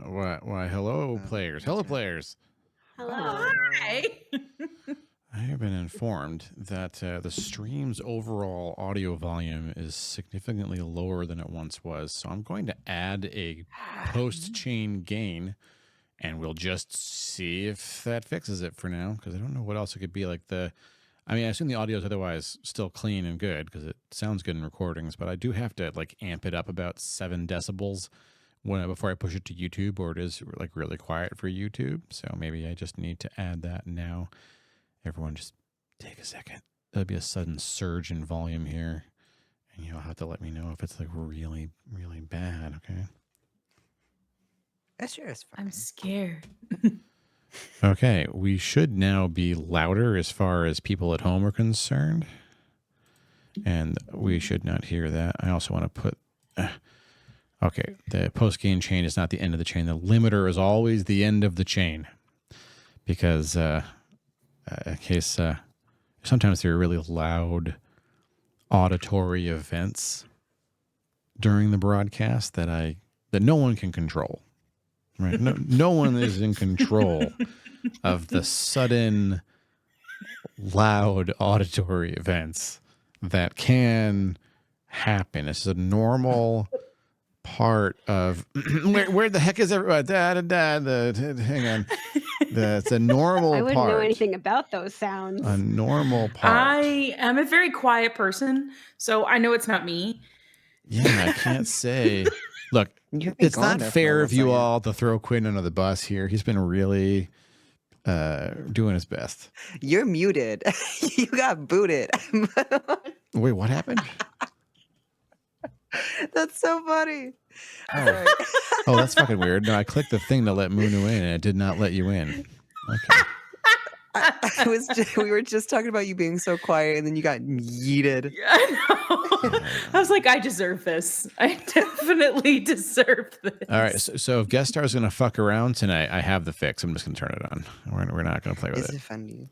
Why, hello, players. Hello, players. Hello. Hi. I have been informed that the stream's overall audio volume is significantly lower than it once was. So I'm going to add a post-chain gain, and we'll just see if that fixes it for now, because I don't know what else it could be. I assume the audio is otherwise still clean and good, because it sounds good in recordings, but I do have to amp it up about 7 decibels before I push it to YouTube, or it is really quiet for YouTube. So maybe I just need to add that now. Everyone just take a second. There'll be a sudden surge in volume here, and you'll have to let me know if it's really, really bad, okay? That sure is fine. I'm scared. Okay, we should now be louder as far as people at home are concerned, and we should not hear that. I also want to put... okay, the post-gain chain is not the end of the chain. The limiter is always the end of the chain, because... in case sometimes there are really loud auditory events during the broadcast that no one can control. Right? No one is in control of the sudden loud auditory events that can happen. It's a normal part of where the heck is everybody? Hang on. That's a normal part. I wouldn't know anything about those sounds. A normal part. I am a very quiet person, so I know it's not me. Yeah, I can't say. Look, it's not fair of you all to throw Quinn under the bus here. He's been really doing his best. You're muted. You got booted. Wait, what happened? That's so funny. Oh, that's fucking weird. No, I clicked the thing to let Munu in, and it did not let you in. Okay. We were just talking about you being so quiet, and then you got yeeted. Yeah, I know. I was like, I deserve this. I definitely deserve this. All right. So if guest star is going to fuck around tonight, I have the fix. I'm just going to turn it on. We're not going to play with it. Is it funny?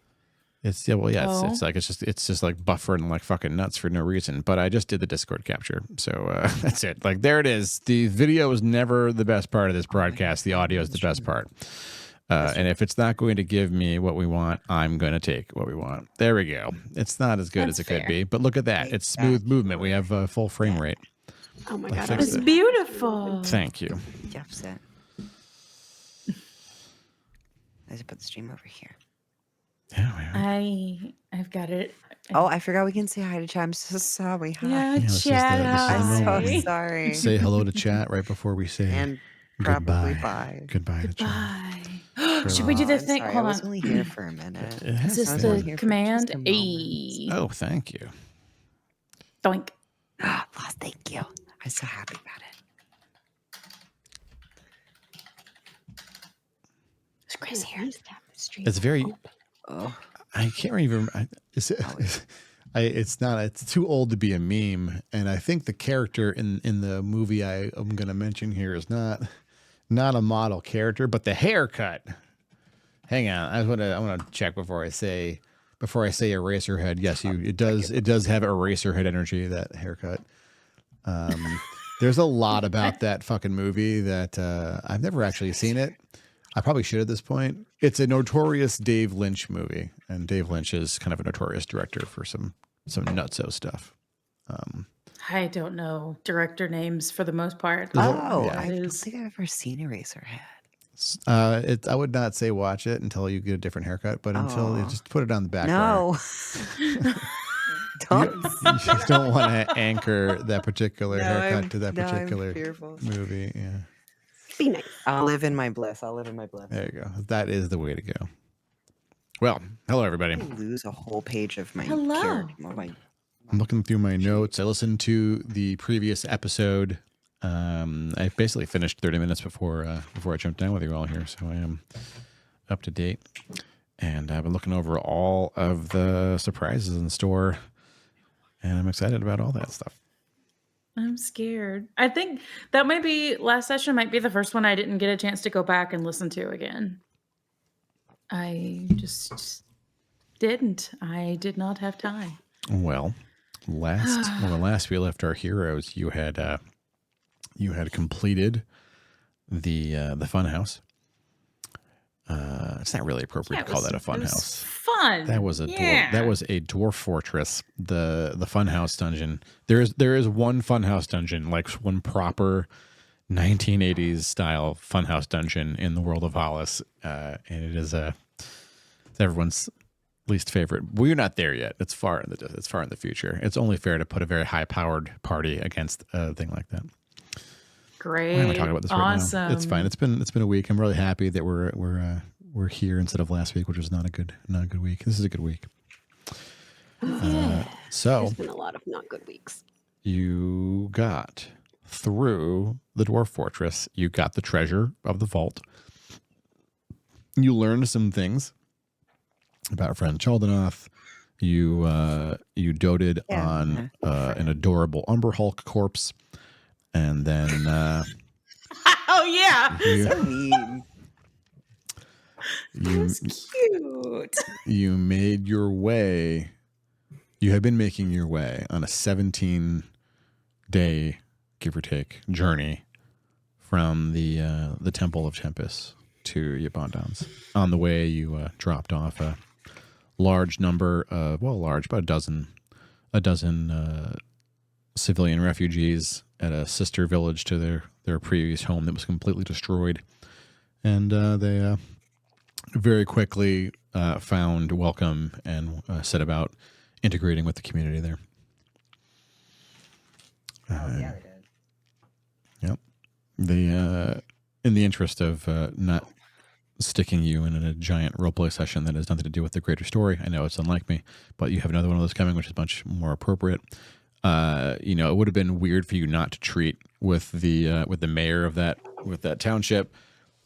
It's just like buffering like fucking nuts for no reason. But I just did the Discord capture, so that's it. Like there it is. The video is never the best part of this broadcast. The audio is the best part. And if it's not going to give me what we want, I'm going to take what we want. There we go. It's not as good as it could be, but look at that. It's smooth movement. We have a full frame rate. Oh my God. It's beautiful. Thank you. Jeff said. I just put the stream over here. Yeah, I've got it. Oh, I forgot we can say hi to chat. I'm so sorry. Hi. Yeah, this is chat. I'm so sorry. Say hello to chat right before we say And probably goodbye. bye. Goodbye to chat. Bye. Should we do the thing? Sorry, Hold I was on. only here for a minute. Is this the command? A. Oh, thank you. Doink. Lost, thank you. I'm so happy about it. It's Chris here. It's very. Oh. I can't even. It's not. It's too old to be a meme, and I think the character in the movie I'm going to mention here is not a model character, but the haircut. Hang on, I want to check before I say Eraserhead. Yes, it does have Eraserhead energy. That haircut. There's a lot about that fucking movie that I've never actually seen it. I probably should at this point. It's a notorious Dave Lynch movie, and Dave Lynch is kind of a notorious director for some nutso stuff. I don't know director names for the most part. Oh, Yeah. I don't think I've ever seen Eraserhead. I would not say watch it until you get a different haircut, but until you just put it on the back. No. You just don't want to anchor that particular haircut to that I'm particular fearful. movie. Yeah. Be nice. I'll live in my bliss. There you go. That is the way to go. Well, hello everybody. I lose a whole page of my Hello. character. Oh my. I'm looking through my notes. I listened to the previous episode. I basically finished 30 minutes before I jumped down with you all here, so I am up to date. And I've been looking over all of the surprises in the store, and I'm excited about all that stuff. I'm scared. I think that last session might be the first one I didn't get a chance to go back and listen to again. I just didn't. I did not have time. Well, when last we left our heroes, you had completed the fun house. It's not really appropriate to call that a fun house. Fun. That was a dwarf fortress. The fun house dungeon. There is one fun house dungeon, like one proper 1980s style funhouse dungeon in the world of Hollice, and it is it's everyone's least favorite. We're not there yet. It's far in the future. It's only fair to put a very high powered party against a thing like that. Great. Why am I talking about this right now? It's fine. It's been a week. I'm really happy that we're here instead of last week, which was not a good week. This is a good week. So There's been a lot of not good weeks. You got through the dwarf fortress. You got the treasure of the vault. You learned some things about friend Chaldanoth. You doted on an adorable Umber Hulk corpse, and then oh yeah, so mean. That's cute. You made your way. You had been making your way on a 17-day, give or take, journey from the Temple of Tempest to Yibandon's. On the way, you dropped off a large number of, about a dozen civilian refugees at a sister village to their previous home that was completely destroyed, and they very quickly found welcome and set about integrating with the community there. Yeah, they did. Yep. In the interest of not sticking you in a giant roleplay session that has nothing to do with the greater story, I know it's unlike me, but you have another one of those coming, which is much more appropriate. It would have been weird for you not to treat with the mayor of that township.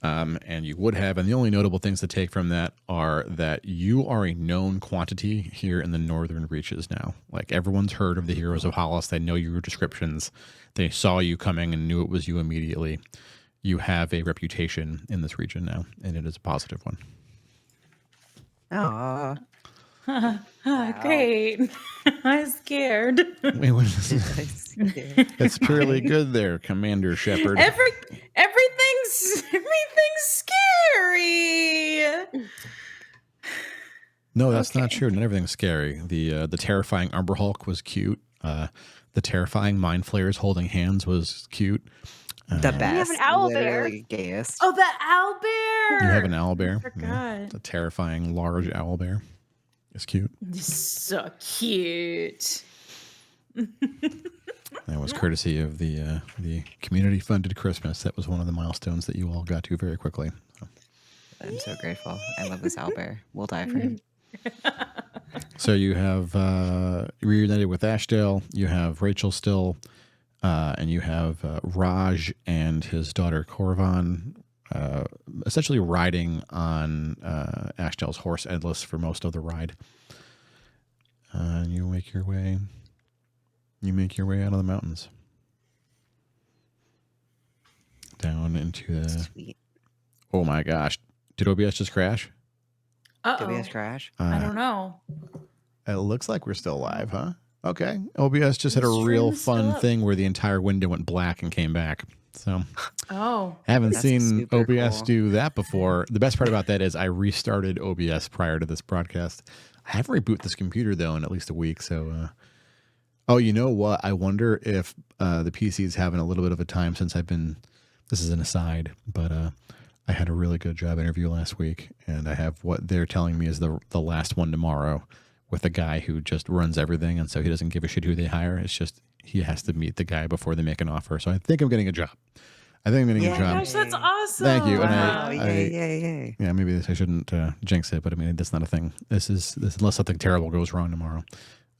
And you would have, and the only notable things to take from that are that you are a known quantity here in the northern reaches now. Like, everyone's heard of the heroes of Hollice. They know your descriptions. They saw you coming and knew it was you immediately. You have a reputation in this region now, and it is a positive one. Aww. Great. I'm scared. Wait, what is this? That's purely good there, Commander Shepard. Everything's scary. No, that's not true. Not everything's scary. The terrifying Umber Hulk was cute. The terrifying Mind Flayers holding hands was cute. The best. You have an owlbear. Literally gayest. Oh, the owlbear. You have an owlbear. I forgot. The terrifying large owlbear. It's cute. So cute. That was courtesy of the community-funded Christmas. That was one of the milestones that you all got to very quickly. So. I'm so grateful. I love this owlbear. We'll die for him. So you have reunited with Ashdale. You have Rachel still, and you have Raj and his daughter Corvan, essentially riding on Ashdale's horse Endless for most of the ride. And you make your way out of the mountains, down into the. Sweet. Oh my gosh! Did OBS just crash? Did we just crash? I don't know. It looks like we're still live, huh? Okay. OBS just had a The real stream's still fun up. thing where the entire window went black and came back. So Oh. haven't That's seen super OBS cool. do that before. The best part about that is I restarted OBS prior to this broadcast. I haven't rebooted this computer, though, in at least a week. So, oh, you know what? I wonder if the PC is having a little bit of a time since I've been, this is an aside, but I had a really good job interview last week, and I have what they're telling me is the last one tomorrow with a guy who just runs everything, and so he doesn't give a shit who they hire. It's just he has to meet the guy before they make an offer. So I think I'm getting a job. I think I'm getting a job. Gosh, that's awesome. Thank you. And Wow. I- Yay. Yeah, maybe I shouldn't jinx it, but I mean, that's not a thing. This unless something terrible goes wrong tomorrow.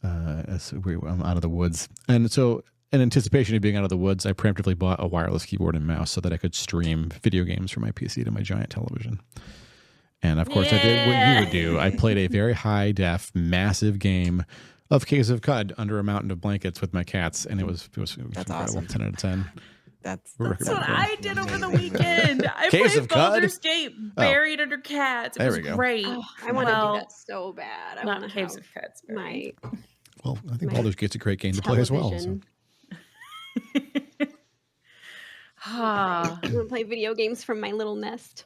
I'm out of the woods. And so in anticipation of being out of the woods, I preemptively bought a wireless keyboard and mouse so that I could stream video games from my PC to my giant television. And of course, I did what you would do. I played a very high def, massive game of Case of Cud under a mountain of blankets with my cats, and it was incredible. awesome. 10 out of 10. That's That's what I did over the weekend. I Case played of Cud? Baldur's Gate buried under cats. It There was we go. great. Oh, I want to Well, do that so bad. I not want to Caves have of Cats. my Well, I think My Baldur's Gate's a great game to play as well. So. television. Ah, I'm gonna play video games from my little nest.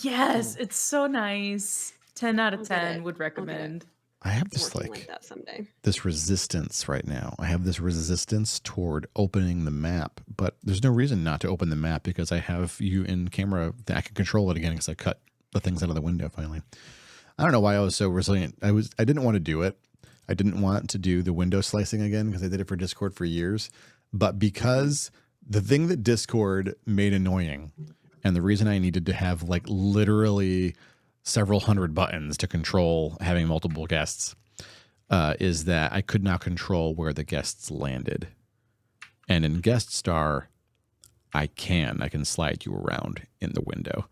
yes, it's so nice. 10 out of I'll get 10 it. would I'll get it. recommend. I have It's this working like that someday. this resistance right now. I have this resistance toward opening the map, but there's no reason not to open the map because I have you in camera that I can control it again because I cut the things out of the window finally. I don't know why I was so resilient. I didn't want to do it. I didn't want to do the window slicing again because I did it for Discord for years. But because the thing that Discord made annoying and the reason I needed to have like literally several hundred buttons to control having multiple guests is that I could now control where the guests landed. And in Guest Star, I can slide you around in the window.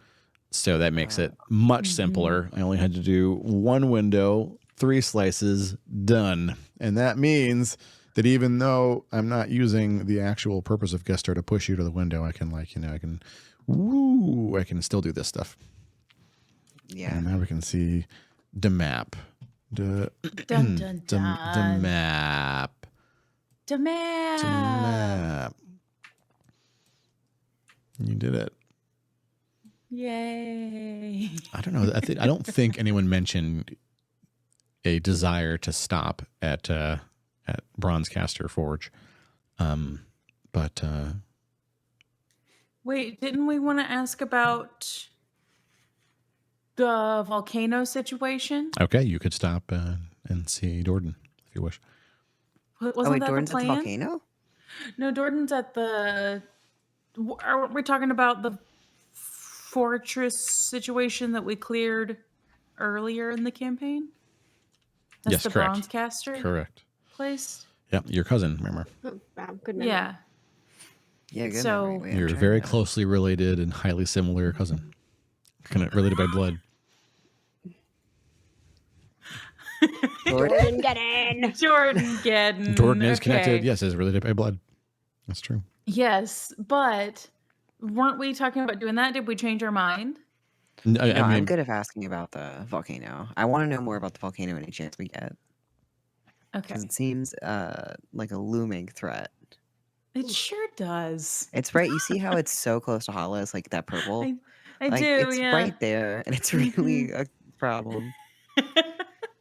So that makes it much simpler. I only had to do one window, 3 slices, done. And that means that even though I'm not using the actual purpose of Guest Star to push you to the window, I can I can still do this stuff. Yeah. And now we can see the map. The Dun, dun, the dun. map. The The map. map. You did it. Yay. I don't know. I don't think anyone mentioned a desire to stop at Bronzecaster Forge. But Wait, didn't we want to ask about the volcano situation? okay, you could stop and see Dordan if you wish. Wasn't Oh, wait, that Dorn's the at the plan? volcano? No, Dordan's at the. Are we talking about the fortress situation that we cleared earlier in the campaign? That's Yes, the correct. Bronzecaster Correct. place. Yep, your cousin, remember. Oh, wow, good memory. Yeah. Yeah, good So- memory. Wait, I'm You're trying very to- closely related and highly similar cousin. Kind of related by blood. Jordan, get in. Jordan Gedden. Dordan is okay. connected. Yes, is related by blood. That's true. Yes, but weren't we talking about doing that? Did we change our mind? I No, I'm mean, good at asking about the volcano. I want to know more about the volcano any chance we get. Okay. Because it seems like a looming threat. It sure does. It's right. You see how it's so close to Hollice, like that purple? I like, do, it's yeah. right there, and it's really a problem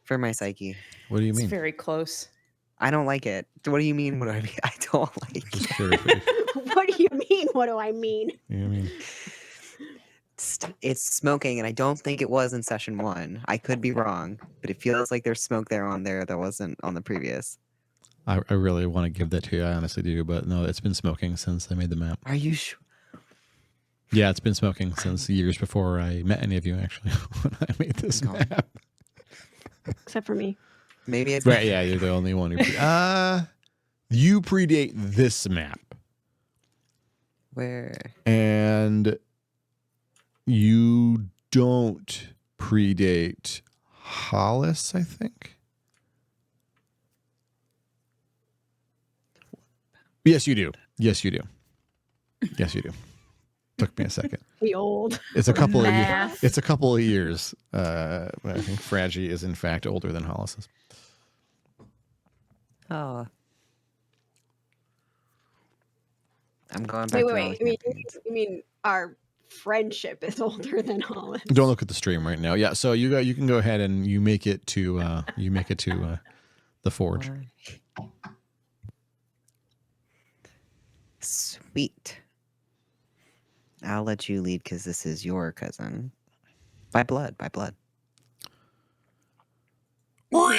for my psyche. what do you It's mean? very close. I don't like it. What do you mean? What do I mean? I don't like Just it. curious. What do you mean? What do I mean? You know what I mean? It's smoking, and I don't think it was in session 1. I could be wrong, but it feels like there's smoke there that wasn't on the previous. I really want to give that to you. I honestly do, but no, it's been smoking since I made the map. Are you sure? Yeah, it's been smoking since years before I met any of you, actually, when I made this Oh. map. Except for me. Maybe it's Right, yeah, you're the only one who... you predate this map, where and you don't predate Hollice, I think. Yes, you do. Yes, you do. Yes, you do. Took me a second. We old. It's a couple of years. Math. It's a couple of years. But I think Fragi is in fact older than Hollis is. Oh. I'm going back Wait. to You mean our friendship is older than Hollis? Don't look at the stream right now. Yeah, so you can go ahead and you make it to the forge. Sweet. I'll let you lead because this is your cousin. By blood. Rimmer!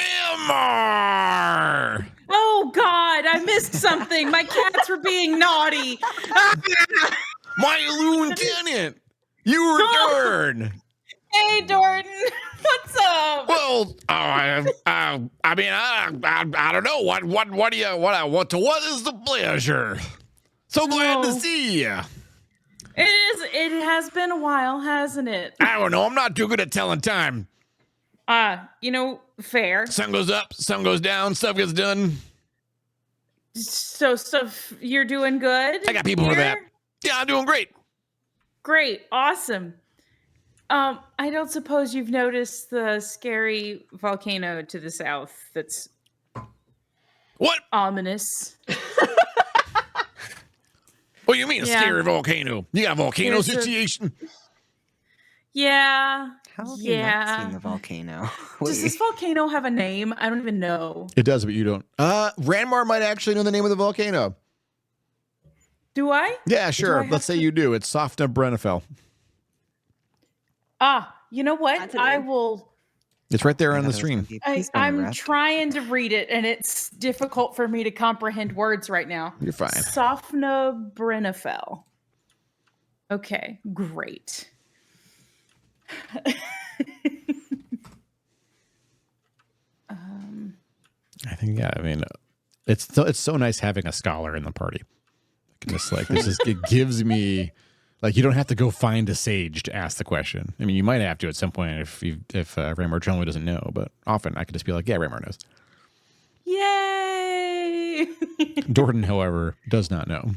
Oh God, I missed something. My cats were being naughty. My lieutenant! You return! Hey, Dordan, what's up? Well, I mean, I don't know. What is the pleasure? So glad to Oh. see you. It has been a while, hasn't it? I don't know. I'm not too good at telling time. Fair. Sun goes up, sun goes down, stuff gets done. So stuff, you're doing good. I got people for that. here? Yeah, I'm doing great. Great, awesome. I don't suppose you've noticed the scary volcano to the south that's What? ominous. What do you mean a Yeah. scary volcano? You got a volcano Here's a- situation? Yeah. How have you not Yeah. seen the volcano? Does this volcano have a name? I don't even know. It does, but you don't. Ranmar might actually know the name of the volcano. Do I? Yeah, I sure. have Let's say to- you do. It's Sofna Brennefell. You know what? That's a I name. will. It's right there I on thought the it was gonna stream. be, please don't I'm interrupt. trying to read it, and it's difficult for me to comprehend words right now. You're fine. Sofna Brennefell. Okay, great. I think, yeah, I mean, it's so nice having a scholar in the party. Just like, it gives me, like, you don't have to go find a sage to ask the question. I mean, you might have to at some point if Raymar generally doesn't know, but often I could just be like, yeah, Raymar knows. Yay! Dorton, however, does not know.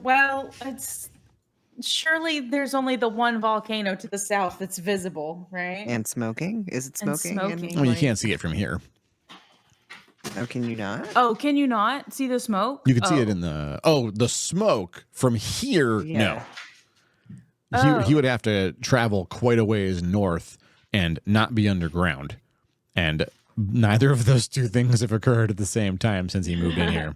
Well, it's surely there's only the one volcano to the south that's visible, right? And smoking? Is it And smoking? smoking. I mean, you Like- can't see it from here. Oh, can you not? Oh, can you not see the smoke? You can see it in the smoke from here. Yeah. No, he Oh. would have to travel quite a ways north and not be underground. And neither of those two things have occurred at the same time since he moved in here.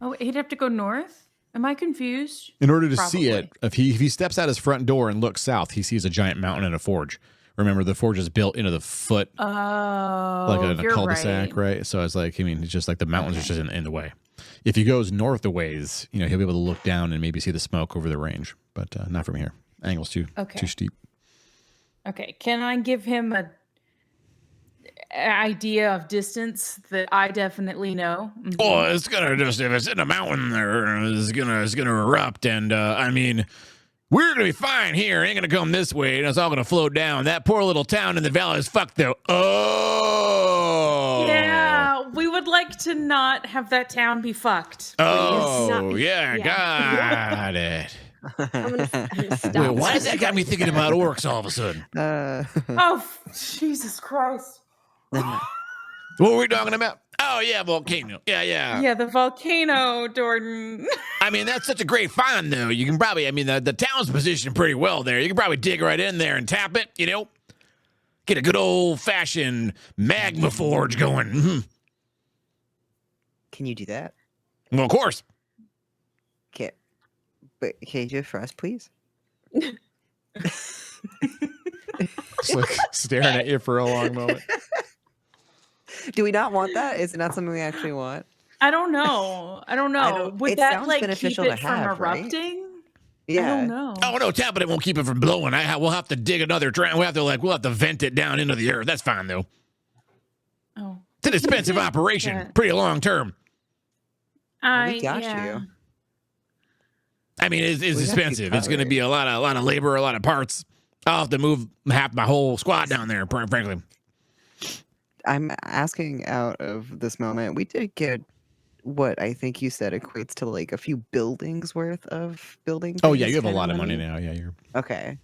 Oh, he'd have to go north? Am I confused? In order to see it, Probably. if he steps out his front door and looks south, he sees a giant mountain and a forge. Remember, the forge is built into the foot, Oh, like in a you're cul-de-sac, right? So it's like, I mean, it's just like the mountains are just in the way. If he goes north a ways, you know, he'll be able to look down and maybe see the smoke over the range, but not from here. Angle's too steep. Okay, can I give him a idea of distance that I definitely know? Mhm. Oh, it's gonna just, if it's in a mountain there, it's gonna erupt, and I mean, we're gonna be fine here. It ain't gonna come this way, and it's all gonna flow down. That poor little town in the valley is fucked though. Oh, Yeah, we would like to not have that town be fucked. Oh, Please. yeah, Yeah. got it. I'm gonna stop. Wait, why does that got me thinking about orcs all of a sudden? Oh, Jesus Christ. What were we talking about? Oh, yeah, volcano. Yeah. Yeah, the volcano, Jordan. I mean, that's such a great find, though. You can probably, I mean, the town's positioned pretty well there. You can probably dig right in there and tap it, you know? Get a good old-fashioned magma forge going. Mhm. Can you do that? Well, of course. Okay. But can you do it for us, please? Just like staring at you for a long moment. Do we not want that? Is it not something we actually want? I don't know. Would it that sounds like keep beneficial it to from have, right? erupting? Yeah. I don't know. Oh, no, tapping it won't keep it from blowing. We'll have to dig another drain. We'll have to vent it down into the earth. That's fine, though. Oh, It's an expensive operation. Yeah. Pretty long term. We got yeah. you. I mean, it's We got you expensive. It's going to covered. be a lot of labor, a lot of parts. I'll have to move half my whole squad down there, frankly. I'm asking out of this moment. We did get what I think you said equates to like a few buildings worth of building. Oh, yeah, things you have a kinda lot of money now. Yeah, you're. Okay.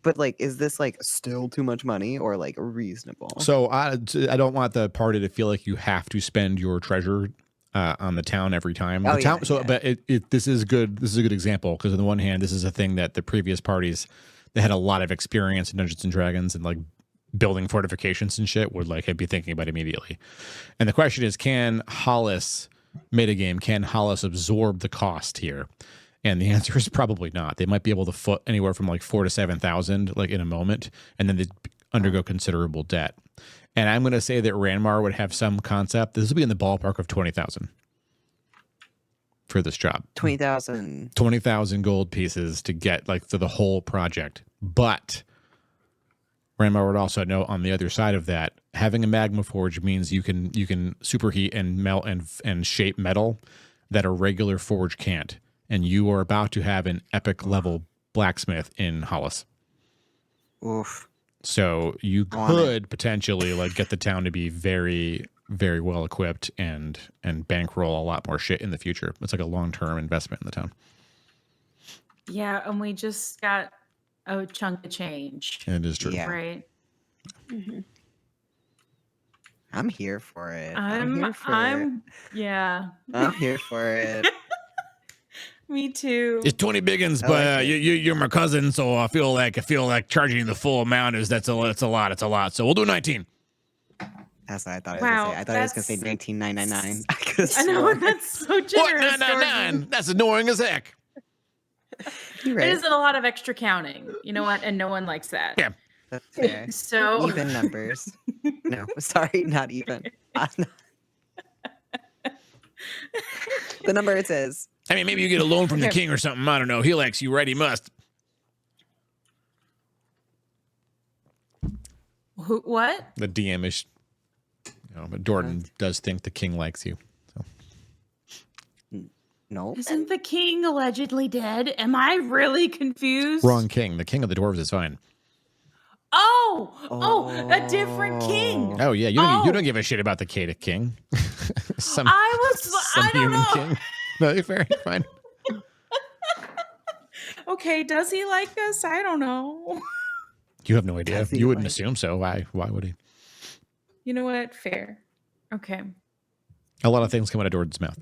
But like, is this like still too much money or like reasonable? So I don't want the party to feel like you have to spend your treasure on the town every time. Oh, The town, yeah, so, yeah. but this is good. This is a good example because on the one hand, this is a thing that the previous parties that had a lot of experience in Dungeons and Dragons and like building fortifications and shit would like be thinking about immediately. And the question is, can Hollice metagame? Can Hollice absorb the cost here? And the answer is probably not. They might be able to foot anywhere from like 4,000 to 7,000 like in a moment, and then they'd undergo considerable debt. And I'm going to say that Ranmar would have some concept. This will be in the ballpark of 20,000 for this job. 20,000. 20,000 gold pieces to get like for the whole project. But Ranmar would also know on the other side of that, having a magma forge means you can superheat and melt and shape metal that a regular forge can't. And you are about to have an epic level blacksmith in Hollice. Oof. So you Want it. could potentially like get the town to be very, very well equipped and bankroll a lot more shit in the future. It's like a long-term investment in the town. Yeah, and we just got a chunk of change. And it is true. Yeah. Right. I'm here for it. I'm here for it. yeah. I'm here for it. Me too. It's 20 biggins, I but like it. you're my cousin, so I feel like charging the full amount that's a lot. So we'll do 19. That's what I thought I was Wow, gonna say. I thought I was gonna say that's- 19,999. I could I know that's so What? generous. 999? Jordan. That's annoying as heck. You're It right. isn't a lot of extra counting. You know what? And no one likes that. Yeah. That's fair. So Even numbers. No, sorry, not even. The number it says. I mean, maybe you get a loan from the king or something. I don't know. He likes you, right? He must. What? The DM is, but Jordan does think the king likes you. No. Isn't the king allegedly dead? Am I really confused? Wrong king. The king of the dwarves is fine. Oh, a different king. Oh yeah, you don't give a shit about the Kata king. Some I don't human know. king. No, you're fair. You're fine. Okay, does he like us? I don't know. You have no idea. Does he You wouldn't like- assume so. Why would he? You know what? Fair. Okay. A lot of things come out of Jordan's mouth.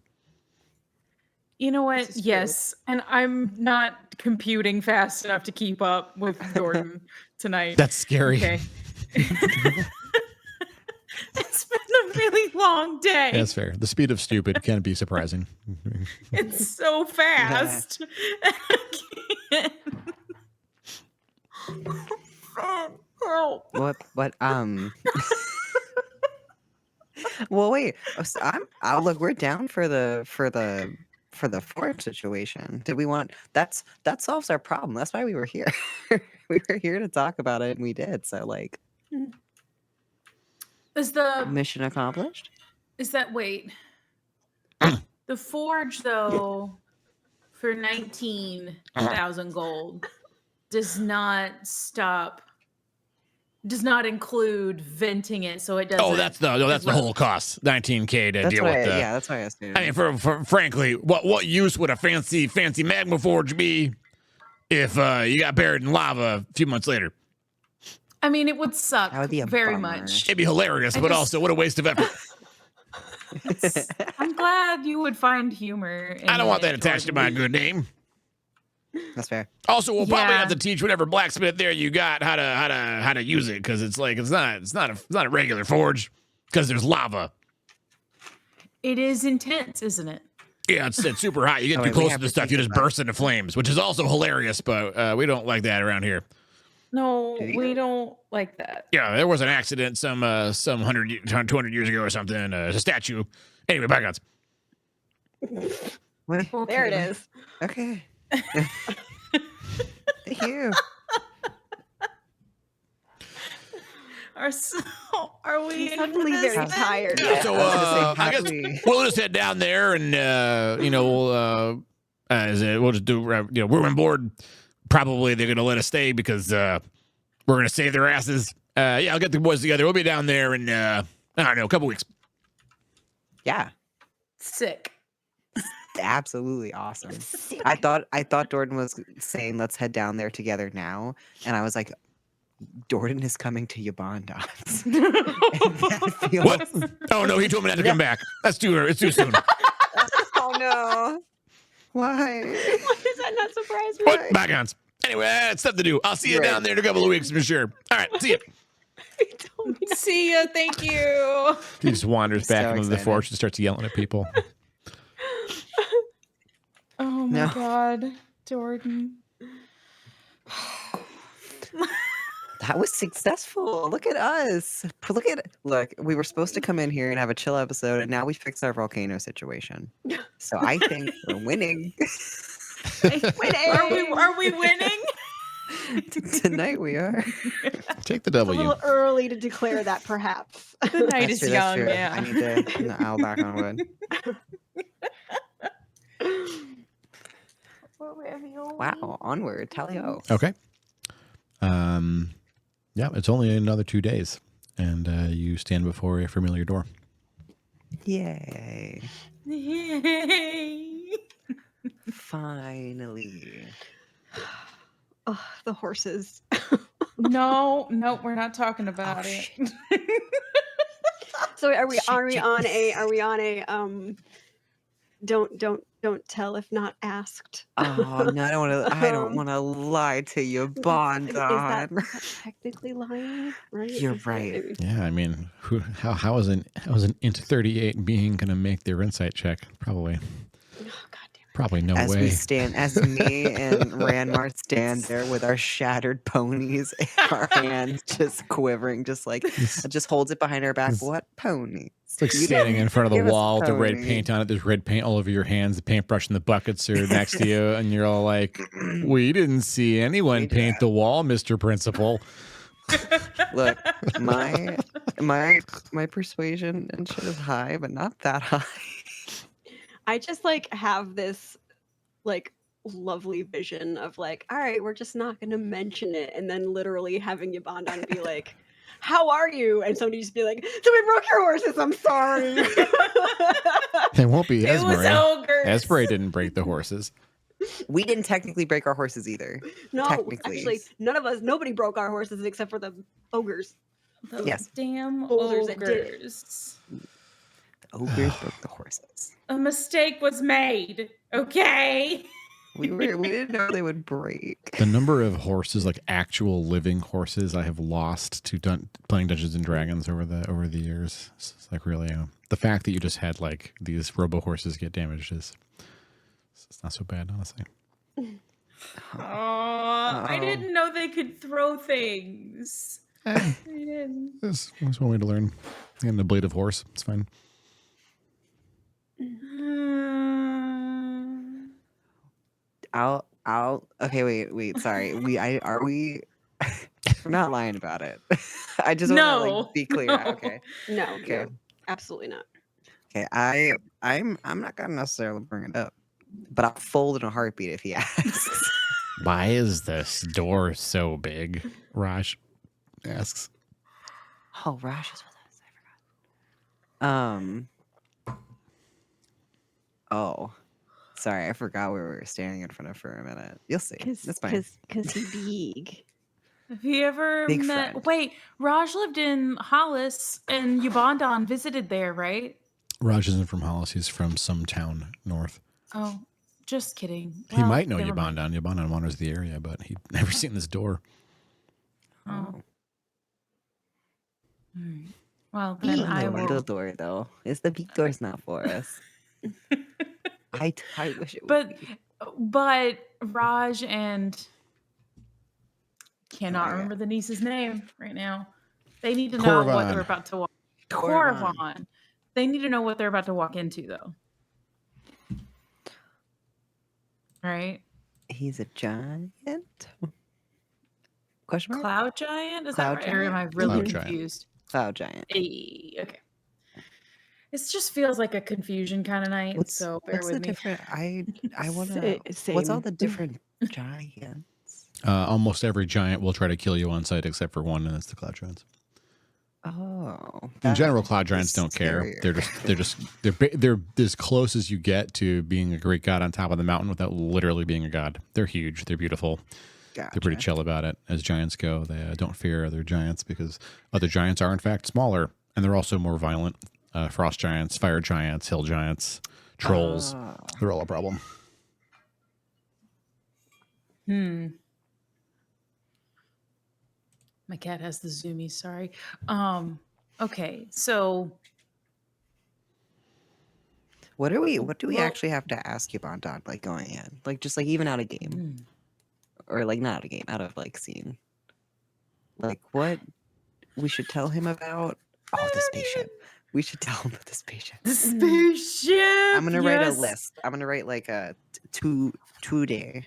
You know what? This is true. Yes. And I'm not computing fast enough to keep up with Jordan tonight. That's scary. Okay. It's been a really long day. That's fair. The speed of stupid can be surprising. It's so fast. I can't. Help. What? Well, wait. So look. We're down for the forge situation. Did we want? That solves our problem. That's why we were here. We were here to talk about it, and we did. So, like, Is the mission accomplished. wait. The forge though for 19,000 gold does not include venting it, so it doesn't. Oh, that's the whole cost. 19K to That's deal what with. yeah, that's what I assumed. I mean, for frankly, what use would a fancy magma forge be if you got buried in lava a few months later? I mean, it would suck That would be a very bummer. much. It'd be hilarious, but also what a waste of effort. I'm glad you would find humor. I don't want that it, attached to my Jordan. good name. That's fair. Also, we'll probably Yeah. have to teach whatever blacksmith there you got how to use it, because it's not a regular forge, because there's lava. It is intense, isn't it? Yeah, it's super hot. You get Oh, too wait, we close to have this to stuff, you teach just about- burst into flames, which is also hilarious, but we don't like that around here. No, Do you? we don't like that. Yeah, there was an accident some 200 years ago or something. A statue. Anyway, bygones. What? There it Okay. is. Okay. Thank you. Are we He's in suddenly for very this then? tired. Yeah, so I was gonna say, I guess probably- we'll just head down there and we'll just do we're on board. Probably they're gonna let us stay because we're gonna save their asses. Yeah, I'll get the boys together. We'll be down there in I don't know, a couple weeks. Yeah. Sick. Absolutely awesome. I thought Jordan was saying let's head down there together now, and I was like, Jordan is coming to Yibandon. What? Oh no, he told me not to come back. That's too early. It's too soon. Oh no! Why? Why does that not surprise me? What? Bygones. Anyway, it's stuff to do. I'll see you Right. down there in a couple of weeks for sure. All right, see you. He told me See ya. Thank you. He just wanders back So into the excited. forge and starts yelling at people. Oh my No. god, Jordan. That was successful. Look at us. Look. We were supposed to come in here and have a chill episode, and now we fixed our volcano situation. So I think we're winning. Are we winning? Tonight we are. Take the it's a W. little early to declare that, perhaps. The night is That's young. true. Yeah. I need to. No, I'll back on wood. Wow. Onward. Tally-ho. Okay. Yeah, it's only another 2 days, and you stand before a familiar door. Yay. Yay. Finally. Oh, the horses. No, we're not talking about Oh, it. So are we on a Don't tell if not asked. Oh no, I don't Um, want to lie to you, is Bondon. that technically lying? Right? You're Is that- right. Yeah, I mean, how is an int 38 being gonna make their insight check? Probably Oh, God damn it. probably no As way. we stand, as me and Ranmar stand there with our shattered ponies, our hands just quivering, just holds it behind our back. It's- What pony? It's like You standing in front of the give us a wall with the red pony. paint on it. There's red paint all over your hands. The paintbrush and the buckets are next to you, and you're all like, "We didn't see anyone We paint the wall, Mr. Principal." Look, my persuasion and shit is high, but not that high. I just like have this like lovely vision of like, all right, we're just not gonna mention it, and then literally having Yibandon be like, "How are you?" and somebody just be like, "So we broke your horses. I'm sorry." It won't be It was Esmery. ogres. Esmery didn't break the horses. We didn't technically break our horses either. No, Technically. actually, nobody broke our horses except for the ogres. Those Yes. damn Boulders that did it. ogres. The ogres broke the horses. A mistake was made. Okay. We didn't know they would break. The number of horses, like actual living horses, I have lost to playing Dungeons and Dragons over the years. It's like really the fact that you just had like these robo horses get damaged is it's not so bad, honestly. I didn't know they could throw things. I didn't. That's one way to learn. And a blade of horse, it's fine. I'll okay, wait, sorry. We're not lying about it. I just want to No, like be clear. no. Okay. No, Okay. no, absolutely not. Okay. I'm not gonna necessarily bring it up, but I'll fold in a heartbeat if he asks. Why is this door so big? Raj asks. Oh, Rash is with us. I forgot. Oh. Sorry, I forgot we were standing in front of for a minute. You'll see. That's fine. Because he big. Have you ever Big met? friend. Wait, Raj lived in Hollice, and Yibandon visited there, right? Raj isn't from Hollice. He's from some town north. Oh, just kidding. He Well, might know never mind. Yibandon. Yibandon wanders the area, but he'd never seen this door. Oh. Oh. All right. Well, We then know I the will. little door though. It's the big door's not for us. I wish it would be. But Raj and cannot yeah. remember the niece's name right now. They need to know what Corvan. they're about to walk. Corvan. Corvan. They need to know what they're about to walk into, though. Right? He's a giant? Question mark? Cloud giant? Is Cloud that right? Or am I giant? really Cloud giant. confused? Cloud giant. Okay. It just feels like a confusion kind of night, so bear what's with the me. different? I want to. Same. What's all the different giants? Almost every giant will try to kill you on sight, except for one, and that's the cloud giants. Oh, In that general, cloud giants is don't care. scarier. They're as close as you get to being a great god on top of the mountain without literally being a god. They're huge. They're beautiful. They're pretty Gotcha. chill about it. As giants go, they don't fear other giants because other giants are in fact smaller, and they're also more violent. Frost giants, fire giants, hill giants, trolls. Ah. They're all a problem. My cat has the zoomies, sorry. Okay, so What do we Well- actually have to ask you about Don, like going in? Like just like even out of game. Or like not out of game, out of like scene. Like what we should tell him about? Oh, the spaceship. We should tell him about the spaceship. the spaceship. I'm gonna write a yes. list. I'm gonna write like a two-day.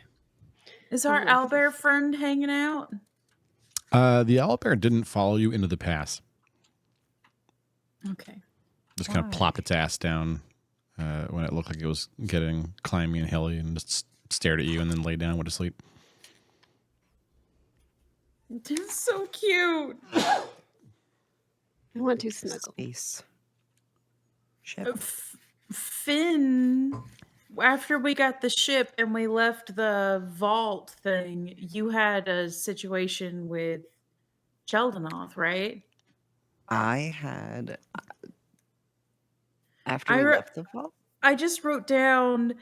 Is our owlbear friend hanging out? The owlbear didn't follow you into the pass. Okay. Just kind of Why? plopped its ass down when it looked like it was getting climby and hilly, and just stared at you and then laid down, went to sleep. It's so cute. I want to snuggle. Space. Ship. Finn, after we got the ship and we left the vault thing, you had a situation with Sheldanoth, right? I had after I we re- left the vault. I just wrote down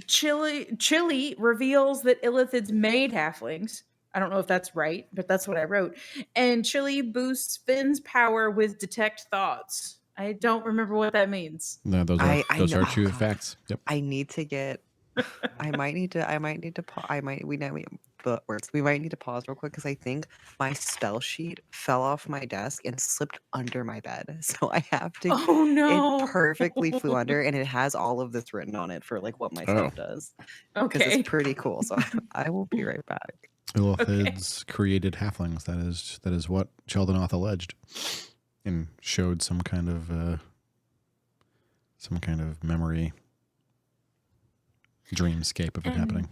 Chili reveals that illithids made halflings. I don't know if that's right, but that's what I wrote. And Chili boosts Finn's power with detect thoughts. I don't remember what that means. No, those I are know. true God. facts. Yep. I need to get. I might need to. We might need to pause real quick because I think my spell sheet fell off my desk and slipped under my bed. So I have to. Oh no. It perfectly flew under, and it has all of this written on it for like what my Oh. stuff does. Because Okay. it's pretty cool. So I will be right back. Illithids created halflings. That is what Cheldenauth alleged, and showed some kind of memory dreamscape of it happening.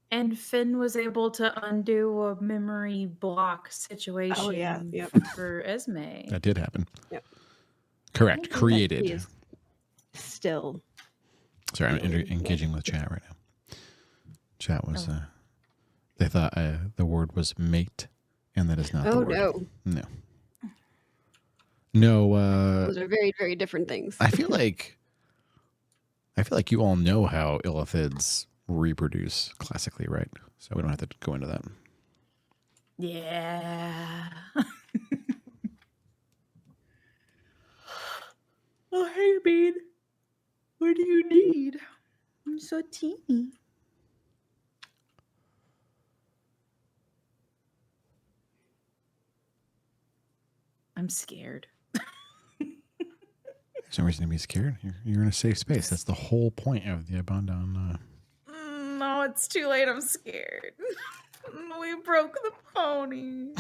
And Finn was able to undo a memory block situation Oh yeah. Yep. for Esme. That did happen. Yep. Correct. Okay. He Created. is still. Sorry, I'm engaging with chat right now. Chat was. They thought the word was mate, and that is not the Oh word. no. No. Those are very, very different things. I feel like you all know how illithids reproduce classically, right? So we don't have to go into that. Yeah. Oh, hey, Bean. What do you need? I'm so teeny. I'm scared. There's no reason to be scared. You're in a safe space. That's the whole point of the Yibandon. No, it's too late. I'm scared. We broke the ponies.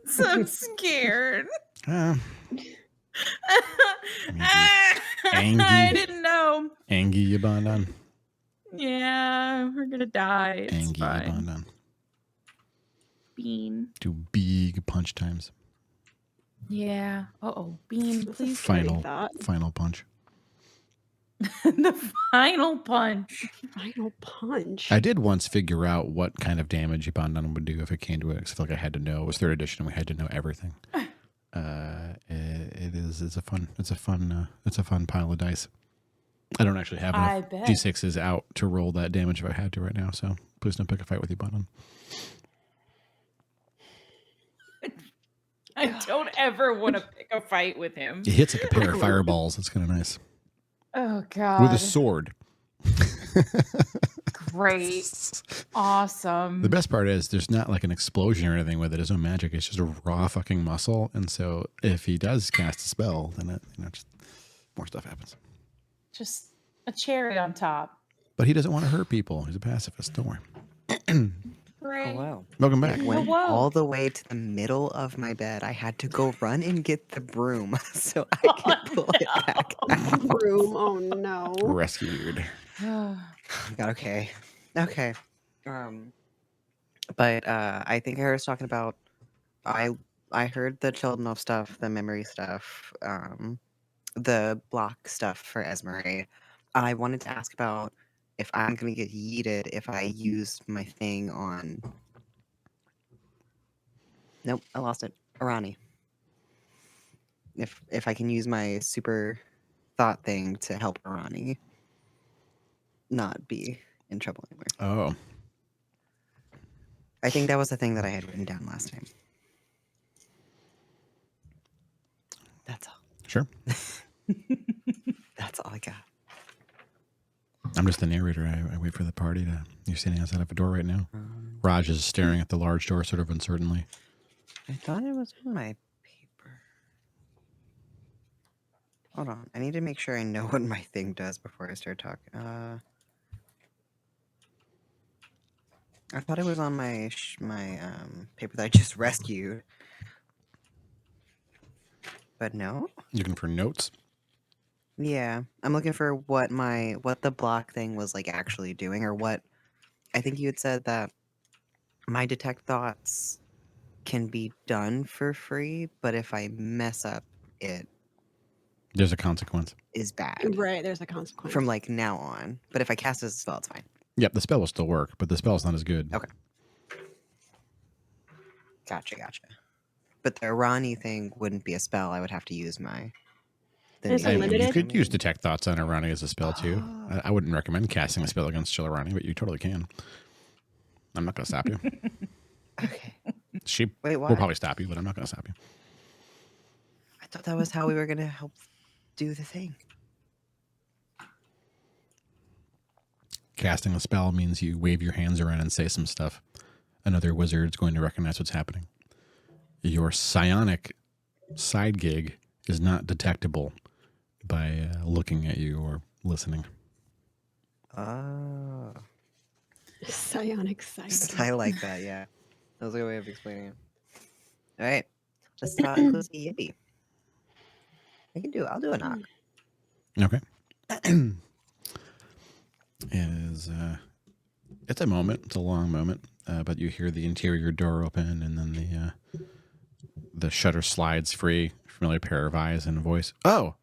So I'm scared. Angie. I didn't know. Angie Yibandon. Yeah, we're gonna die. It's Angie fine. Yibandon. Bean. Do big punch times. Yeah. Bean, please. Final thought. punch. The final punch. Final punch. I did once figure out what kind of damage Yibandon would do if it came to it. I feel like I had to know. It was 3rd edition. We had to know everything. It's a fun pile of dice. I don't actually have I enough bet. d6s out to roll that damage if I had to right now. So please don't pick a fight with Yibandon. I don't ever want to pick a fight with him. It hits like a pair of fireballs. It's kind of nice. Oh God. With a sword. Great. Awesome. The best part is there's not like an explosion or anything with it. There's no magic. It's just a raw fucking muscle. And so if he does cast a spell, then just more stuff happens. Just a cherry on top. But he doesn't want to hurt people. He's a pacifist. Don't worry. Great. Hello. Welcome back. It went Hello. all the way to the middle of my bed. I had to go run and get the broom so I could pull it back out. Room. Oh no. Rescued. God, okay. But I think I was talking about. I heard the Children of stuff, the memory stuff, the block stuff for Esmery. I wanted to ask about if I'm gonna get yeeted if I use my thing on. Nope, I lost it. Arani. If I can use my super thought thing to help Arani not be in trouble anymore. Oh. I think that was the thing that I had written down last time. That's all. Sure. That's all I got. I'm just the narrator. I wait for the party to... You're standing outside of a door right now. Raj is staring at the large door sort of uncertainly. I thought it was on my paper. Hold on. I need to make sure I know what my thing does before I start talking. I thought it was on my paper that I just rescued. But no. Looking for notes? Yeah, I'm looking for what the block thing was like actually doing, or what. I think you had said that my detect thoughts can be done for free, but if I mess up, it There's a consequence. is bad Right. There's a consequence. from like now on. But if I cast it as a spell, it's fine. Yep, the spell will still work, but the spell's not as good. Okay. Gotcha. But the Arani thing wouldn't be a spell. I would have to use my Then Is it I mean, limited? you could use detect thoughts on Arani as a spell too. Oh. I wouldn't recommend casting a spell against Chillerani, but you totally can. I'm not going to stop you. Okay. She Wait, will why? probably stop you, but I'm not going to stop you. I thought that was how we were gonna help do the thing. Casting a spell means you wave your hands around and say some stuff. Another wizard's going to recognize what's happening. Your psionic side gig is not detectable by looking at you or listening. Oh. Psionic sight. I like that, yeah. That was a good way of explaining it. All right. Let's go see Yibby. I'll do a knock. Okay. It's a moment. It's a long moment, but you hear the interior door open, and then the shutter slides free. Familiar pair of eyes and a voice. Oh,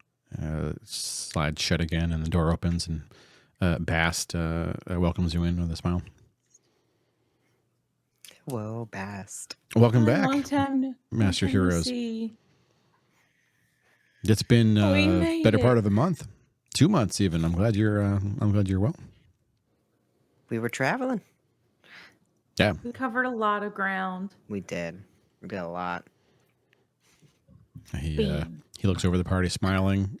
slides shut again, and the door opens, and Bast welcomes you in with a smile. Whoa, Bast. Welcome Oh, back, long time Master no Heroes. see. It's been We made better part it. of a month, 2 months even. I'm glad you're well. We were traveling. Yeah. We covered a lot of ground. We did. We did a lot. He looks over the party, smiling.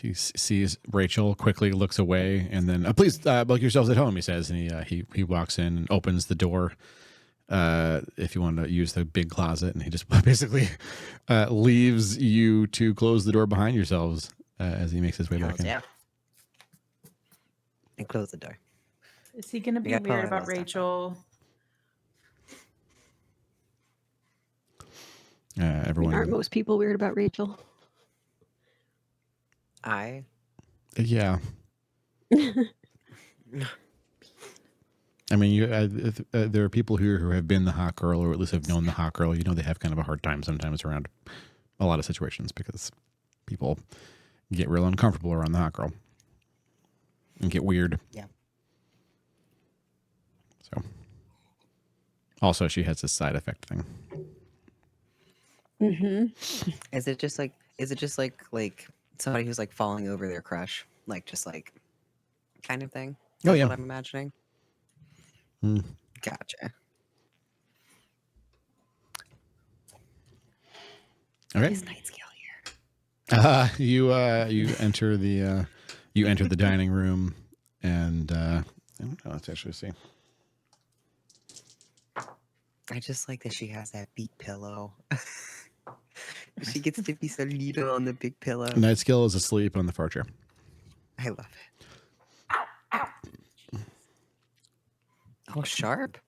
He sees Rachel, quickly looks away, and then, "Please, book yourselves at home," he says, and he walks in and opens the door. If you want to use the big closet, and he just basically leaves you to close the door behind yourselves as he makes his way back in. Yeah. And close the door. Is he going to be got weird plenty about of stuff, Rachel? Everyone, Aren't most people weird about Rachel? yeah. I mean, there are people here who have been the hot girl, or at least have known the hot girl. You know, they have kind of a hard time sometimes around a lot of situations because people get real uncomfortable around the hot girl and get weird. Yeah. So, also, she has this side effect thing. Mm-hmm. Is it just like somebody who's like falling over their crush, like just like kind of thing? Oh, yeah. What I'm imagining. Mm. Gotcha. All right. Is Nightscale here? You enter the dining room, and let's actually see. I just like that she has that big pillow. She gets to be so little on the big pillow. Nightskill is asleep on the far chair. I love it. Oh, sharp.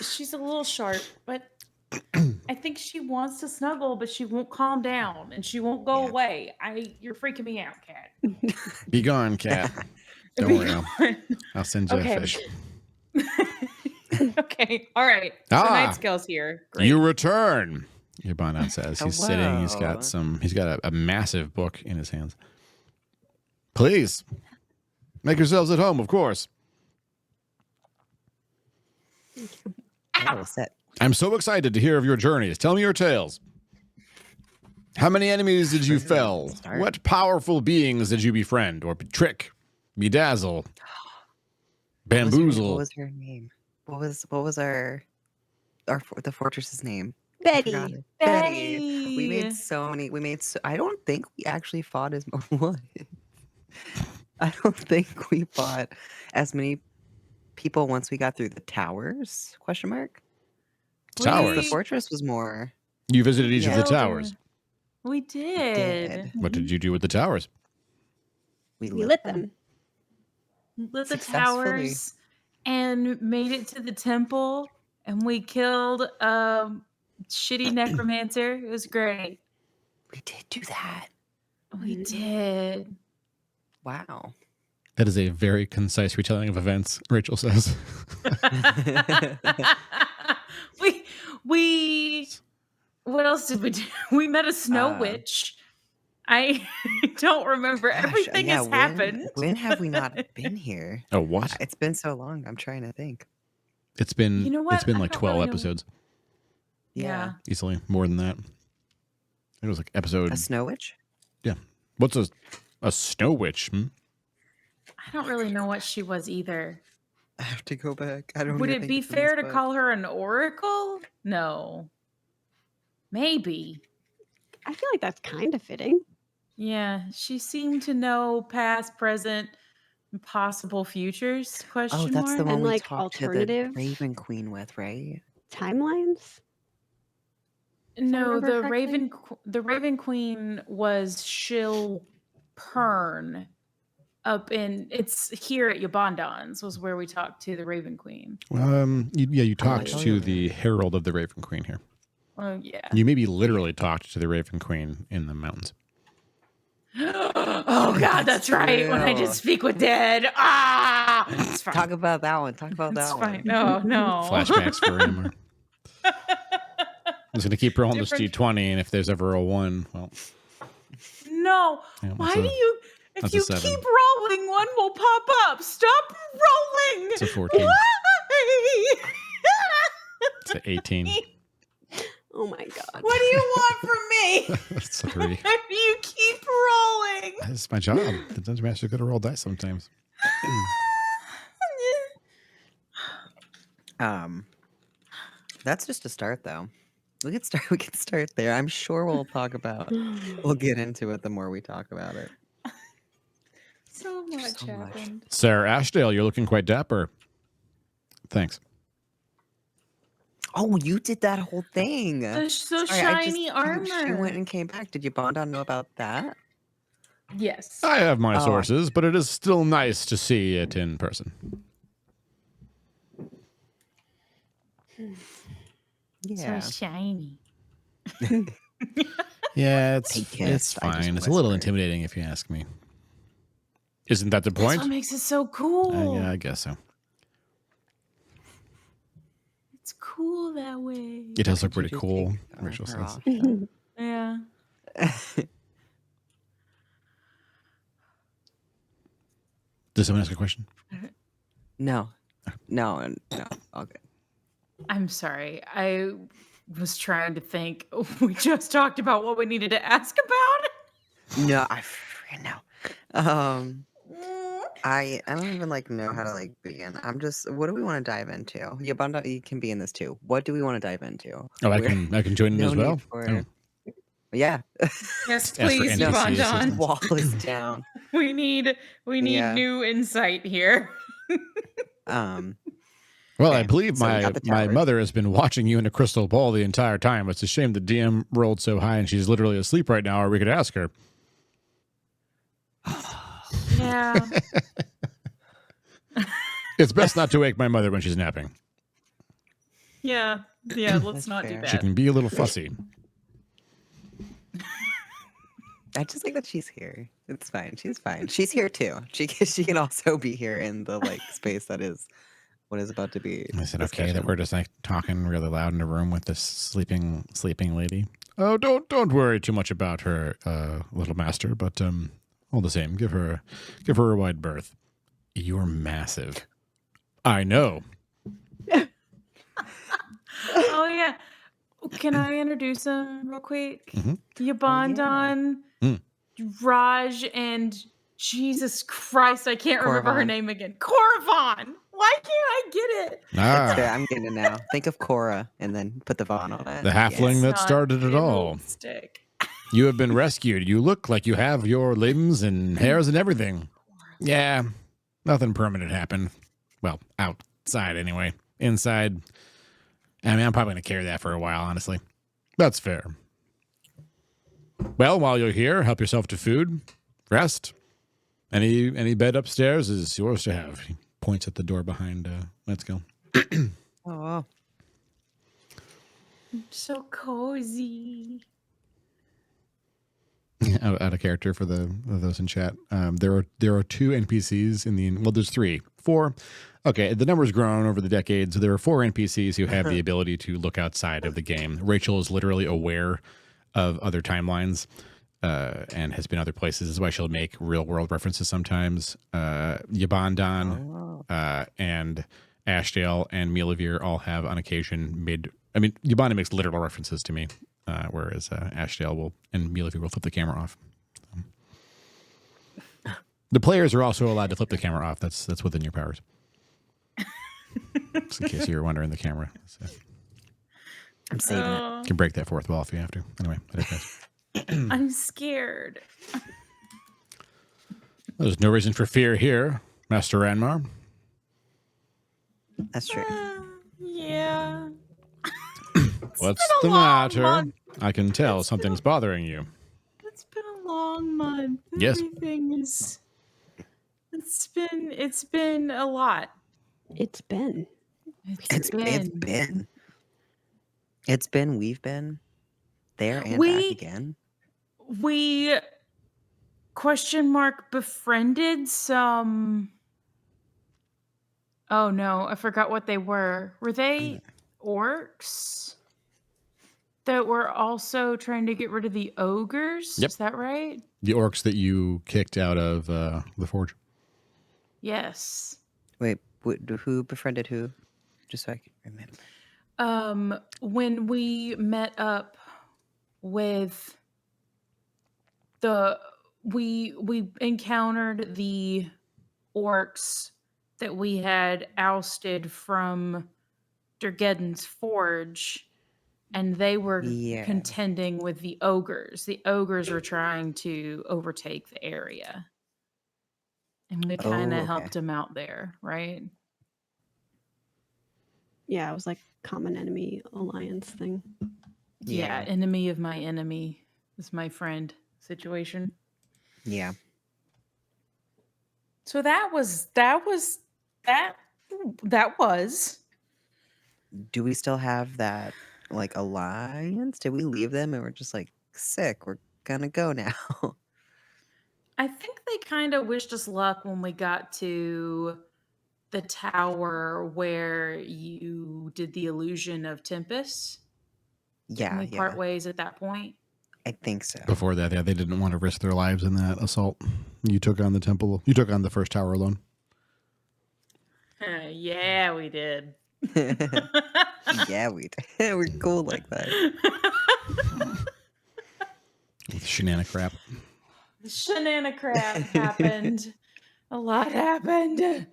She's a little sharp, but I think she wants to snuggle, but she won't calm down and she won't go Yeah. away. You're freaking me out, Cat. Be gone, cat. Don't Be worry. gone. I'll send you Okay. a fish. Okay, all right. So Nightscale's here. Great. You return. Yibandon says he's sitting. He's Hello. got He's got a massive book in his hands. Please make yourselves at home, of course. Oh, set. I'm so excited to hear of your journeys. Tell me your tales. How many enemies did you fell? Start. What powerful beings did you befriend or trick, bedazzle, bamboozle? What was her name? What was the fortress's name? Betty. Forgot it. Betty. We made so many. I don't think we actually fought as what? I don't think we fought as many people once we got through the towers? Question mark. Towers. The fortress was more. You visited each of the Killed her. towers. We did. did. What did you do with the towers? We lit them. Lit the Successfully. towers and made it to the temple, and we killed a shitty necromancer. It was great. We did do that. We did. Wow. That is a very concise retelling of events, Rachel says. we what else did we do? We met a snow witch. I don't remember. Gosh, Everything has happened. When have we not been here? Oh, what? It's been so long. I'm trying to think. It's been You know what? It's been I like don't 12 really know. episodes, Yeah. easily more than that. It was like episode. A snow witch? Yeah. What's a snow witch? Hmm? I don't really know what she was either. I have to go back. I don't Would even it think be it's in fair this to book. call her an oracle? No. Maybe. I feel like that's kind of fitting. Yeah, she seemed to know past, present, and possible futures. Oh, Question that's the mark. one And, we like, talked to the alternative Raven Queen with, right? timelines. No, remember correctly? the Raven Queen was Shill Pern up in it's here at Yibandon's was where we talked to the Raven Queen. You talked totally to remember. the Herald of the Raven Queen here. Oh yeah. You maybe literally talked to the Raven Queen in the mountains. Oh God, that's right. When I did true. speak with dead. Ah, it's fine. Talk about that one. Talk about It's that fine. one. No, no. Flashbacks for Anamar. I'm just going to keep rolling this Different- D20, and if there's ever a 1, well, No. Yeah, Why that's do a- you? If that's a you 7. keep rolling, one will pop up. Stop rolling. It's a 14. Why? It's an 18. Oh my god. What do you want from me? It's a 3. You keep rolling. That's my job. The Dungeon Master's got to roll dice sometimes. That's just a start, though. We can start. We can start there. I'm sure we'll talk about. We'll get into it the more we talk about it. So much So much. happened. Sarah Ashdale, you're looking quite dapper. Thanks. Oh, you did that whole thing. The so Sorry, I shiny just- armor. She went and came back. Did you Yibandon know about that? Yes. I have my Oh. sources, but it is still nice to see it in person. Yeah. So shiny. Yeah, I guess it's I just fine. It's a little whispered. intimidating if you ask me. Isn't that the That's point? what makes it so cool. Yeah, I guess so. It's cool that way. It does look Could pretty you just cool, take, Rachel her says. off? Yeah. Does someone ask a question? No. No. Okay. I'm sorry. I was trying to think. We just talked about what we needed to ask about. No, I freaking know. I don't even know how to begin. I'm just. What do we want to dive into? Yibandon, you can be in this too. What do we want to dive into? Oh, I We're- can join in no as well. need for. Oh. Yeah. Yes, for please, NPC Yibandon. assistance. Wall is down. We need Yeah. new insight here. Well, Okay, I believe so we my got the my towers. mother has been watching you in a crystal ball the entire time. It's a shame the DM rolled so high and she's literally asleep right now, or we could ask her. Yeah. It's best not to wake my mother when she's napping. Yeah. Yeah. Let's That's not do fair. that. She can be a little fussy. I just like that she's here. It's fine. She's fine. She's here too. She can also be here in the space that is what is about to be. I said, okay, discussion. that we're just talking really loud in a room with this sleeping lady. Oh, don't worry too much about her, little master. But all the same, give her a wide berth. You're massive. I know. Oh yeah. Can I introduce him real quick? Mhm. Yibandon, Raj, and Jesus Christ, I can't remember her Korvan. name again. Korvan. Why can't I get it? That's fair. Ah, I'm getting it now. Think of Cora and then put the Vaughn on it. the halfling It's that not started it all. Fiddlestick. You have been rescued. You look like you have your limbs and hairs and everything. Yeah, nothing permanent happened. Well, outside anyway. Inside, I mean, I'm probably going to carry that for a while, honestly. That's fair. Well, while you're here, help yourself to food, rest. Any bed upstairs is yours to have. He points at the door behind. Let's go. Oh, wow. So cozy. out of character for those in chat. There are 2 NPCs in the there's 3, 4. Okay, the number's grown over the decades. So there are 4 NPCs who have the ability to look outside of the game. Rachel is literally aware of other timelines and has been other places. This is why she'll make real world references sometimes. Yibandon and Ashdale and Milavir all have on occasion made. I mean, Yibandon makes literal references to me. Whereas Ashdale and Milavir will flip the camera off. The players are also allowed to flip the camera off. That's within your powers. Just in case you were wondering the camera. So I'm saving it. you can break that fourth wall if you have to. Anyway, I digress. I'm scared. There's no reason for fear here, Master Ranmar. That's true. Yeah. What's been a the long matter? month. I can tell something's bothering you. It's been a long month. Yes. Everything is. It's been a lot. It's been. It's been. We've been there and back We- again. We befriended some. Oh no, I forgot what they were. Were they orcs that were also trying to get rid of the ogres? Yep. Is that right? The orcs that you kicked out of the forge. Yes. Wait, who befriended who? Just so I can remember. When we met up with we encountered the orcs that we had ousted from Durgeddon's forge, and they were Yeah. contending with the ogres. The ogres were trying to overtake the area. And we kind of okay. helped them out there, right? Yeah, it was like common enemy alliance thing. Yeah, enemy of my enemy is my friend situation. Yeah. So that was. Do we still have that like alliance? Did we leave them and we're just like sick? We're gonna go now. I think they kind of wished us luck when we got to the tower where you did the illusion of Tempest. Didn't yeah, we part ways at that point? I think so. Before that, yeah, they didn't want to risk their lives in that assault. You took on the temple. You took on the first tower alone. Yeah, we did. Yeah, we're cool like that. With crap. The shenanigans happened. A lot happened.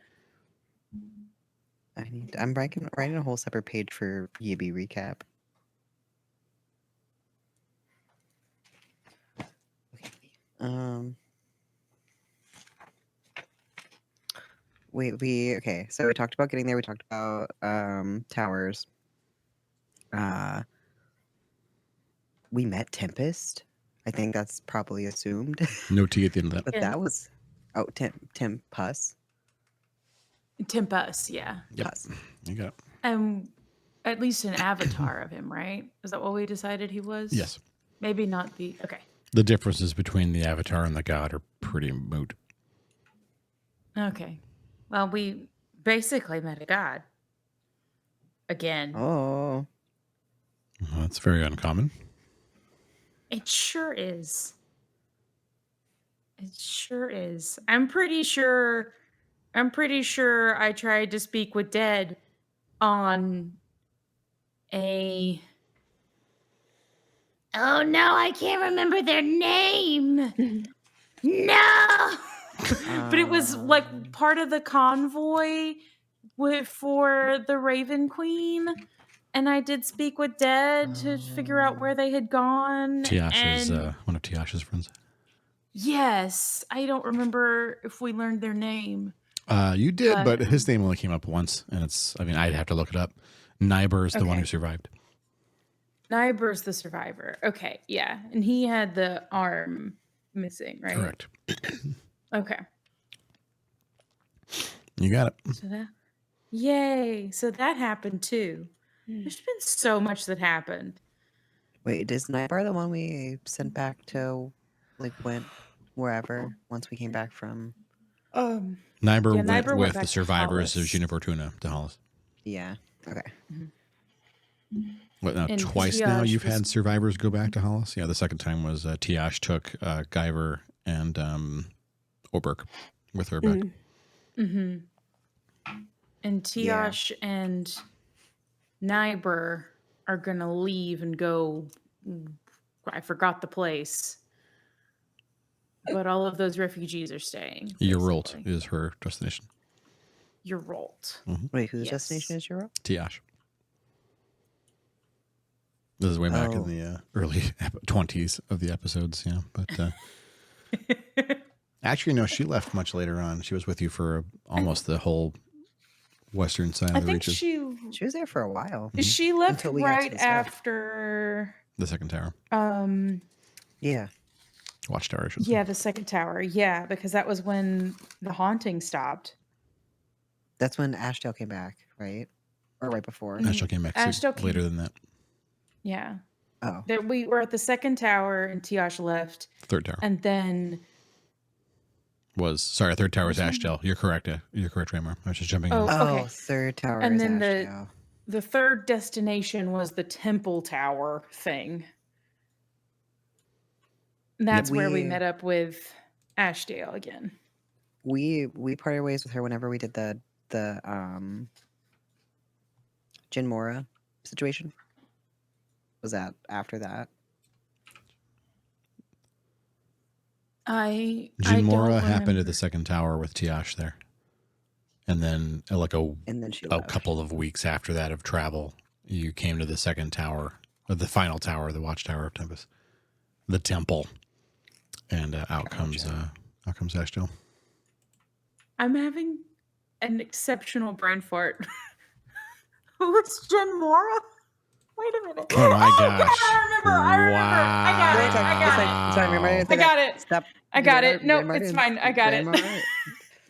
I'm writing a whole separate page for Yibby recap. Okay. Okay, so we talked about getting there, we talked about towers. We met Tempest. I think that's probably assumed. No T at the end of that. But Yeah. that was Tempus. Tempest, yeah. Yep. Pus. You got it. And at least an avatar of him, right? Is that what we decided he was? Yes. Maybe not the. Okay. The differences between the avatar and the god are pretty moot. Okay. Well, we basically met a god. Again. Oh. Well, that's very uncommon. It sure is. It sure is. I'm pretty sure I tried to speak with Dead on a. Oh no, I can't remember their name. No. But it was like part of the convoy for the Raven Queen. And I did speak with Dead to figure out where they had gone. Tiash is and one of Tiash's friends. yes, I don't remember if we learned their name. You did, but his name only came up once, and I'd have to look it up. Nyber is the one who survived. Nyber's the survivor. Okay, yeah. And he had the arm missing, right? Correct. Okay. You got it. So that, yay. So that happened too. There's been so much that happened. Wait, is Nightbar the one we sent back to, like, went wherever once we came back from? Nyber Nyber went went with back the to survivors of Hollice. Gina Fortuna to Hollis. Yeah. Okay. What, now, And twice now Tiash you've was- had survivors go back to Hollis? Yeah, the second time was Tiash took Guyver and Oberk with her back. Mm-hmm. And Tiash and Nyber are going to leave and go. I forgot the place. but all of those refugees are staying. Yerult basically. is her destination. Yerult. Wait, whose Yes. destination is Europe? Tiash. This is way back in Oh. the early 20s of the episodes, yeah. But actually, no, she left much later on. She was with you for almost the whole western side I of the think reaches. She was there for a while. she left Until we got to right the start. after The second tower. Yeah. Watchtower, I should say. yeah, the second tower. Yeah, because that was when the haunting stopped. That's when Ashdale came back, right? Or right before? Ashdale came back Ashdale later came- than that. Yeah. Oh. There, we were at the second tower and Tiash left. Third tower And then third tower was Ashdale. You're correct. You're correct, Raymar. I was just jumping in. Oh. Oh, Okay. third tower And is then Ashdale. the third destination was the temple tower thing. And that's where we met up with Ashdale again. We parted ways with her whenever we did the Jin Mora situation. Was that after that? I Jin don't Mora happened remember. at the second tower with Tiash there. And then And then she a left. couple of weeks after that of travel, you came to the second tower, or the final tower, the Watchtower of Tempest, the temple, and out comes Ashdale. I'm having an exceptional brain fart. Who is Jen Mora? Wait a minute. Oh my gosh! I remember. I got it. Stop. I got it. No, Raymar it's didn't- fine. I got it. Raymar-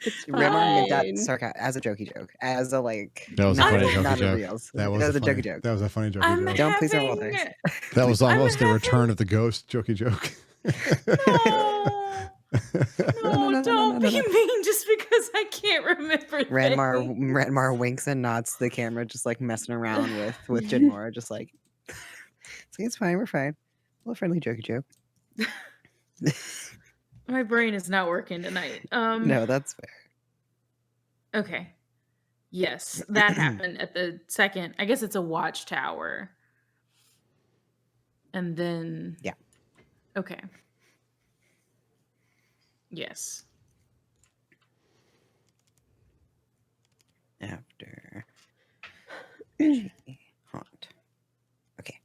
It's Raymar made that fine. sarcasm as a jokey joke, as a like. That was a not- funny jokey not a joke. real- That was a a funny jokey joke. That was a funny jokey I'm joke. Don't please don't roll having... dice. That was almost the having- return of the ghost jokey joke. No, don't be mean just because I can't remember things. Ranmar winks and nods to the camera, just like messing around with Jin Mora, just like it's fine, we're fine. A little friendly jokey joke. My brain is not working tonight. No, that's fair. Okay. Yes, that happened at the second. I guess it's a watchtower. And then Yeah. Okay. Yes. After haunt. Okay.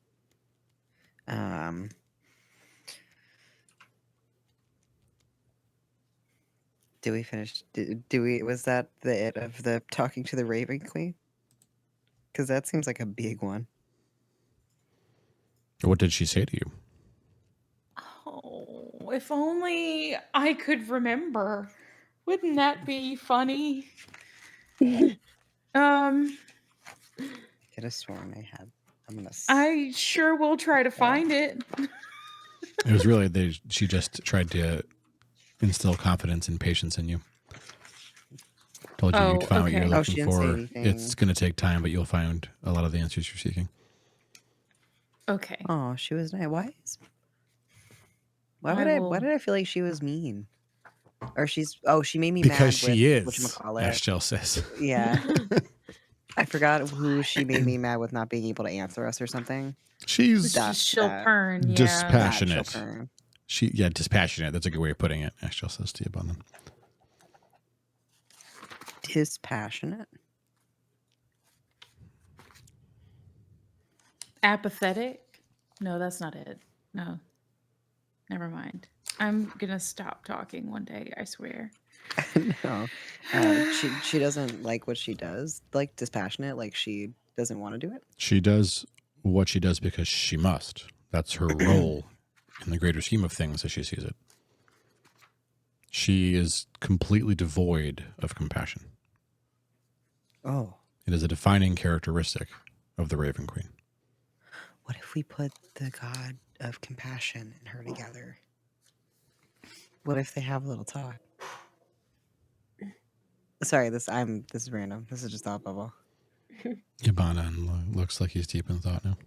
Do we finish? Do we? Was that the it of the talking to the Raven Queen? Because that seems like a big one. What did she say to you? Oh, if only I could remember. Wouldn't that be funny? Could have sworn I had. I'm gonna. I sure will try to find it. It was really she just tried to instill confidence and patience in you. Told you you'd find what okay. you're Oh, she looking didn't say for. anything. It's going to take time, but you'll find a lot of the answers you're seeking. Okay. Oh, she was nice. Why I did will- why did I feel like she was mean? Or she made me mad Because she is, whatchamacallit. Ashdale says. Yeah. I forgot who she made me mad with not being able to answer us or something. She's That- She'll that- turn, yeah. dispassionate. Children. Dispassionate. That's a good way of putting it. Ashdale says to Yibandon. Dispassionate. Apathetic? No, that's not it. No. Never mind. I'm gonna stop talking one day, I swear. No. She doesn't like what she does. Like dispassionate. Like she doesn't want to do it. She does what she does because she must. That's her role in the greater scheme of things as she sees it. She is completely devoid of compassion. Oh. It is a defining characteristic of the Raven Queen. What if we put the god of compassion and her together? What if they have a little talk? Sorry, this is random. This is just thought bubble. Yibandon looks like he's deep in thought now.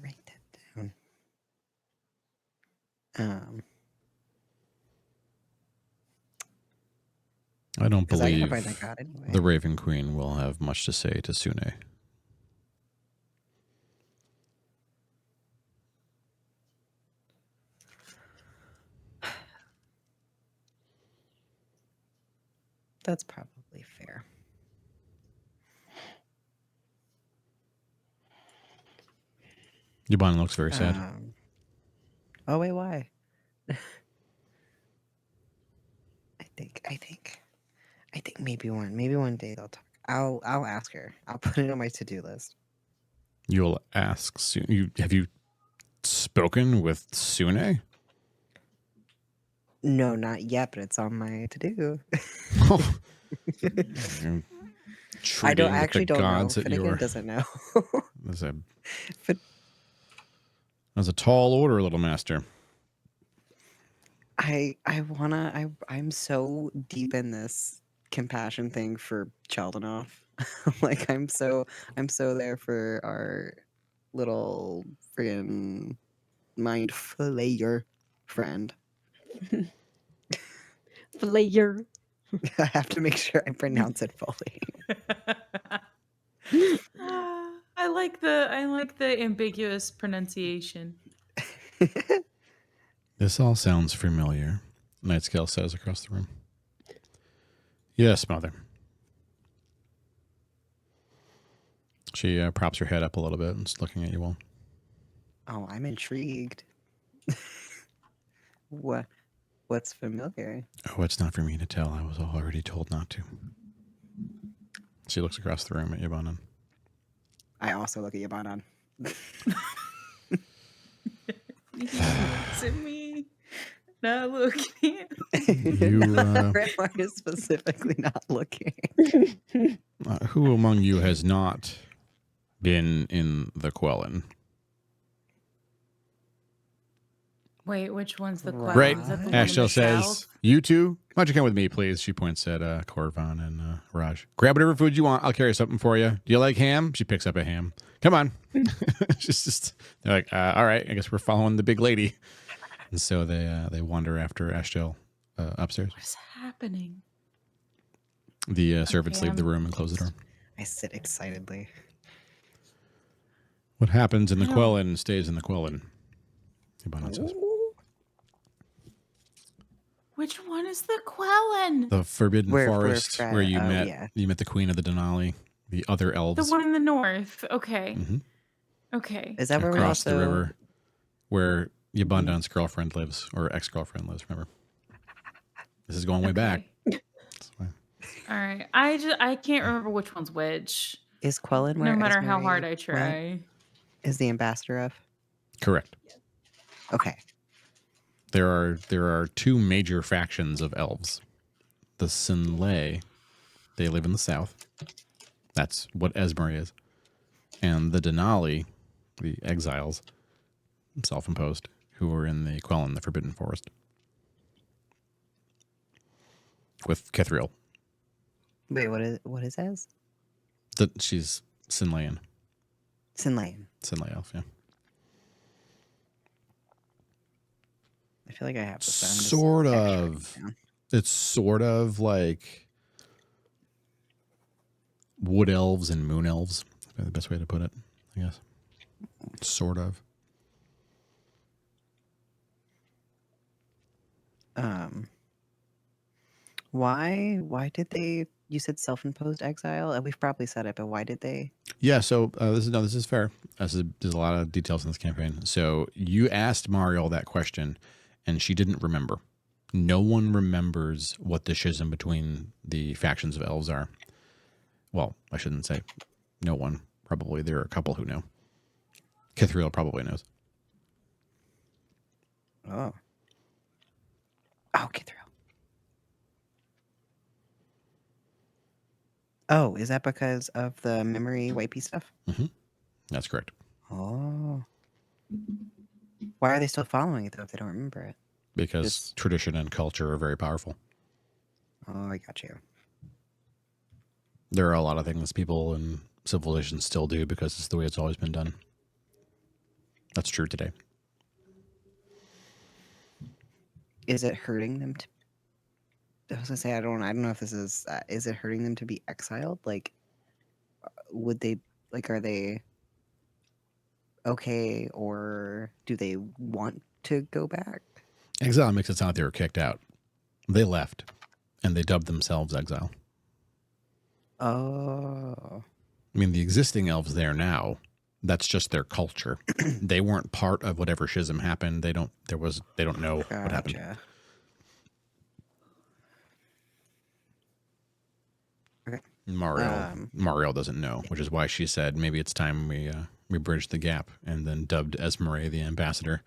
Write that down. I don't Because I gotta believe find that god anyway. the Raven Queen will have much to say to Sune. That's probably fair. Yibandon looks very sad. Oh wait, why? I think maybe one day they'll talk. I'll ask her. I'll put it on my to-do list. You'll ask soon. Have you spoken with Sune? No, not yet, but it's on my to-do. I actually don't know. Finnegan doesn't know. That's a tall order, little master. I'm so deep in this compassion thing for Chaldenov. Like I'm so there for our little friggin' mind flayer friend. Flayer. I have to make sure I pronounce it fully. I like the ambiguous pronunciation. This all sounds familiar, Nightscale says across the room. Yes, mother. She props her head up a little bit and is looking at you all. Oh, I'm intrigued. What's familiar? Oh, it's not for me to tell. I was already told not to. She looks across the room at Yibandon. I also look at Yibandon. He looks at me. Not looking. Grandma is specifically not looking. Who among you has not been in the Quellen? Wait, which one's the Quellen? Right. Is that the one in the Ashtel says, south? you two, why don't you come with me, please? She points at Corvan and Raj. Grab whatever food you want. I'll carry something for you. Do you like ham? She picks up a ham. Come on. They're like, all right, I guess we're following the big lady. And so they wander after Ashtel upstairs. What is happening? The servants leave the room and close the door. I sit excitedly. What happens in the Quellen stays in the Quellen, Yibandon says. Which one is the Quellen? The Forbidden Forest where you met yeah. the Queen of the Denali, the other elves. The one in the north. Okay. Mm-hmm. Okay. Is that where we across also... the river where Yibandon's girlfriend lives, or ex-girlfriend lives, remember? This is going way back. All right. I can't remember which one's which. Is Quellen where no matter how Esmeri hard I try. went? Is the ambassador of? Correct. Okay. There are two major factions of elves. The Sinlay, they live in the south. That's what Esmeri is. And the Denali, the exiles, self-imposed, who are in the Quellen, the Forbidden Forest. With Kithriel. Wait, what is Ez? She's Sinlayan. Sinlayan. Sinlay elf, yeah. I feel like I have to sound Sort of. It's sort of like wood elves and moon elves. That's the best way to put it, I guess. Sort of. Why did they? You said self-imposed exile. We've probably said it, but why did they? Yeah. So this is fair. There's a lot of details in this campaign. So you asked Mariel that question, and she didn't remember. No one remembers what the schism between the factions of elves are. Well, I shouldn't say no one. Probably there are a couple who know. Kithriel probably knows. Oh, Kithriel. Oh, is that because of the memory wipey stuff? Mm-hmm. That's correct. Oh. Why are they still following it, though, if they don't remember it? Because tradition and culture are very powerful. Oh, I got you. There are a lot of things people in civilization still do because it's the way it's always been done. That's true today. Is it hurting them to... I was gonna say, I don't know if this is it hurting them to be exiled? Like, would they, like, are they okay, or do they want to go back? Exile makes it sound like they were kicked out. They left. and they dubbed themselves exile. Oh. I mean, the existing elves there now, that's just their culture. They weren't part of whatever schism happened. They don't know what happened. Gotcha. Okay. Mariel doesn't know, which is why she said maybe it's time we bridge the gap, and then dubbed Esmeralda the ambassador,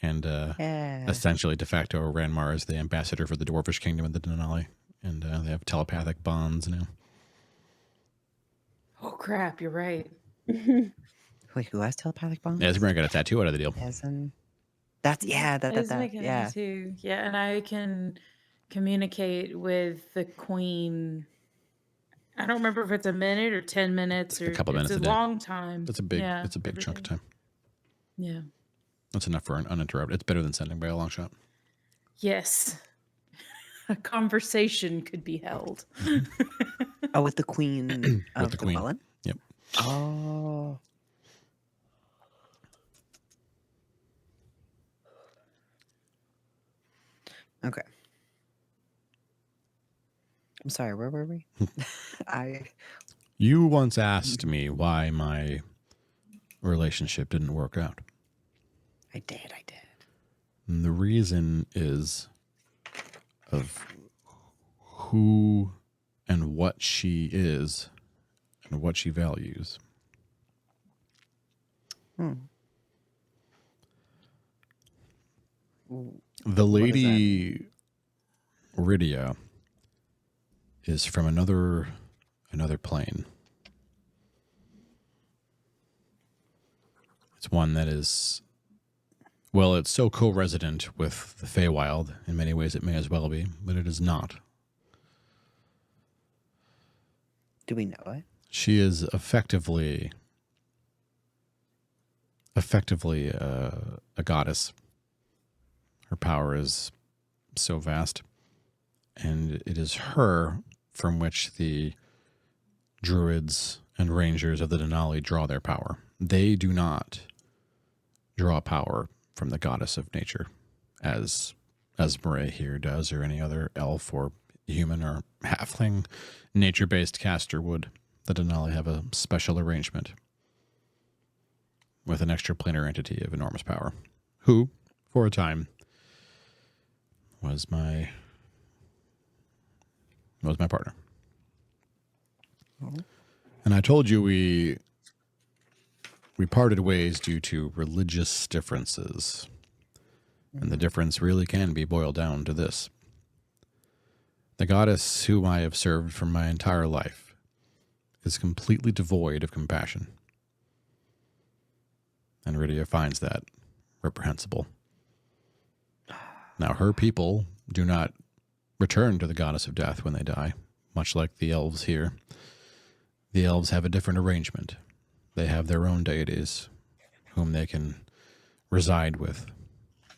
and Yeah. essentially de facto Ranmar is the ambassador for the Dwarvish Kingdom of the Denali, and they have telepathic bonds now. Oh crap! You're right. Wait, who has telepathic bonds? Esmeralda got a tattoo out of the deal. Essen. That's that. Yeah. Too. Yeah, and I can communicate with the queen. I don't remember if it's a minute or 10 minutes, It's like or a couple it's minutes a a day. long time. It's a big Yeah, it's a big chunk of time. Yeah. That's enough for an uninterrupted. It's better than sending by a long shot. Yes. A conversation could be held. Oh, with the queen of the queen. Welland? Yep. Oh. Okay. I'm sorry, where were we? You once asked me why my relationship didn't work out. I did. And the reason is of who and what she is and what she values. The lady Rydia is from another plane. It's one that is, well, it's so co-resident with the Feywild. In many ways it may as well be, but it is not. Do we know it? She is effectively a goddess. Her power is so vast, and it is her from which the druids and rangers of the Denali draw their power. They do not draw power from the goddess of nature, as Esmeralda here does, or any other elf or human or halfling nature-based caster would. The Denali have a special arrangement with an extraplanar entity of enormous power, who, for a time, was my partner. And I told you we parted ways due to religious differences. And the difference really can be boiled down to this. The goddess whom I have served for my entire life is completely devoid of compassion. And Rydia finds that reprehensible. Now, her people do not return to the goddess of death when they die, much like the elves here. The elves have a different arrangement. They have their own deities whom they can reside with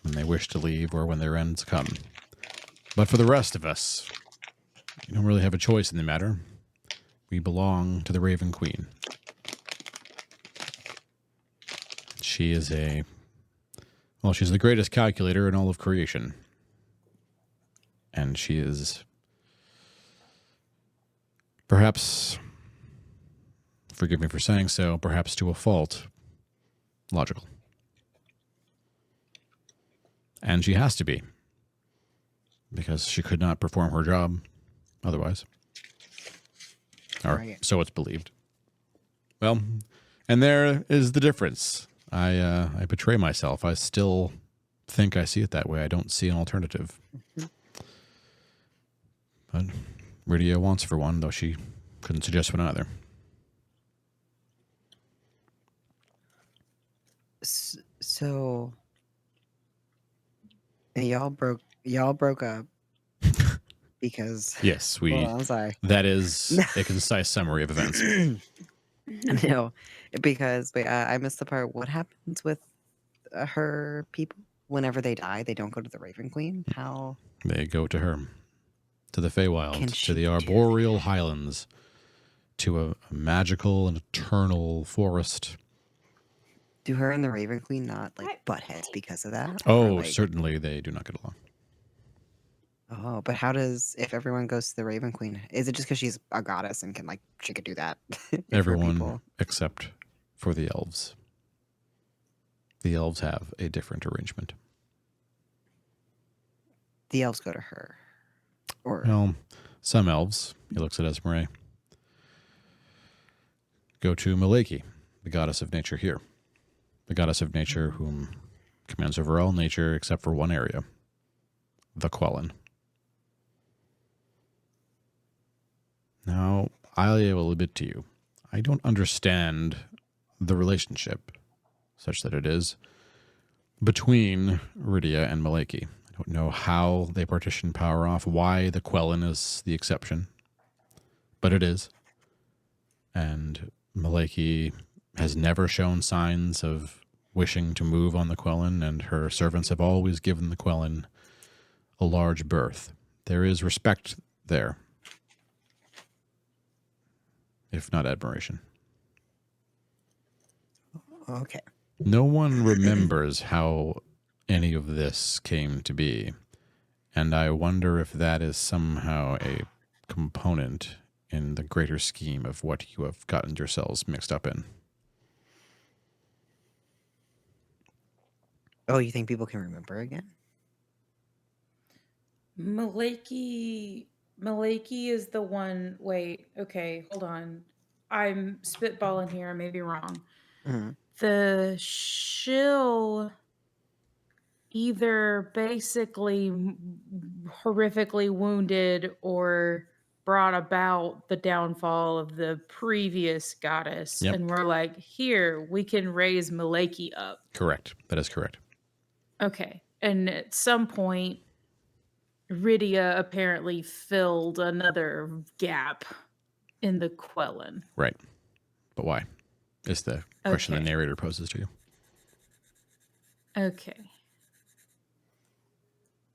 when they wish to leave or when their ends come. But for the rest of us, you don't really have a choice in the matter. We belong to the Raven Queen. She is she's the greatest calculator in all of creation. And she is perhaps, forgive me for saying so, perhaps to a fault, logical. And she has to be, because she could not perform her job otherwise. Or Right. so it's believed. Well, and there is the difference. I betray myself. I still think I see it that way. I don't see an alternative. But Rydia wants for one, though she couldn't suggest one either. So y'all broke up because Yes, well, I'm sorry. that is a concise summary of events. No, because wait, I missed the part. What happens with her people whenever they die? They don't go to the Raven Queen. How? They go to her, to the Feywild, Can to she the do arboreal highlands, to a magical and eternal forest. Do her and the Raven Queen not like butt heads because of that? Or, Oh, like, certainly they do not get along. Oh, but how does if everyone goes to the Raven Queen? Is it just because she's a goddess and can she could do that? If we're Everyone people? except for the elves. The elves have a different arrangement. The elves go to her, or Well, some elves, he looks at Esmeralda, go to Maleki, the goddess of nature here. The goddess of nature whom commands over all nature except for one area, the Quellan. Now, I will admit to you, I don't understand the relationship, such that it is, between Rydia and Maleki. I don't know how they partition power off, why the Quellan is the exception, but it is. And Maleki has never shown signs of wishing to move on the Quellan, and her servants have always given the Quellan a large berth. There is respect there, if not admiration. okay. No one remembers how any of this came to be, and I wonder if that is somehow a component in the greater scheme of what you have gotten yourselves mixed up in. Oh, you think people can remember again? Maleki is the one. Wait, okay, hold on. I'm spitballing here. I may be wrong. Mhm. The shill either basically horrifically wounded or brought about the downfall of the previous goddess. Yep. And we're like, here, we can raise Maleki up. Correct. That is correct. Okay. And at some point, Rydia apparently filled another gap in the Quellan. Right. But why? Is the question Okay. the narrator poses to you. Okay.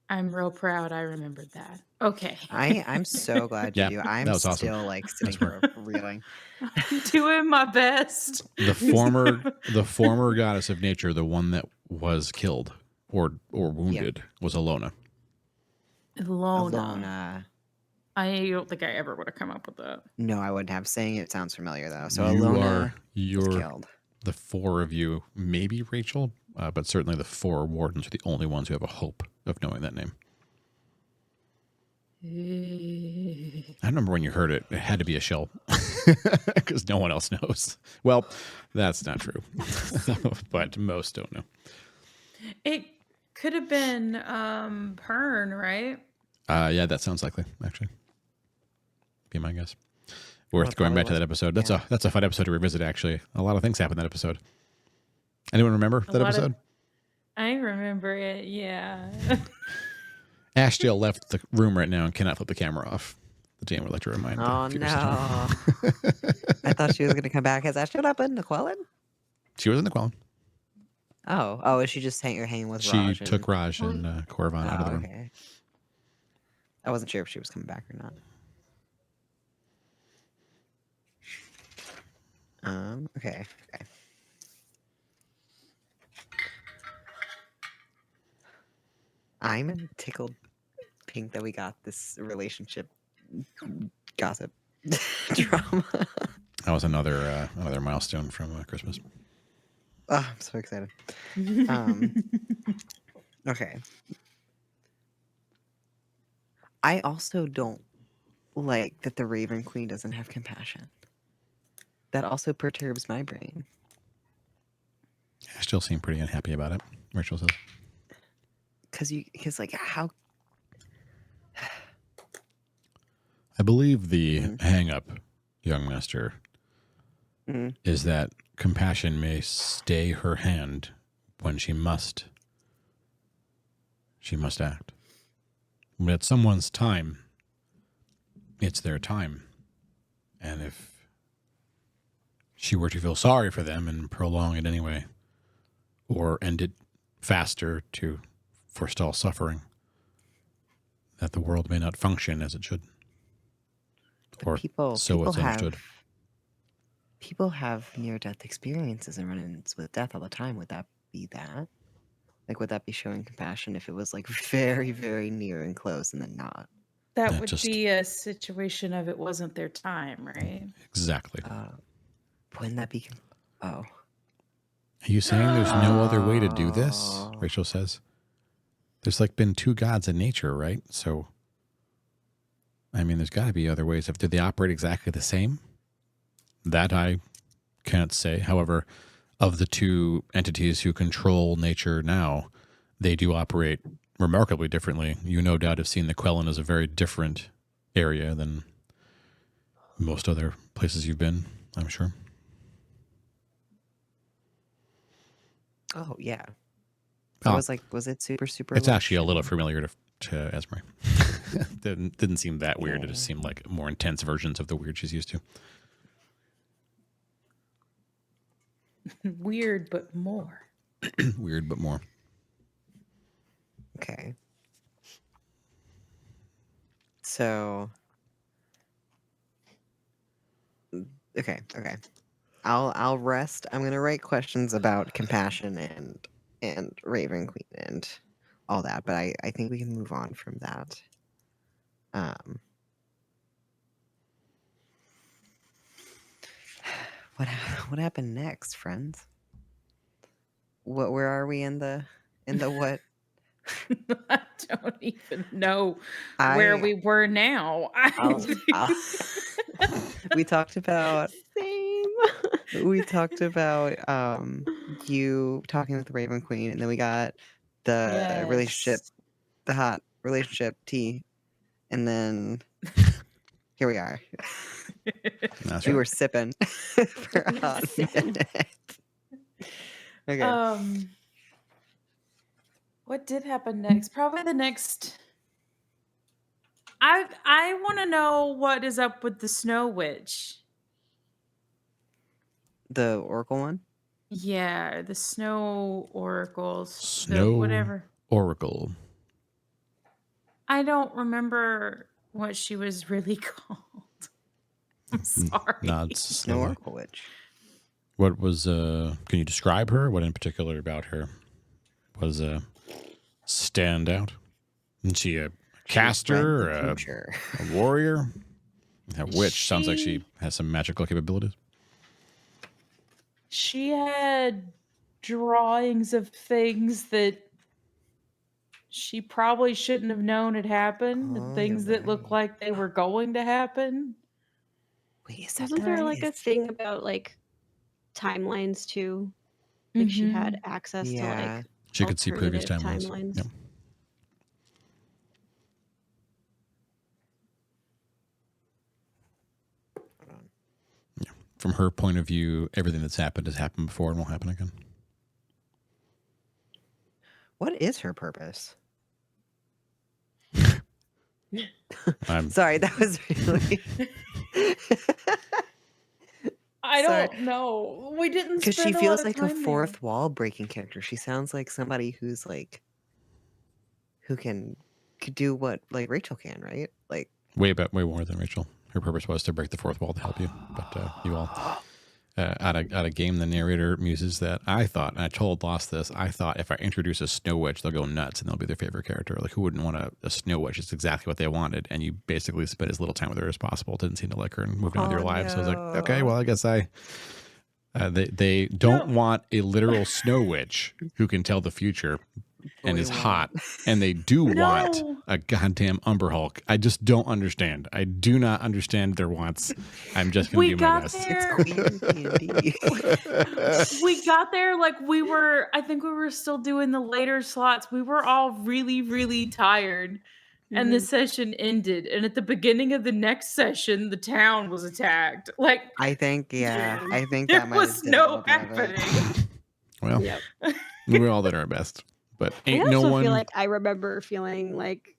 I'm real proud I remembered that. Okay. I'm so glad you Yeah, do. I'm that was awesome. still sitting That's here reeling. I'm doing my best. The former goddess of nature, the one that was killed or wounded, was Alona. Alona. I don't think I ever would have come up with that. No, I wouldn't have. Saying it sounds familiar though. So You're was killed. the four of you, maybe Rachel, but certainly the four wardens are the only ones who have a hope of knowing that name. I remember when you heard it, it had to be a shell because no one else knows. Well, that's not true, but most don't know. It could have been Pern, right? Yeah, that sounds likely, actually. Be my guess. Worth Well, it going back to probably that was. episode. That's a fun episode to revisit, actually. A lot of things happened in that episode. Anyone remember that episode? I remember it, yeah. Ashdale left the room right now and cannot flip the camera off. The DM would like to remind the Oh viewers. no! I thought she was going to come back. Has that showed up in the Quellan? She was in the Quellan. Oh, is she just hanging with She Raj? took Raj and Korvan out of the room. Okay. I wasn't sure if she was coming back or not. Okay. I'm tickled pink that we got this relationship gossip drama. That was another milestone from Christmas. Oh, I'm so excited. Okay. I also don't like that the Raven Queen doesn't have compassion. That also perturbs my brain. I still seem pretty unhappy about it, Rachel says. Because how? I believe the hang-up, young master, is that compassion may stay her hand when she must act. But at someone's time, it's their time. And if she were to feel sorry for them and prolong it anyway, or end it faster to forestall suffering, that the world may not function as it should. Or so it's understood. People have near-death experiences and run-ins with death all the time. Would that be that? Like, would that be showing compassion if it was like very, very near and close and then not? That That would just- be a situation of it wasn't their time, right? Exactly. Wouldn't that be? Oh, Are you saying there's no other way to do this? Oh. Rachel says. There's like been two gods in nature, right? So, I mean, there's got to be other ways. Do they operate exactly the same? That I can't say. However, of the two entities who control nature now, they do operate remarkably differently. You no doubt have seen the Quellen as a very different area than most other places you've been, I'm sure. oh yeah. Oh. I was like, was it super, super? It's lush actually a little and- familiar to Esme. Didn't seem that weird. It just seemed like more intense versions of the weird she's used to. Weird, but more. Weird, but more. Okay. So. Okay. I'll rest. I'm gonna write questions about compassion and Raven Queen and all that, but I think we can move on from that. What happened next, friends? Where are we in the what? I don't even know where we were now. We talked about Same. you talking with the Raven Queen, and then we got the relationship, the hot relationship tea, and then here we are. That's We right. were sipping for a hot minute. Okay. What did happen next? Probably the next. I want to know what is up with the Snow Witch. The Oracle one? Yeah, the Snow Oracles. Snow whatever. Oracle. I don't remember what she was really called. I'm sorry. Nods Snow slowly. Oracle Witch. What was can you describe her? What in particular about her was stand out? Is she a caster or a warrior? A witch sounds like she has some magical capabilities. She had drawings of things that she probably shouldn't have known had happened, and things that looked like they were going to happen. Wait, is that Wasn't there like a thing about like timelines too? Like she had access to like she could see previous alternative timelines. Yep. Yeah. From her point of view, everything that's happened has happened before and won't happen again. What is her purpose? I'm Sorry, that was really. I don't know. We didn't Because she spend a feels lot of like a time fourth wall breaking character. She sounds like somebody who's like, who could do what like Rachel can, right? Like way more than Rachel. Her purpose was to break the fourth wall to help you, but you all. Out of game, the narrator muses that I thought, and I told Lost this, I thought if I introduce a Snow Witch, they'll go nuts and they'll be their favorite character. Like, who wouldn't want a Snow Witch? It's exactly what they wanted. And you basically spent as little time with her as possible. Didn't seem to like her and moved on with your lives. So I was like, okay, well, I guess they don't want a literal Snow Witch who can tell the future and is hot. And they do want a goddamn Umber Hulk. I just don't understand. I do not understand their wants. I'm just going to do my best. We got there like I think we were still doing the later slots. We were all really, really tired. And the session ended. And at the beginning of the next session, the town was attacked. Like I think that there was no happening. Well, we all did our best. But ain't I also no one. feel like I remember feeling like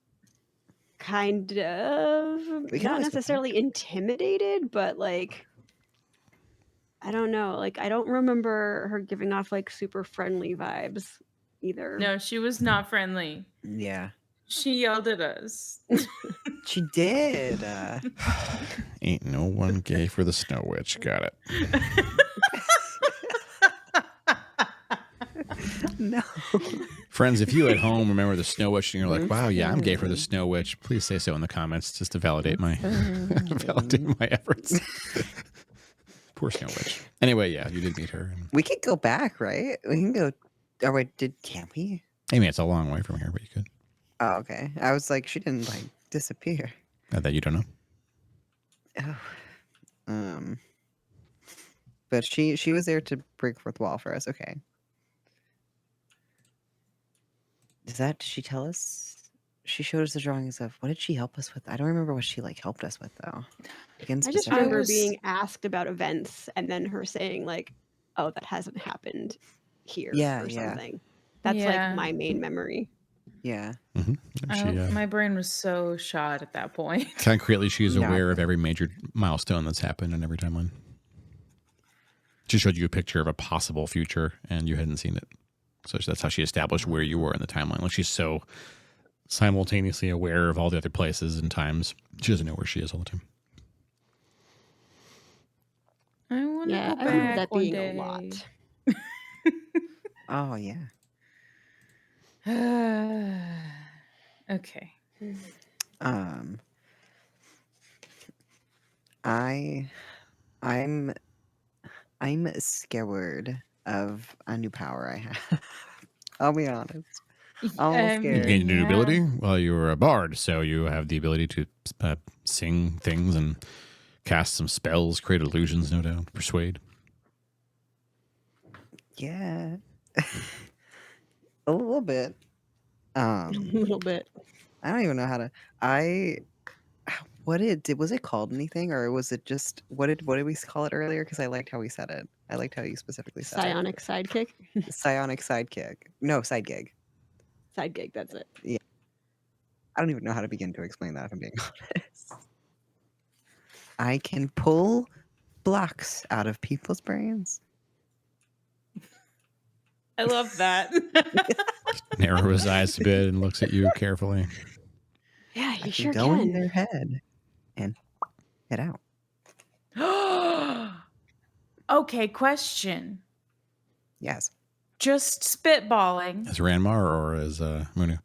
kind of not necessarily intimidated, but like I don't know. Like I don't remember her giving off like super friendly vibes either. No, she was not friendly. Yeah. She yelled at us. She did. Ain't no one gay for the Snow Witch. Got it. No. Friends, if you at home remember the Snow Witch and you're like, wow, yeah, I'm gay for the Snow Witch, please say so in the comments just to validate my efforts. Poor Snow Witch. Anyway, yeah, you did meet her. And, We could go back, right? We can go. Oh wait, can't we? I mean, it's a long way from here, but you could. Oh, okay. I was like, she didn't like disappear. That you don't know. Oh. But she was there to break fourth wall for us. Okay. Did she tell us? She showed us the drawings of what did she help us with? I don't remember what she like helped us with though. Again, I just specifically. remember was- being asked about events and then her saying like, "Oh, that hasn't happened here," Yeah, or yeah. something. That's Yeah. like my main memory. Yeah. My brain was so shot at that point. Concretely, she's No. aware of every major milestone that's happened in every timeline. She showed you a picture of a possible future, and you hadn't seen it. So that's how she established where you were in the timeline. Like she's so simultaneously aware of all the other places and times. She doesn't know where she is all the time. I want to Yeah, go I remember back that one being day. a lot. Oh yeah. Okay. I'm scared of a new power I have. I'll be honest. I'm You scared. gained a new Yeah. ability? Well, you were a bard, so you have the ability to sing things and cast some spells, create illusions, no doubt, persuade. Yeah. A little bit. A little bit. I don't even know how to. Was it called anything, or was it just what did we call it earlier? Because I liked how we said it. I liked how you specifically said Psionic sidekick. it. Psionic sidekick. No, side gig. Side gig, that's it. I don't even know how to begin to explain that. If I'm being honest. I can pull blocks out of people's brains. I love that. Narrow his eyes a bit and looks at you carefully. Yeah, I you can sure go in can. their head and get out. Okay, question. Yes. Just spitballing. As Ranmar or as Munu?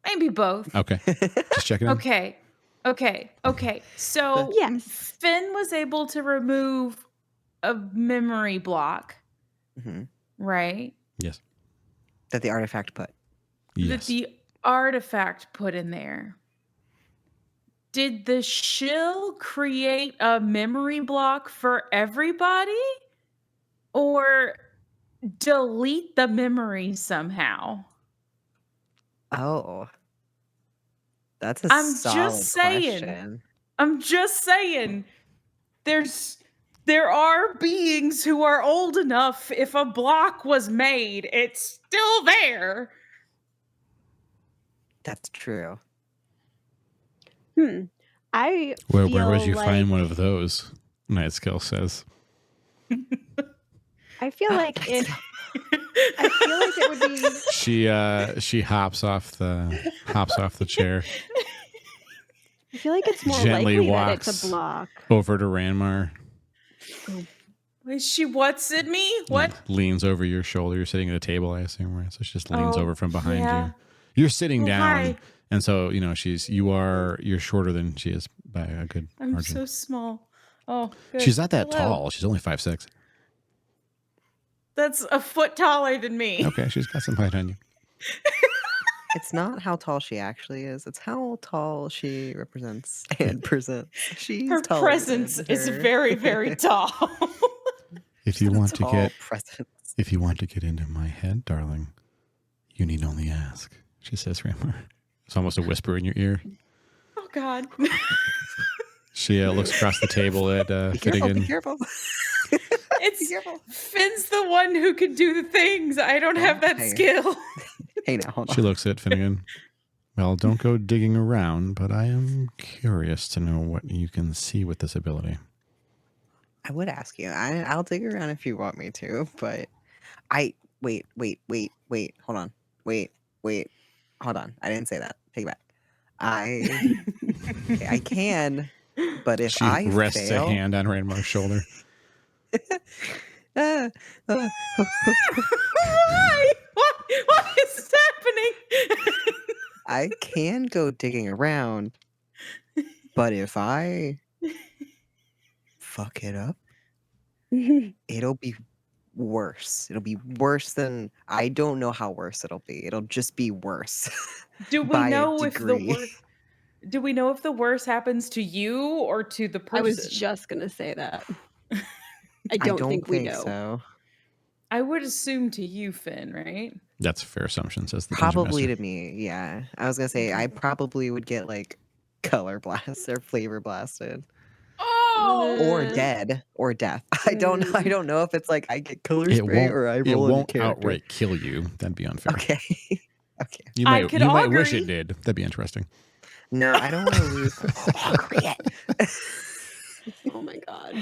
Maybe both. Okay. Just checking in. Okay. So Yes. Finn was able to remove a memory block, hmm right? Yes. That the artifact put. That Yes. the artifact put in there. Did the shill create a memory block for everybody? Or delete the memory somehow? Oh. That's a I'm solid just saying. question. I'm just saying. There are beings who are old enough, if a block was made, it's still there. That's true. I Where feel would you like, find one of those? Night Skill says. I feel like it would be. She hops off the chair, I feel like it's more gently likely that it's walks a block. over to Ranmar. She what's it me? What? Leans over your shoulder. You're sitting at a table, I assume, right? So she just leans Oh, over from behind yeah. you. You're sitting Oh, down, hi. and so you're shorter than she is by a good I'm margin. so small. Oh, good. She's not that Hello. tall. She's only 5'6". That's a foot taller than me. Okay, she's got some height on you. It's not how tall she actually is. It's how tall she represents and presents. She's Her taller presence than is her. very, very tall. If you want to Tall get presence. into my head, darling, you need only ask. She says, Ranmar. It's almost a whisper in your ear. Oh God. She looks across the table at Be careful, Finnegan. be careful. It's careful. Finn's the one who can do the things. I don't have that Hey. skill. Hey now, hold She on. looks at Finnegan. Well, don't go digging around, but I am curious to know what you can see with this ability. I would ask you. I'll dig around if you want me to, but wait. Hold on. Wait. Hold on. I didn't say that. Take it back. I can, but if She I rests fail, a hand on Ranmar's shoulder. Ah, Why? What is happening? I can go digging around, but if I fuck it up, it'll be worse. It'll be worse than I don't know how worse it'll be. It'll just be worse. Do we by a know if the degree. worst? Do we know if the worst happens to you or to the person? I was just gonna say that. I don't think we know. so. I would assume to you, Finn, right? That's a fair assumption, says the dungeon Probably master. to me, yeah. I was gonna say I probably would get like color blast or flavor blasted. Oh, Or Mm. dead or death. I don't know if it's like I get color It spray won't. or I It roll a new won't character. outright kill you. That'd be unfair. Okay. Okay. You I might. could You might wish agree. it did. That'd be interesting. No, I don't want to lose. Agree it. Oh my god.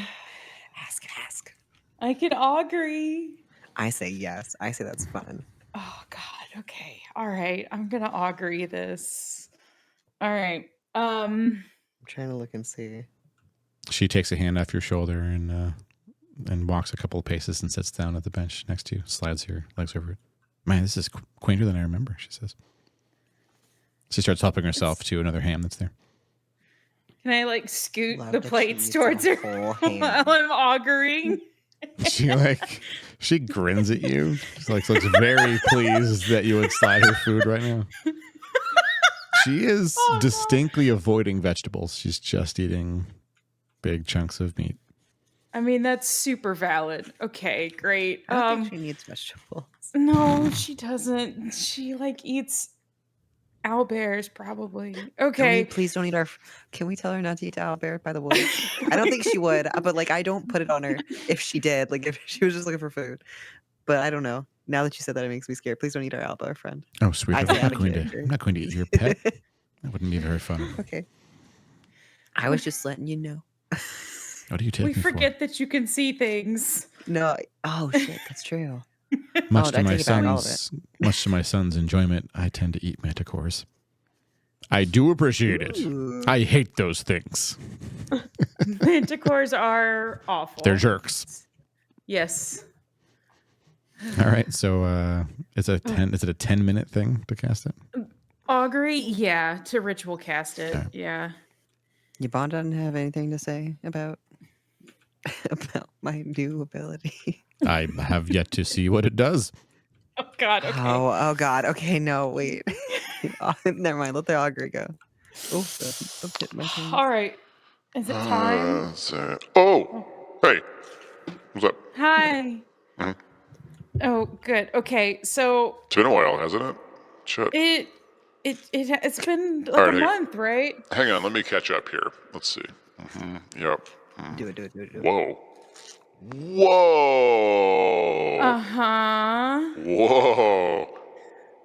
Ask. I could agree. I say yes. I say that's fun. Oh God. Okay. All right. I'm gonna agree this. All right. I'm trying to look and see. She takes a hand off your shoulder and walks a couple of paces and sits down at the bench next to you. Slides her legs over it. Man, this is quainter than I remember. She says. She starts helping herself to another ham that's there. Can I like scoot Love the that she plates eats towards a her whole ham. while I'm auguring? She grins at you. She looks very pleased that you would slide her food right now. She is Oh, distinctly avoiding vegetables. She's just eating big chunks of meat. I mean, that's super valid. Okay, great. I don't think she needs vegetables. No, she doesn't. She like eats owlbears probably. Okay. Please don't eat our. Can we tell her not to eat owlbear by the woods? I don't think she would, but like I don't put it on her if she did. Like if she was just looking for food, but I don't know. Now that you said that, it makes me scared. Please don't eat our owlbear friend. Oh, sweet. I I'm say not, out of going to, character. I'm not going to eat your pet. That wouldn't be very fun. Okay. I was just letting you know. What do you take We me forget that you can see things. No. Oh shit, that's true. for? Much Oh, to I my take back all of it. son's enjoyment, I tend to eat manticores. I do appreciate it. Ooh. I hate those things. Manticores are awful. They're jerks. Yes. All right, so is it a 10-minute thing to cast it? Augury, yeah, to ritual cast it. Okay. Yeah. Yibandon doesn't have anything to say about my new ability. I have yet to see what it does. Oh God. Okay. Oh god. Okay, no, wait. Oh, never mind. Let the augury go. Oh, don't hit my thing. All right. Is it time? Hey, what's up? Hi. Mhm. Oh, good. Okay, so It's been a while, hasn't it? Shit. it's been like All right, a hey. month, right? Hang on, let me catch up here. Let's see. Yep. Do it. Whoa. Whoa. Uh-huh. Whoa.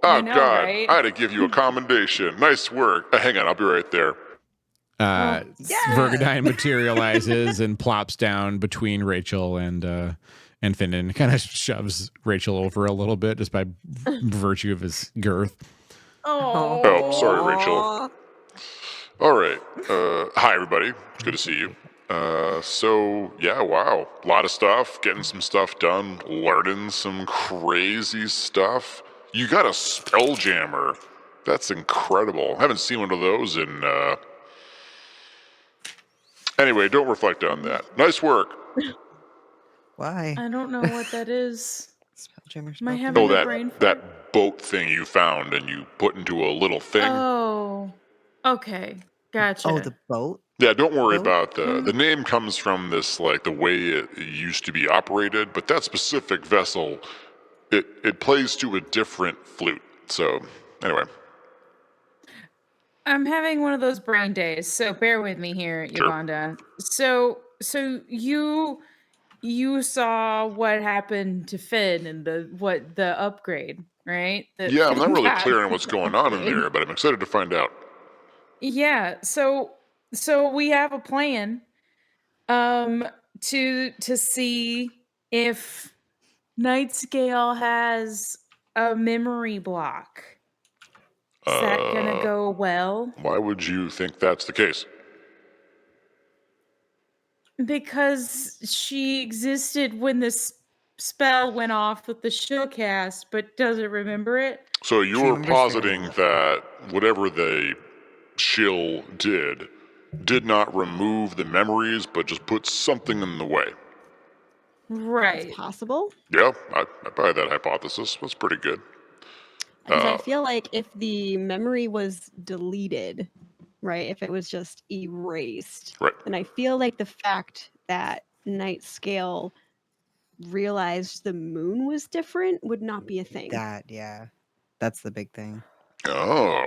I Oh, know, God. right? I had to give you a commendation. Nice work. Hang on, I'll be right there. Vergadine materializes and plops down between Rachel and Finn and kind of shoves Rachel over a little bit just by virtue of his girth. Oh. Oh, sorry, Rachel. All right. Hi, everybody. It's good to see you. So, yeah, wow. A lot of stuff. Getting some stuff done. Learning some crazy stuff. You got a spelljammer. That's incredible. Haven't seen one of those in, Anyway, don't reflect on that. Nice work. Why? I don't know what that is. Spelljammer. Am I Spelljammer. having Oh, a brain fart? that boat thing you found and you put into a little thing. Oh. Okay. Gotcha. Oh, the boat. Yeah, don't worry Boat? about the name comes from this, like, the way it used to be operated, but that specific vessel, it plays to a different flute. So, anyway. I'm having one of those brain days, so bear with me here, Sure. Yibanda. So you saw what happened to Finn and the upgrade, right? That Yeah, I'm not Finn really got. clear on what's going on in there, but I'm excited to find out. Yeah, so we have a plan to see if Nightscale has a memory block. Is that gonna go well? Why would you think that's the case? Because she existed when this spell went off with the show cast, but doesn't remember it. So She you're remembers positing doing that whatever the shill did not remove the memories, but just put something in the way. Right. It's possible. Yeah, I buy that hypothesis. That's pretty good. Because I feel like if the memory was deleted, right, if it was just erased, Right. then I feel like the fact that Night Scale realized the moon was different would not be a thing. that. Yeah, that's the big thing. Oh,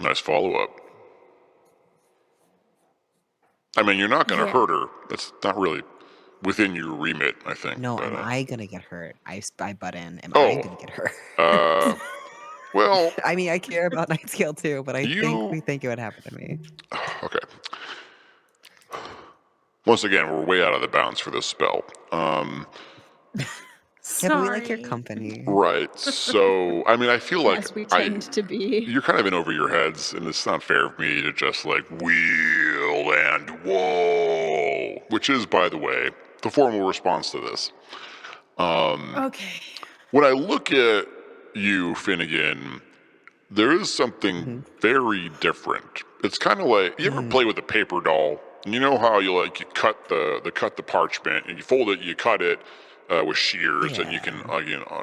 nice follow-up. I mean, you're not going to Yeah. hurt her. That's not really within your remit, I think. No, but, am I gonna get hurt? I butt in. Am Oh. I gonna get hurt? Well, I mean, I care about Night Scale too, but I think we You- think it would happen to me. okay. Once again, we're way out of the bounds for this spell. Yeah, but we like your Sorry. company. Right. So, I mean, I feel like Yes, we tend to be. you're kind of in over your heads, and it's not fair of me to just like wheel and whoa, which is, by the way, the formal response to this. Okay. When I look at you, Finnegan, there is something very different. It's kind of like you ever play with a paper doll, and you know how you cut the parchment and you fold it, you cut it with shears, and you can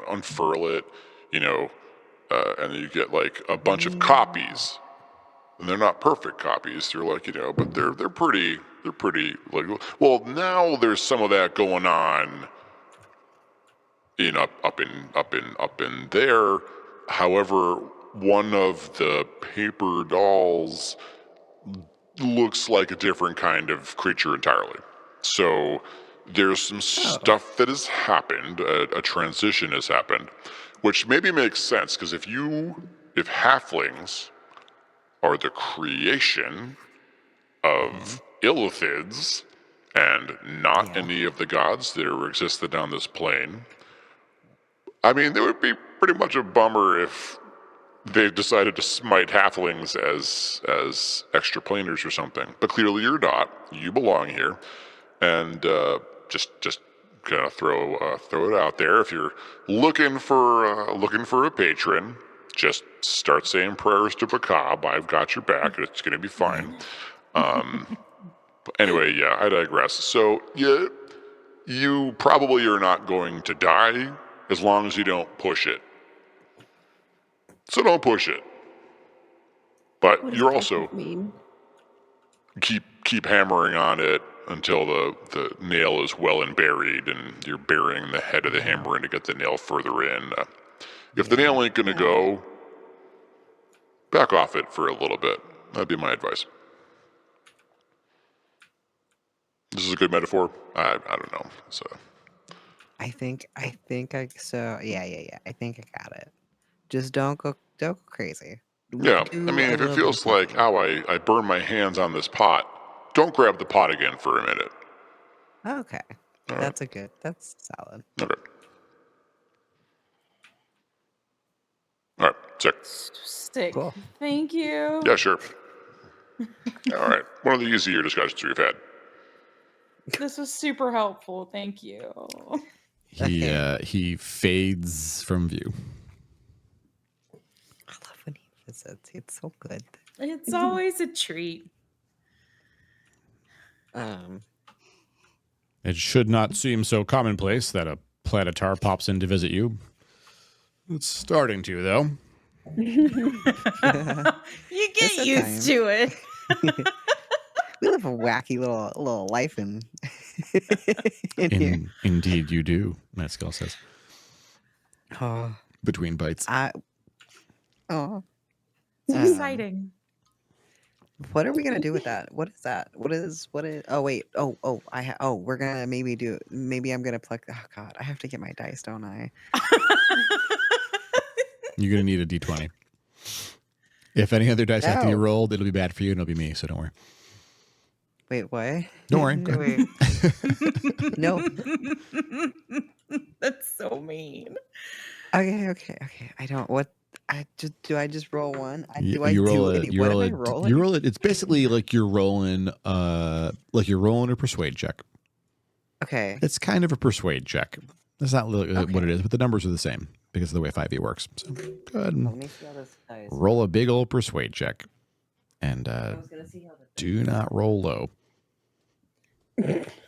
unfurl it, and then you get like a bunch of copies, and they're not perfect copies. They're like but they're pretty like well now there's some of that going on. Up in there. However, one of the paper dolls looks like a different kind of creature entirely. So there's some stuff that has happened. A transition has happened, which maybe makes sense because if halflings are the creation of illithids and not any of the gods that are existed on this plane. I mean, it would be pretty much a bummer if they decided to smite halflings as extraplaners or something. But clearly you're not. You belong here. And just kind of throw it out there. If you're looking for a patron, just start saying prayers to Bacab. I've got your back. It's going to be fine. But anyway, yeah, I digress. So you probably are not going to die as long as you don't push it. So don't push it. But What does you're push also it mean? keep hammering on it until the nail is well and buried, and you're burying the head of the hammer in to get the nail further in. If the nail ain't gonna go, back off it for a little bit. That'd be my advice. This is a good metaphor. I don't know. So I think I so yeah. I think I got it. Just don't go crazy. yeah, Do I mean, a if it little feels bit of like, thinking. I burn my hands on this pot, don't grab the pot again for a minute. Okay, All right. That's solid. Okay. All right, sick. Sick. Cool. Thank you. Yeah, sure. All right, one of the easier discussions we've had. This was super helpful. Thank you. He fades from view. I love when he visits. It's so good. It's always a treat. It should not seem so commonplace that a planetar pops in to visit you. It's starting to, though. You It's get a used time. to it. We live a wacky little life in here. Indeed, you do, Matt Skull says. Oh, Between bites. oh. It's exciting. What are we gonna do with that? What is that? What is? Oh wait. We're gonna maybe do. Maybe I'm gonna pluck. Oh God, I have to get my dice, don't I? You're going to need a d20. If any other dice have to be No. rolled, it'll be bad for you and it'll be me, so don't worry. Wait, what? Don't worry. Go ahead. Wait. No. That's so mean. Okay. I don't. What? Do I just roll one? You roll it. What am I rolling? You roll it. It's basically like you're rolling a persuade check. Okay. It's kind of a persuade check. That's not really what it is, but the numbers are the same because of the way 5e works. So go ahead and Let me see how this dice. roll a big old persuade check. And I was gonna see how this. do not roll low.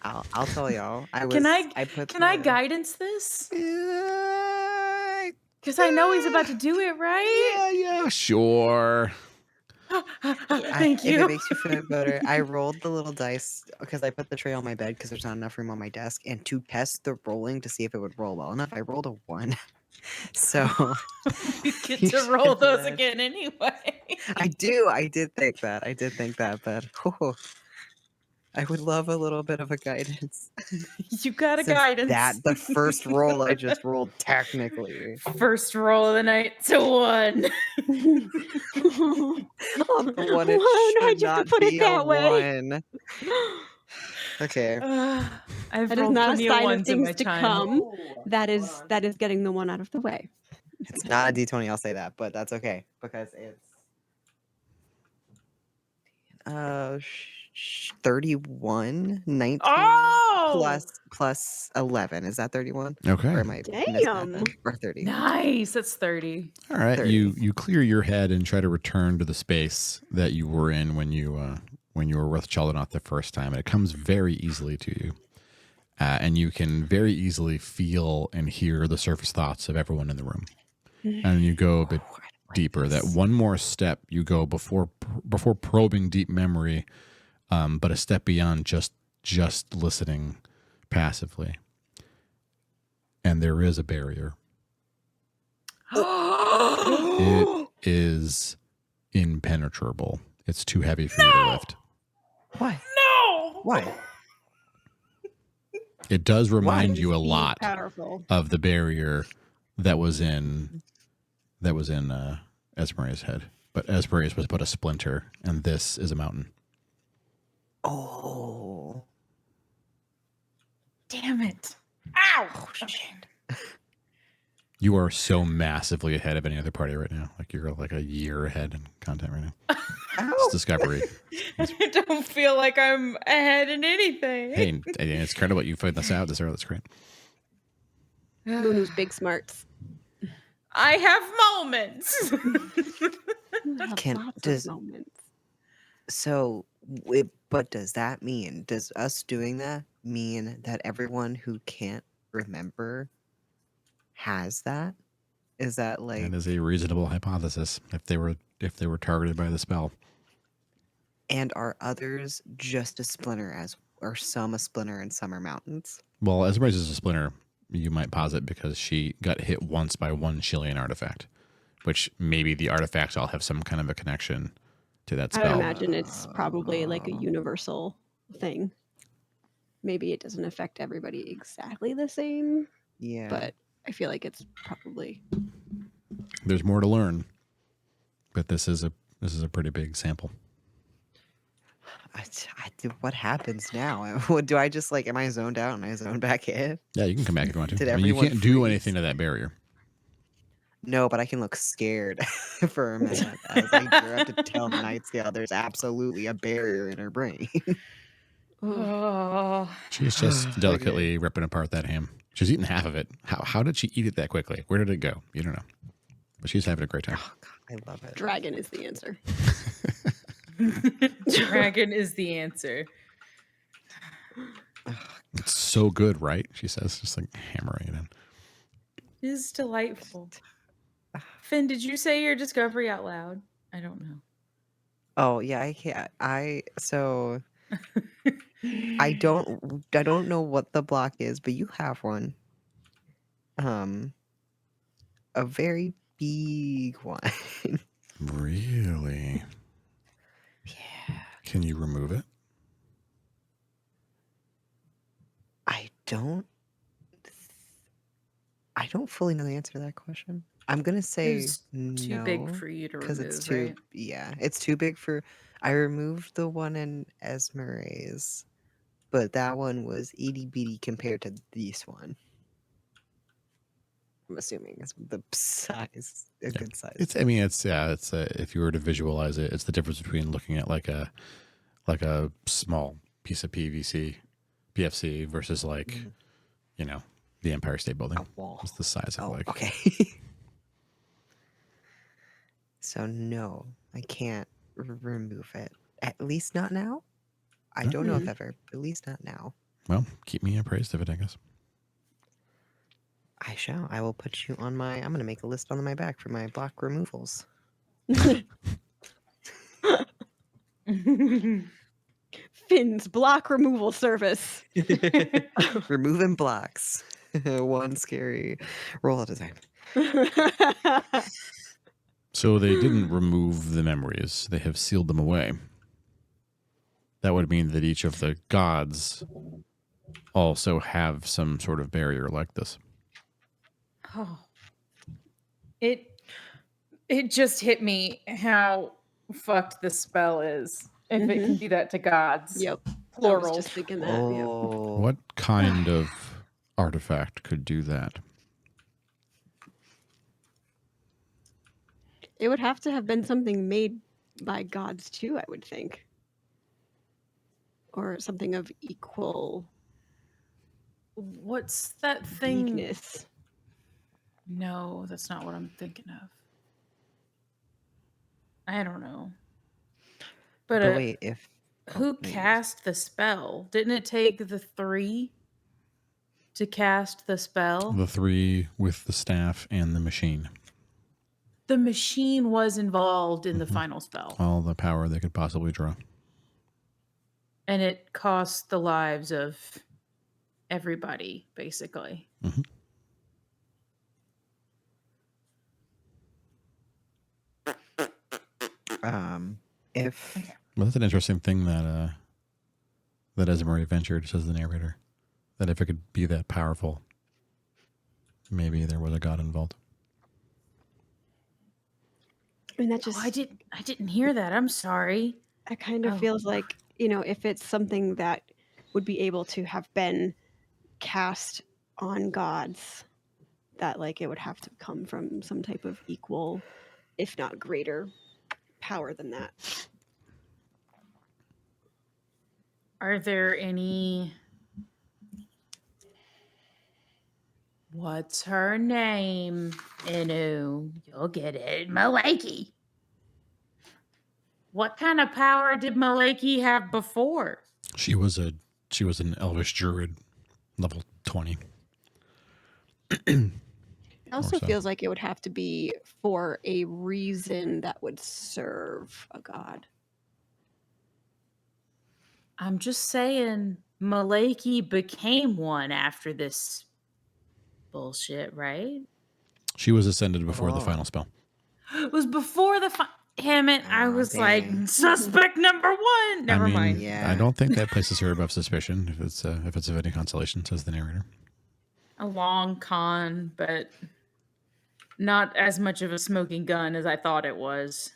I'll tell y'all. Can I put guidance this? Because I know he's about to do it, right? Yeah, sure. Thank If you. it makes you feel better, I rolled the little dice because I put the tray on my bed because there's not enough room on my desk, and to test the rolling to see if it would roll well enough, I rolled a 1. So You get You to roll should those let- again anyway. I did think that, but I would love a little bit of a guidance. You got a Since guidance. That the first roll I just rolled technically. First roll of the night to 1. On the one it Why should would you not put it be that a way? 1. Okay. I've That is rolled not a plenty sign of ones in my things to time. come. Oh, That hold is on. getting the one out of the way. It's not a D20, I'll say that, but that's okay because it's 31, 19 Oh! plus 11. Is that 31? Okay. Or am I Damn. mismathing? Or 30? Nice. That's 30. All right. 30. You clear your head and try to return to the space that you were in when you were with Chaldonoth the first time, and it comes very easily to you. And you can very easily feel and hear the surface thoughts of everyone in the room. And you go a bit deeper. That one more step you go before probing deep memory, but a step beyond just listening passively. And there is a barrier. It is impenetrable. It's too heavy for you to lift. Why? No! Why? It does remind It you is a being lot Powerful. of the barrier that was in Esmeria's head. But Esmeria's was but a splinter, and this is a mountain. Oh. Damn it. Ow! Oh, shit. You are so massively ahead of any other party right now. Like you're like a year ahead in content right now. It's Ow. discovery. I don't feel like I'm ahead in anything. Hey, it's incredible you find this out this early. That's great. Nunu's big smarts. I have moments. You have Can- lots does- of moments. So, but does that mean, does us doing that mean that everyone who can't remember has that? Is that like, That is a reasonable hypothesis if they were targeted by the spell. and are others just a splinter or some a splinter and some are mountains? Well, Esmeria's is a splinter, you might posit, because she got hit once by one Chilean artifact, which maybe the artifacts all have some kind of a connection to that I would spell. imagine it's probably like a universal thing. Maybe it doesn't affect everybody exactly the same, Yeah. but I feel like it's probably. There's more to learn, but this is a pretty big sample. What happens now? What do I just like? Am I zoned out and I zone back in? Yeah, you can come back if you want to. Did I mean, you everyone can't do freeze? anything to that barrier. No, but I can look scared for a minute as I have to tell Nightscale there's absolutely a barrier in her brain. Oh. She's just delicately ripping apart that ham. She's eaten half of it. How did she eat it that quickly? Where did it go? You don't know. But she's having a great time. Oh, God, I love it. Dragon is the answer. Dragon is the answer. It's so good, right? She says, just like hammering it in. It is delightful. Finn, did you say your discovery out loud? I don't know. Oh yeah, I can't. So I don't know what the block is, but you have one. A very big one. Really? Yeah. Can you remove it? I don't fully know the answer to that question. I'm gonna say It's no. too big for you to remove, it's too right? it's too big for. I removed the one in Esmeria's, but that one was itty bitty compared to this one. I'm assuming it's the size, a good size. It's if you were to visualize it, it's the difference between looking at like a small piece of PVC PFC versus like, you know, the Empire State Building. A wall. It's the size of Oh, like. okay. So no, I can't remove it. At least not now. I don't know if ever, but at least not now. Well, keep me appraised of it, I guess. I shall. I will put you on my. I'm going to make a list on my back for my block removals. Finn's block removal service. Removing blocks. One scary roll at a time. So they didn't remove the memories. They have sealed them away. That would mean that each of the gods also have some sort of barrier like this. Oh. It just hit me how fucked the spell is. If it can do that to gods. Yep. I Plural. was just thinking that. Yep. Oh. What kind of artifact could do that? It would have to have been something made by gods too, I would think. Or something of equal What's that thing? weakness. No, that's not what I'm thinking of. I don't know. But But wait, if who maybe. cast the spell? Didn't it take the 3 to cast the spell? The 3 with the staff and the machine. The machine was involved in the final spell. All the power they could possibly draw. And it cost the lives of everybody, basically. If Well, that's an interesting thing that that Esmery ventured, says the narrator. That if it could be that powerful, maybe there was a god involved. I mean, that just I didn't hear that. I'm sorry. that kind of Oh. feels like, you know, if it's something that would be able to have been cast on gods, that like it would have to come from some type of equal, if not greater, power than that. Are there any... What's her name? Inu. You'll get it. Malaki. What kind of power did Malaki have before? She was an elvish druid, level 20. It also so. feels like it would have to be for a reason that would serve a god. I'm just saying Malaki became one after this bullshit, right? She was ascended before the Oh. final spell. It was before the damn it. I Aw, was dang. like, suspect number 1. Never I mean, mind. Yeah. I don't think that places her above suspicion if it's of any consolation, says the narrator. A long con, but not as much of a smoking gun as I thought it was.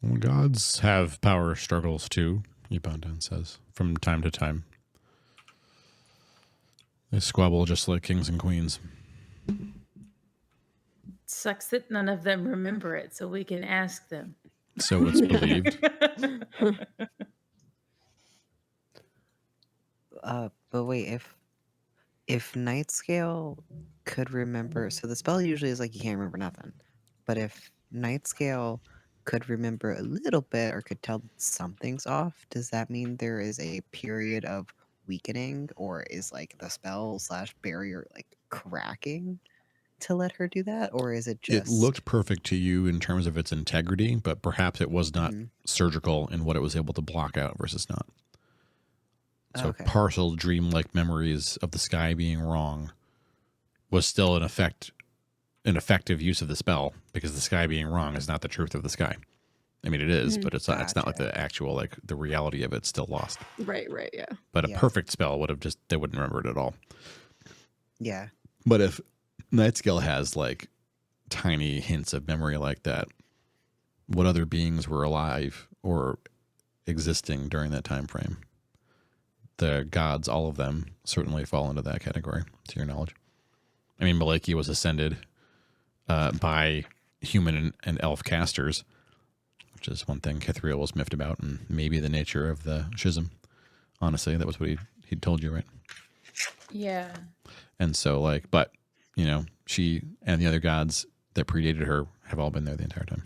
Well, gods have power struggles too, Yibandon says, from time to time. They squabble just like kings and queens. Sucks that none of them remember it, so we can ask them. So it's believed. But wait, if Nightscale could remember, so the spell usually is like you can't remember nothing. But if Nightscale could remember a little bit or could tell something's off, does that mean there is a period of weakening, or is like the spell / barrier like cracking to let her do that, or is it just It looked perfect to you in terms of its integrity, but perhaps it was not surgical in what it was able to block out versus not. So Okay. partial dream-like memories of the sky being wrong was still an effective use of the spell, because the sky being wrong is not the truth of the sky. I mean, it is, but it's not like the actual, like the reality of it's still lost. Right, yeah. But a Yeah. perfect spell would have they wouldn't remember it at all. Yeah. But if Nightscale has like tiny hints of memory like that, what other beings were alive or existing during that time frame? The gods, all of them, certainly fall into that category, to your knowledge. I mean, Malaki was ascended by human and elf casters, which is one thing Kithriel was miffed about, and maybe the nature of the schism. Honestly, that was what He told you, right? Yeah. And so, like, but, you know, she and the other gods that predated her have all been there the entire time.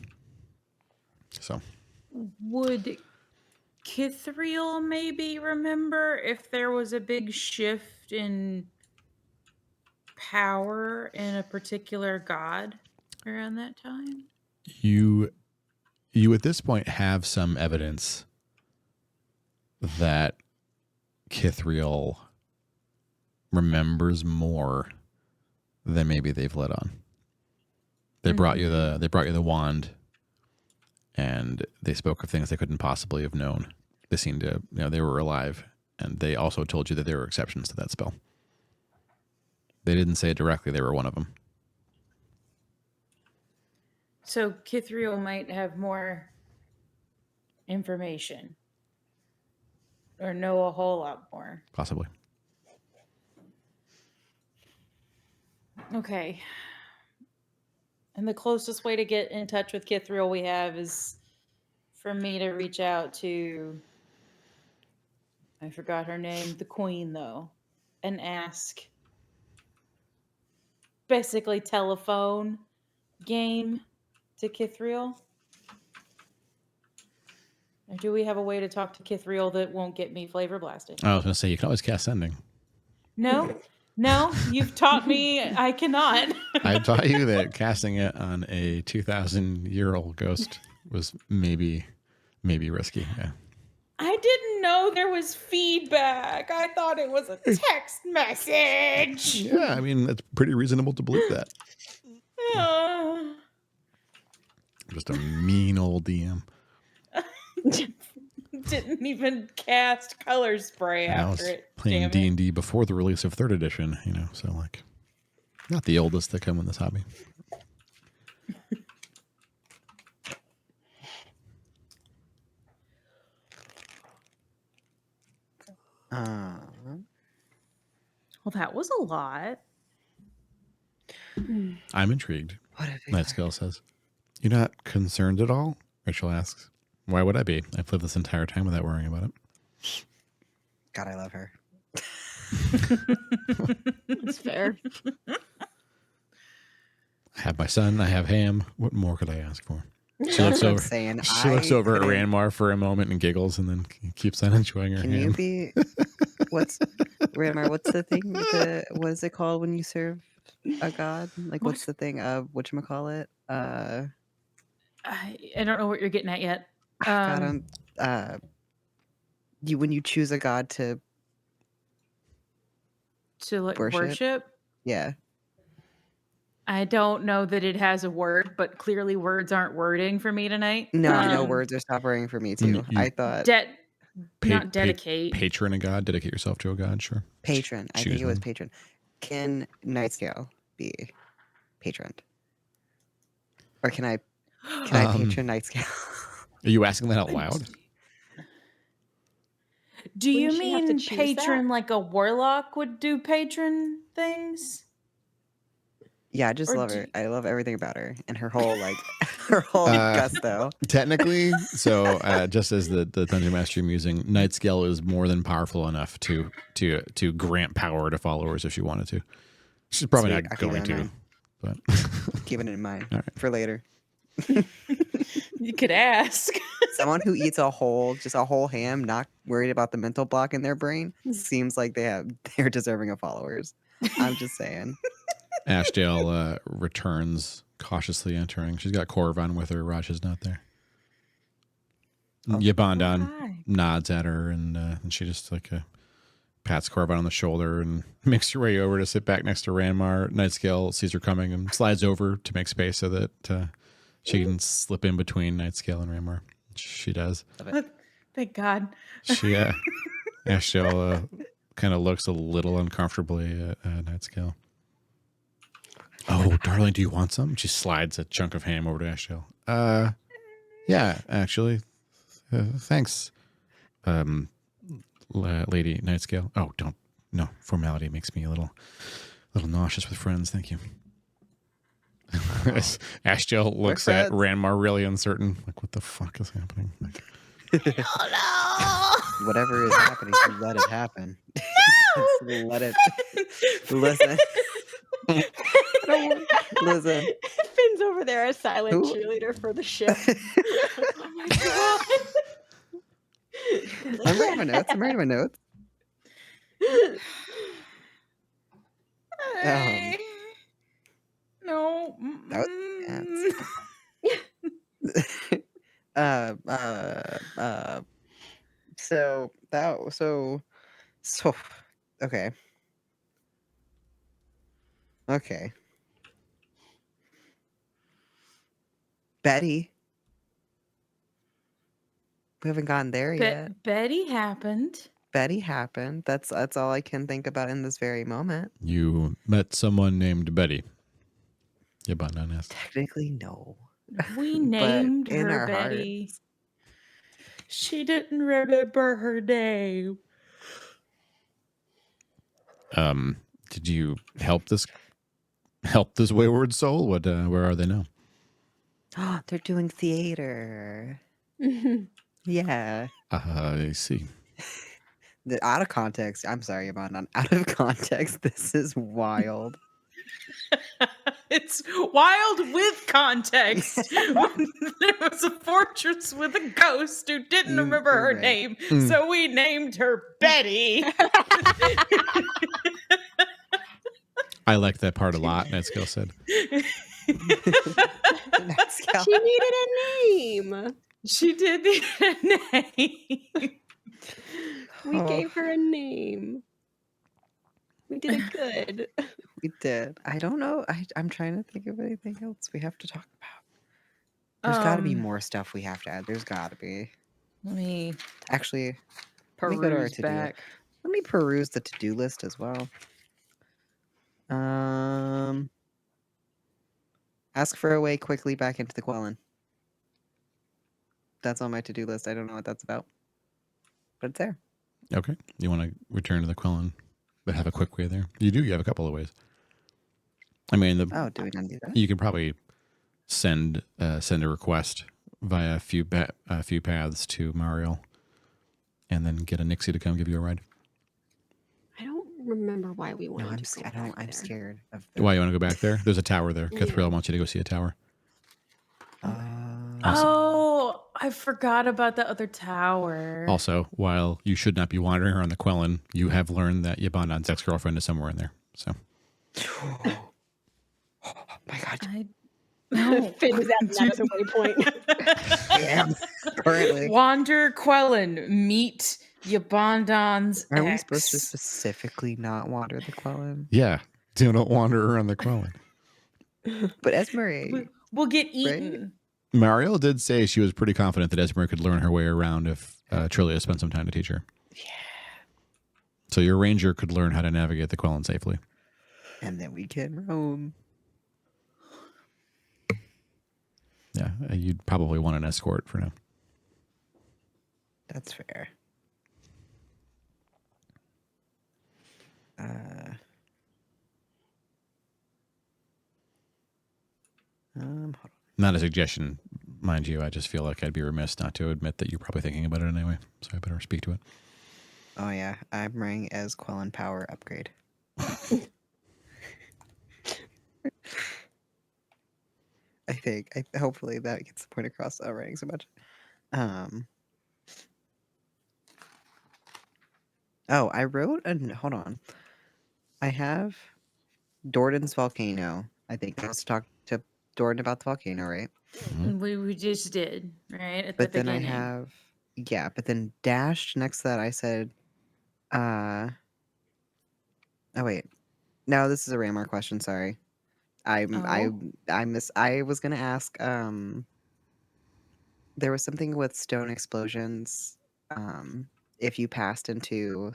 So, Would Kithriel maybe remember if there was a big shift in power in a particular god around that time? you at this point have some evidence that Kithriel remembers more than maybe they've let on. They brought you the wand, and they spoke of things they couldn't possibly have known. They seemed to, you know, they were alive, and they also told you that there were exceptions to that spell. They didn't say it directly they were one of them. So Kithriel might have more information or know a whole lot more. Possibly. Okay. And the closest way to get in touch with Kithriel we have is for me to reach out to, I forgot her name, the queen though, and ask. Basically telephone game to Kithriel. Or do we have a way to talk to Kithriel that won't get me flavor blasted? I was going to say, you can always cast sending. No, you've taught me I cannot. I taught you that casting it on a 2,000-year-old ghost was maybe risky. Yeah. I didn't know there was feedback. I thought it was a text message. Yeah, I mean, it's pretty reasonable to believe that. Just a mean old DM. Didn't even cast color spray I was after it. playing Damn it. D&D before the release of 3rd edition, you know, so like, not the oldest that come in this hobby. Well, that was a lot. I'm intrigued. What if Night Scale says. You're not concerned at all? Rachel asks. Why would I be? I've lived this entire time without worrying about it. God, I love her. It's fair. I have my son. I have Ham. What more could I ask for? She looks over. Saying, She looks I over at couldn't- Ranmar for a moment and giggles, and then keeps on enjoying her Can ham. you be? What's Ramar? What's the thing? What is it called when you serve a god? Like, what's the thing? Whatchamacallit? I don't know what you're getting at yet. God, when you choose a god to like worship? worship. Yeah. I don't know that it has a word, but clearly words aren't wording for me tonight. No, words are stop worrying for me too. you- I thought Not dedicate. Patron a god. Dedicate yourself to a god. Sure. patron. I think choose it was one. patron. Can Nightscale be patroned? Or can I patron Nightscale? Are you asking that out loud? Do you Wouldn't she have to mean choose patron like a warlock would do patron things? Yeah, I just Or love do her. you- I love everything about her and her whole her whole gusto. Technically, so just as the dungeon master I'm using, Nightscale is more than powerful enough to grant power to followers if she wanted to. She's probably Sweet, not I'll keep going that in to, mind. but Keeping it in mind All right. for later. You could ask. Someone who eats just a whole ham, not worried about the mental block in their brain, seems like they're deserving of followers. I'm just saying. Ashdale returns, cautiously entering. She's got Korvan with her. Raj is not there. Oh. Yibandon Hi. nods at her, and she just pats Korvan on the shoulder and makes her way over to sit back next to Ranmar. Nightscale sees her coming and slides over to make space so that she can slip in between Nightscale and Ranmar. She does. Thank God. She Ashdale kind of looks a little uncomfortably at Nightscale. Oh, darling, do you want some? She slides a chunk of ham over to Ashdale. Yeah, actually. Thanks, Lady Nightscale. Oh, don't. No, formality makes me a little nauseous with friends. Thank you. Ashdale looks at friends. Ranmar really uncertain. Like, what the fuck is happening? Like, Whatever is happening, just let it happen. Just let it. Listen. I don't want. Listen. Finn's over there, a silent Who- cheerleader for the ship. Oh my god. Finn's like, I'm writing my notes. No. That so okay. Okay. Betty. We haven't gotten there yet. Betty happened. Betty happened. That's all I can think about in this very moment. You met someone named Betty. Yibandon asked. Technically, no. We But named in her our Betty. hearts. She didn't remember her name. Did you help this wayward soul? What? Where are they now? They're doing theater. Yeah. I see. Out of context. I'm sorry, Yibandon. Out of context, this is wild. It's wild with context. There was a fortress with a ghost who didn't remember You're her right. name, so we named her Betty. I like that part a lot. Netscale said. she needed a name. She did need a name. We Oh. gave her a name. We did it good. We did. I don't know. I'm trying to think of anything else we have to talk about. There's got to be more stuff we have to add. There's got to be. Let me Actually, let me go to our peruse to-do. back. Let me peruse the to-do list as well. Ask for a way quickly back into the Quellen. That's on my to-do list. I don't know what that's about, but it's there. Okay. You want to return to the Quellen, but have a quick way there? You do. You have a couple of ways. I mean, Do we not do that? you can probably send a request via a few paths to Mario, and then get a Nixie to come give you a ride. I don't remember why we No, wanted I'm to scared. go back I'm there. scared of. Why you want to go back there? There's a tower there. Yeah. Kithriel wants you to go see a tower. Oh, I forgot about the other tower. Also, while you should not be wandering around the Quellen, you have learned that Yibandon's ex-girlfriend is somewhere in there. So, Oh my god! No. Finn is at that as a waypoint. I am currently. Wander Quellen, meet Yibandon's Are we ex. supposed to specifically not wander the Quellen? yeah, don't wander around the Quellen. But Esmeralda, We'll get eaten. Mario did say she was pretty confident that Esmer could learn her way around if Trillia spent some time to teach her. Yeah. So your ranger could learn how to navigate the Quellen safely. And then we can roam. Yeah, you'd probably want an escort for now. That's fair. Hold on. Not a suggestion, mind you. I just feel like I'd be remiss not to admit that you're probably thinking about it anyway. So I better speak to it. Oh yeah, I'm running as Quellen Power upgrade. I think. Hopefully that gets the point across. Writing so much. Oh, I wrote hold on. I have Dordan's volcano. I think I was to talk to Dordan about the volcano, right? We just did, right? At But the then beginning. I have but then dashed next to that I said oh wait. No, this is a Ramar question, sorry. I was gonna ask there was something with stone explosions. If you passed into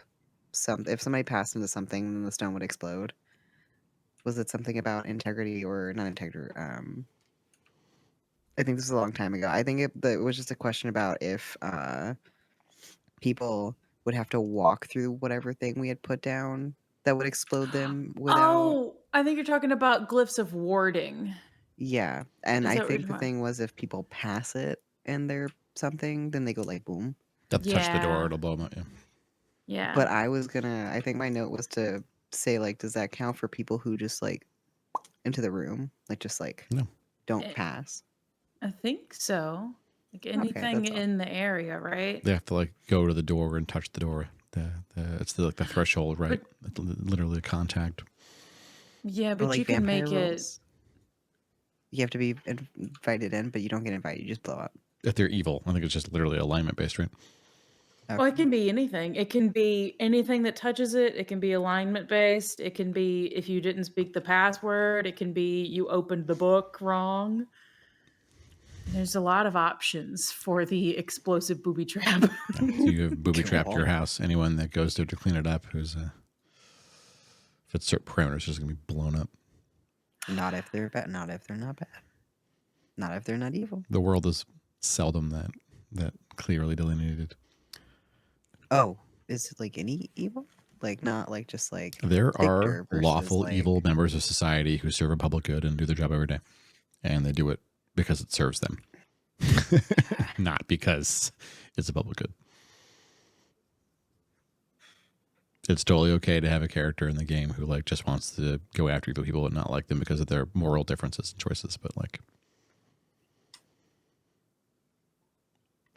if somebody passed into something, then the stone would explode. Was it something about integrity or not integrity? I think this was a long time ago. I think it was just a question about if people would have to walk through whatever thing we had put down that would explode them without. Oh, I think you're talking about glyphs of warding. Yeah, and Is I that what think you're the talking thing was if people pass it and they're something, then they go like boom. Touch the door, Yeah. it'll blow them out. Yeah. Yeah. But I think my note was to say, like, does that count for people who just, like, into the room? Like, just, like, No. don't Eh, pass? I think so. Like Okay, anything that's all. in the area, right? They have to like go to the door and touch the door. It's the threshold, right? It's literally a contact. Yeah, Or, but like, you can vampire make it. rules? You have to be invited in, but you don't get invited. You just blow up. If they're evil, I think it's just literally alignment based, right? Well, it can be anything. It can be anything that touches it. It can be alignment based. It can be if you didn't speak the password. It can be you opened the book wrong. There's a lot of options for the explosive booby trap. So you have booby trapped your Cool. house. Anyone that goes there to clean it up, who's if it's certain parameters, just gonna be blown up. Not if they're bad. Not if they're not bad. Not if they're not evil. The world is seldom that clearly delineated. Oh, is it like any evil? Like not like just like There are Victor versus, lawful like- evil members of society who serve a public good and do their job every day, and they do it because it serves them, not because it's a public good. It's totally okay to have a character in the game who like just wants to go after evil people and not like them because of their moral differences and choices. But like,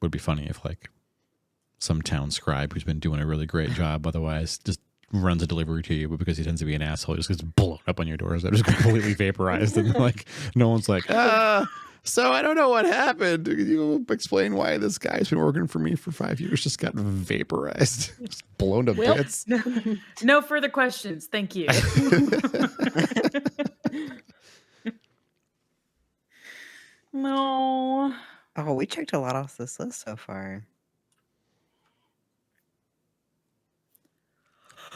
would be funny if like some town scribe who's been doing a really great job otherwise just runs a delivery to you, but because he tends to be an asshole, he just gets blown up on your doorstep, just completely vaporized, and like no one's like, so I don't know what happened. Can you explain why this guy's been working for me for 5 years just got vaporized, just blown to Well, bits? no further questions. Thank you. No. Oh, we checked a lot off this list so far.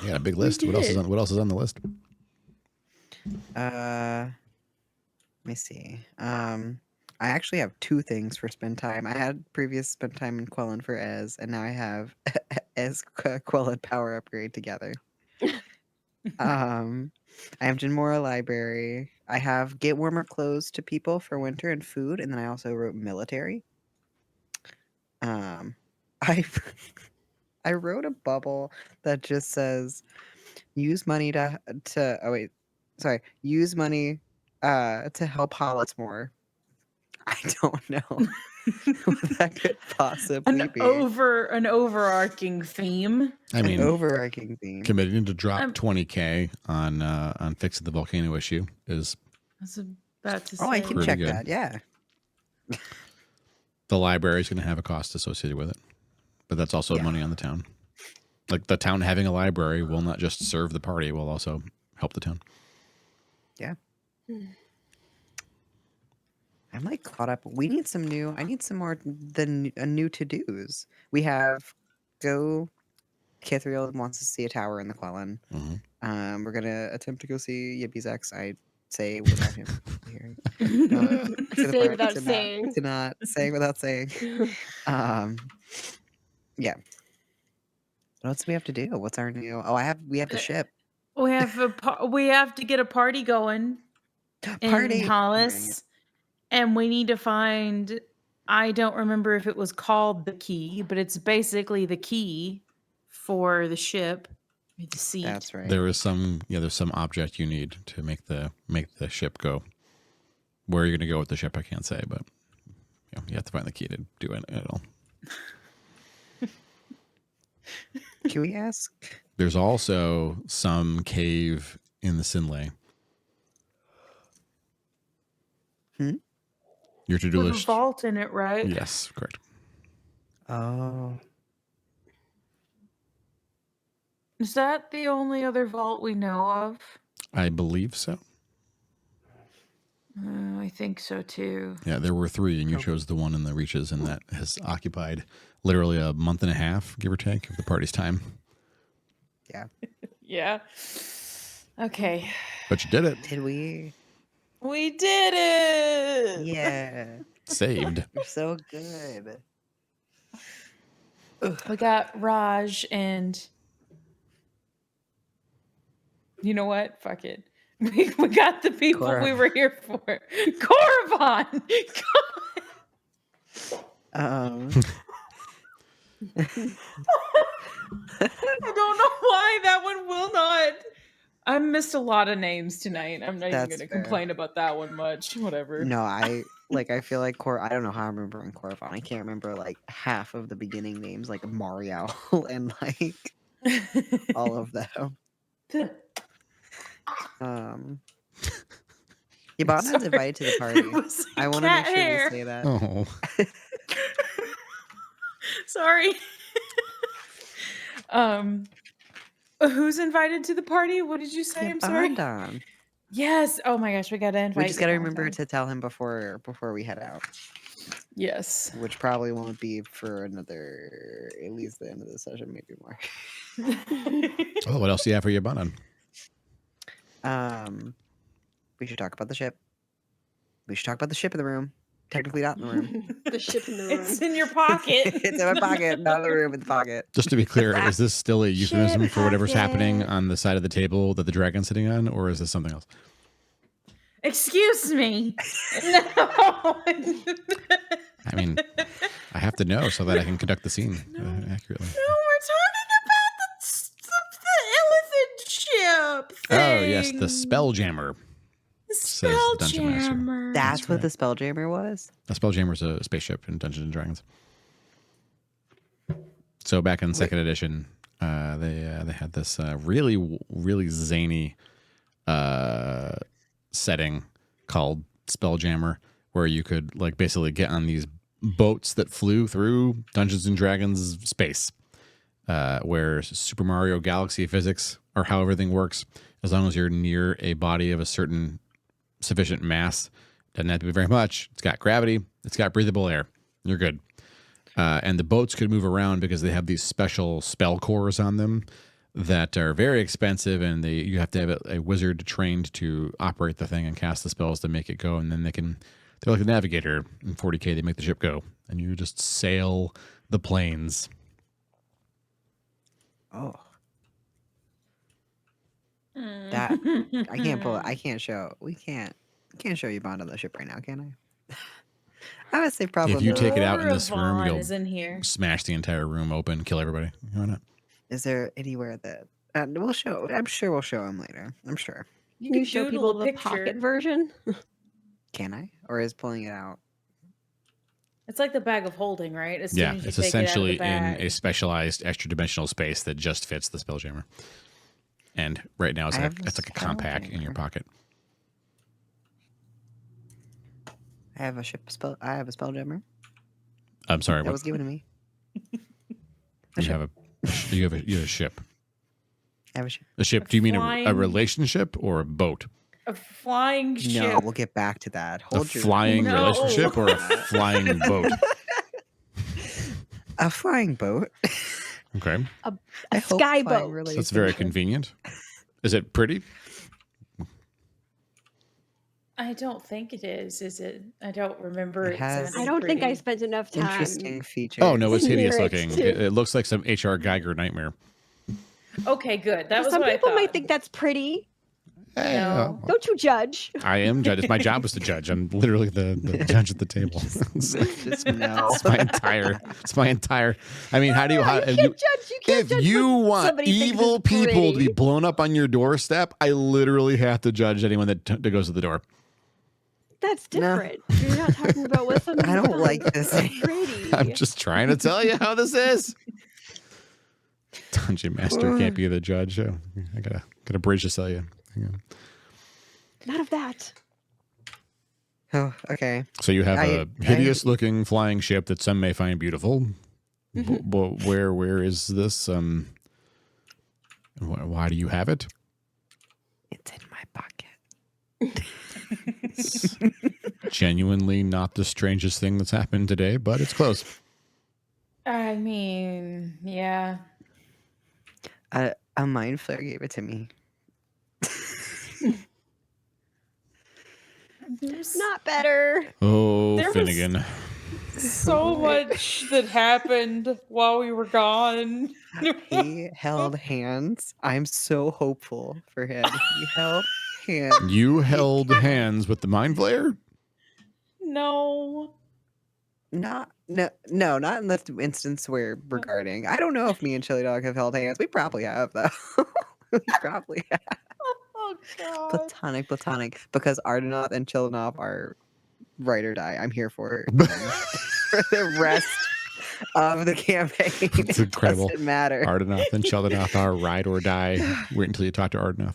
Yeah, a big list. What else is did. on? What else is on the list? Let me see. I actually have 2 things for spend time. I had previous spend time in Quellen for Ez, and now I have Ez Quellen power upgrade together. I have Jinmora Library. I have get warmer clothes to people for winter and food, and then I also wrote military. I I wrote a bubble that just says use money to use money to help Hollice more. I don't know what that could possibly An be. an overarching theme. I mean, Overarching theme. committing to drop 20K on fixing the volcano issue is I was about to say. Oh, I can Pretty check good. that. Yeah. the library is going to have a cost associated with it, but that's also Yeah. money on the town. Like the town having a library will not just serve the party; will also help the town. I'm like caught up. We need some new. I need some more new to dos. We have go. Kithriel wants to see a tower in the Quellen. Mhm. We're gonna attempt to go see Yippie's ex. I say without him hearing. Say without saying. To not saying without saying. Yeah. What else do we have to do? What's our new? Oh, we have the ship. We have to get a party going Party. in Hollice, and we need to find. I don't remember if it was called the key, but it's basically the key for the ship. The seat. That's right. There is there's some object you need to make the ship go. Where you're going to go with the ship, I can't say, but you have to find the key to do it at all. Can we ask? There's also some cave in the Sinlay. Your to-do With a list. vault in it, right? Yes, correct. Oh. Is that the only other vault we know of? I believe so. I think so too. Yeah, there were 3, and you chose the one in the Reaches, and that has occupied literally a month and a half, give or take, of the party's time. Yeah. Yeah. Okay. But you did it. Did we? We did it. Yeah. Saved. You're so good. We got Raj and you know what? Fuck it. We got the people we Korriban. were here for. Korriban. I don't know why that one will not. I missed a lot of names tonight. I'm not even That's going to fair. complain about that one much. Whatever. No, I feel like I don't know how I'm remembering Corvon. I can't remember like half of the beginning names, like Mario and like all of them. Yibandon's Sorry. invited to the There party. was a I want to make cat sure hair. we say that. Oh, Sorry. Who's invited to the party? What did you say? I'm sorry. Yibandon. Yes. Oh my gosh, we got to invite. We just got to remember Yibandon. to tell him before we head out, Yes. which probably won't be for another, at least the end of the session, maybe more. oh, what else do you have for your bun We should talk about the ship. We should talk about the ship in the room. Technically not in the room. The ship in the room. It's in your pocket. It's in my pocket, not in the room, in the pocket. Just to be clear, is this still a euphemism Ship for whatever's happening pocket. on the side of the table that the dragon's sitting on, or is this something else? Excuse me. No. I mean, I have to know so that I can conduct the scene accurately. No, we're talking about the elephant ship thing. Oh, yes, the Spelljammer. The says the Dungeon Master. Spelljammer. That's what the Spelljammer was? The Spelljammer's a spaceship in Dungeons and Dragons. So back in second edition, they had this really zany setting called Spelljammer, where you could like basically get on these boats that flew through Dungeons and Dragons space, where Super Mario Galaxy physics or how everything works, as long as you're near a body of a certain sufficient mass, doesn't have to be very much. It's got gravity. It's got breathable air. You're good. And the boats could move around because they have these special spell cores on them that are very expensive, and you have to have a wizard trained to operate the thing and cast the spells to make it go, and then they're like a navigator in 40K. They make the ship go, and you just sail the plains. Oh. That I can't pull. I can't show. We can't show you Bond on the ship right now, can I? I would say probably. If you not. take it out in this room, Vaughn you'll is in here. smash the entire room open, kill everybody. Why not? Is there anywhere that we'll show? I'm sure we'll show him later. I'm sure. You Can can you show doodle people a the picture. pocket version? Can I? Or is pulling it out? It's like the bag of holding, right? As soon Yeah, as you it's take essentially it out of the in bag. a specialized extra dimensional space that just fits the Spelljammer. And right now it's I like have a it's like a compact in your Spelljammer. pocket. I have a Spelljammer. I'm sorry, That what? was given to me. You have a ship. I have a ship. A ship? Do you mean a flying- relationship or a boat? A flying ship. No, we'll get back to that. A Hold your flying No. relationship or a flying boat? a flying boat. Okay, I A hope sky flying boat. that's very relationship. convenient. Is it pretty? I don't think it is it? I don't remember It it. has- sounding I don't think I pretty. spent enough time. Interesting features. Oh no, it's hideous Lyrics, looking. too. It looks like some H.R. Geiger nightmare. Okay, good. That was Some what people I thought. might think that's pretty. Hey, No. Don't you judge? I am judge. It's my job is to judge. I'm literally the judge at the table. Just no. It's my entire. I mean, how do you? How, you if can't you, judge. You can't if judge you what want somebody thinks evil is people to be pretty. blown up on your doorstep, I literally have to judge anyone that goes to the door. That's No. different. You're not talking about what somebody I don't finds like this. pretty. I'm just trying to tell you how this is. Dungeon Master can't be the judge. Oh, I got a bridge to sell you. Hang on. None of that. Oh, okay. So you have I- a hideous-looking flying ship that some may find beautiful. But where is this? Why do you have it? It's in my pocket. It's genuinely not the strangest thing that's happened today, but it's close. I mean, yeah. A mind flare gave it to me. There's Not better. Oh, There was- Finnegan. so much that happened while we were gone. He held hands. I'm so hopeful for him. He held hands. You held hands with the mind flayer? No. not not in the instance where regarding. I don't know if me and Chili Dog have held hands. We probably have though. We probably have. Oh god. Platonic. Because Ardenoth and Chilinoff are ride or die. I'm here for it. For the rest of the campaign. It's It incredible. doesn't matter. Ardenoth and Sheldenoth are ride or die. Wait until you talk to Ardenoth.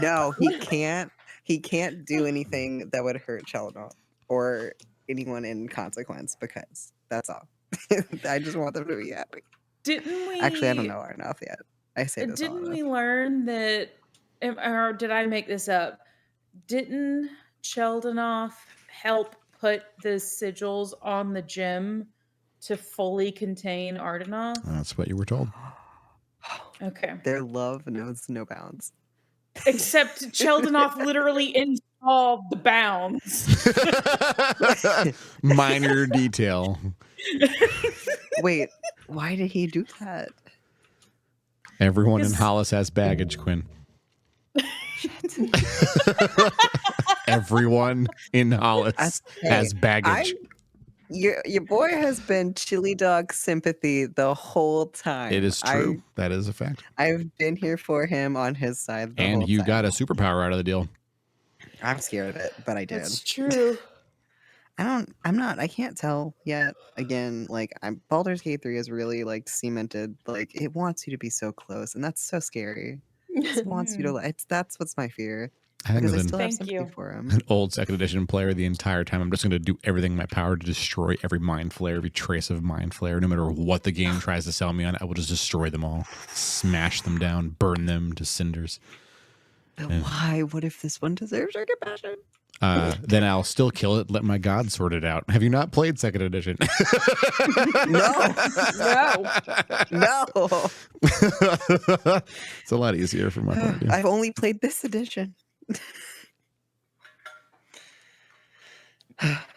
No, he can't. He can't do anything that would hurt Chilinoff or anyone in consequence because that's all. I just want them to be happy. Didn't we? Actually, I don't know Ardenoth yet. I say this all Didn't enough. we learn that, or did I make this up? Didn't Sheldenoff help put the sigils on the gem to fully contain Ardenoth? That's what you were told. Okay. Their love knows no bounds. Except Sheldenoff literally installed the bounds. Minor detail. Wait, why did he do that? Everyone in Hollice has baggage, Quinn. Everyone in Hollice has baggage. Your boy has been Chili Dog sympathy the whole time. It is true. That is a fact. I've been here for him on his side. And you got a superpower out of the deal. I'm scared of it, but I did. That's true. I can't tell yet. Again, like Baldur's Gate 3 is really like cemented. Like it wants you to be so close, and that's so scary. It wants you to. That's what's my fear. I think Because I as still have Thank sympathy you. for him. an old second edition player the entire time, I'm just going to do everything in my power to destroy every mind flare, every trace of mind flare. No matter what the game tries to sell me on, I will just destroy them all, smash them down, burn them to cinders. But Yeah. why? What if this one deserves our compassion? Then I'll still kill it, let my god sort it out. Have you not played second edition? No. It's a lot easier from my point of view. I've only played this edition.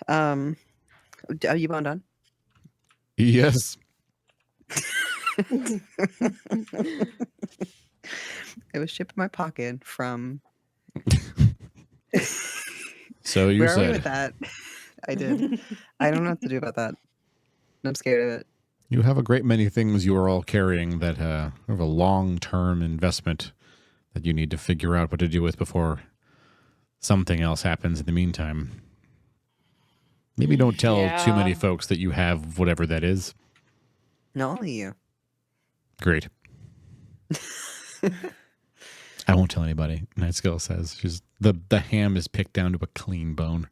Are you done? Yes. It was shipped in my pocket from. So you Where are we with said that? I did. I don't know what to do about that. I'm scared of it. you have a great many things you are all carrying that have a long-term investment that you need to figure out what to do with before something else happens in the meantime. Maybe don't tell too many Yeah. folks that you have whatever that is. Not only you. Great. I won't tell anybody. Night Skill says she's the ham is picked down to a clean bone.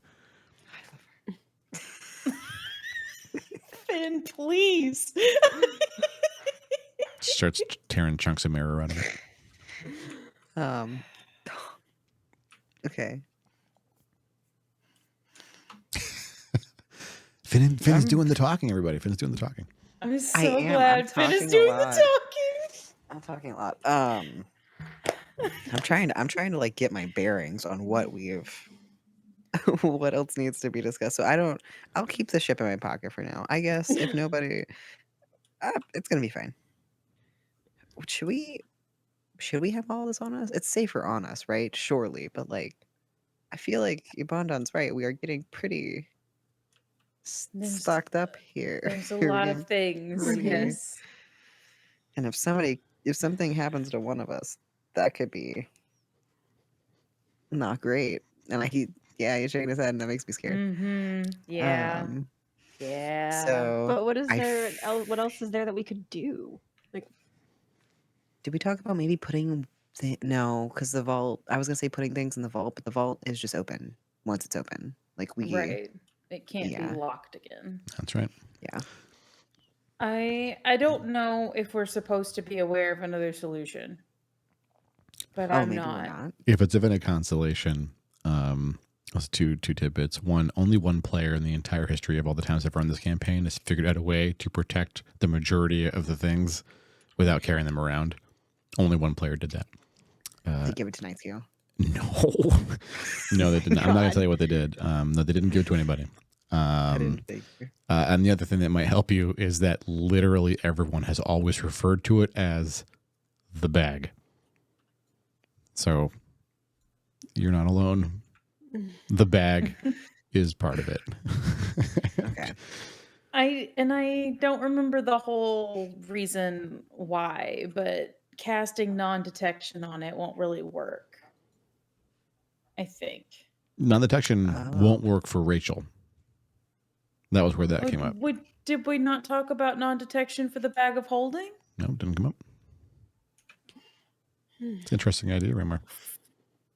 Finn, please. Starts tearing chunks of mirror out of it. Okay. Finn's doing the talking, everybody. Finn's doing the talking. I'm I so am. glad I'm Finn is talking a doing the lot. talking. I'm talking a lot. I'm trying to like get my bearings on what what else needs to be discussed. So I'll keep the ship in my pocket for now. I guess if nobody it's gonna be fine. Should we have all this on us? It's safer on us, right? Surely, but like I feel like Yibandon's right. We are getting pretty There's- stocked up here. There's a We're lot getting- of things. we're getting- Yes. And if something happens to one of us, that could be not great. And he's shaking his head, and that makes me scared. Mm-hmm. Yeah. Um, Yeah. so, But what is I there? f- What else is there that we could do? did we talk about maybe putting? No, because the vault. I was gonna say putting things in the vault, but the vault is just open once it's open. Like we, Right. It can't yeah. be locked again. That's right. yeah. I don't know if we're supposed to be aware of another solution. But I'm maybe we're not. If it's of any consolation, that's two tidbits. One, only one player in the entire history of all the times I've run this campaign has figured out a way to protect the majority of the things without carrying them around. Only one player did that. To give it to Nightscale. No, they didn't. I'm not going to tell you what they did. No, they didn't give it to anybody. I didn't think. And the other thing that might help you is that literally everyone has always referred to it as the bag. So you're not alone. The bag is part of it. Okay. I don't remember the whole reason why, but casting non-detection on it won't really work. I think. Non-detection won't work for Rachel. That was where that Oh, came up. did we not talk about non-detection for the bag of holding? No, didn't come up. It's an interesting idea, Rimmer.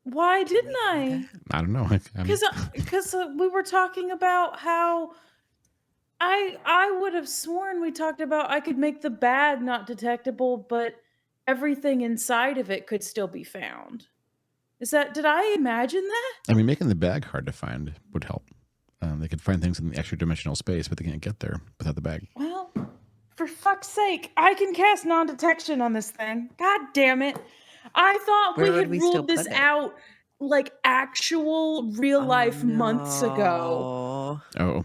Why didn't I? I don't know. Because we were talking about how I would have sworn we talked about I could make the bag not detectable, but everything inside of it could still be found. Did I imagine that? I mean, making the bag hard to find would help. They could find things in the extra dimensional space, but they can't get there without the bag. Well, for fuck's sake, I can cast non-detection on this thing. God damn it. I thought Where we would had we still ruled this put it? out like actual real life months ago. Oh,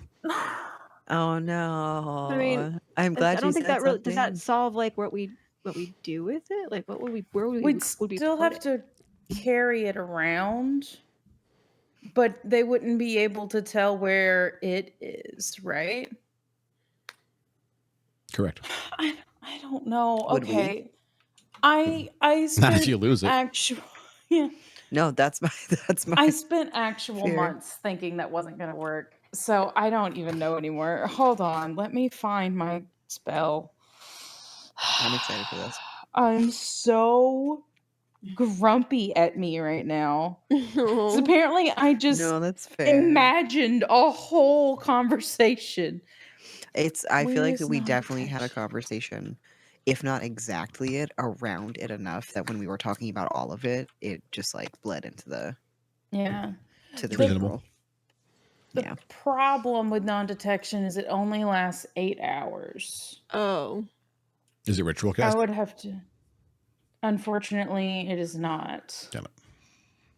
Oh no. I mean, I'm glad I don't you think said that really does that something. solve like what we do with it. Like where would we We'd still put have it? to carry it around, but they wouldn't be able to tell where it is, right? correct. I don't know. Would we? Okay. I spent Not if you lose it. yeah. No, that's my I spent actual fear. months thinking that wasn't going to work. So I don't even know anymore. Hold on. Let me find my spell. I'm excited for this. I'm so grumpy at me right now. 'Cause No. apparently I just No, that's fair. imagined a whole conversation. I feel like Where's we definitely had a non-detection? conversation, if not exactly it, around it enough that when we were talking about all of it, it just like bled into the Yeah. Reasonable. general. The Yeah. problem with non-detection is it only lasts 8 hours. Oh. Is it ritual I cast? would have to. Unfortunately, it is not. Damn it.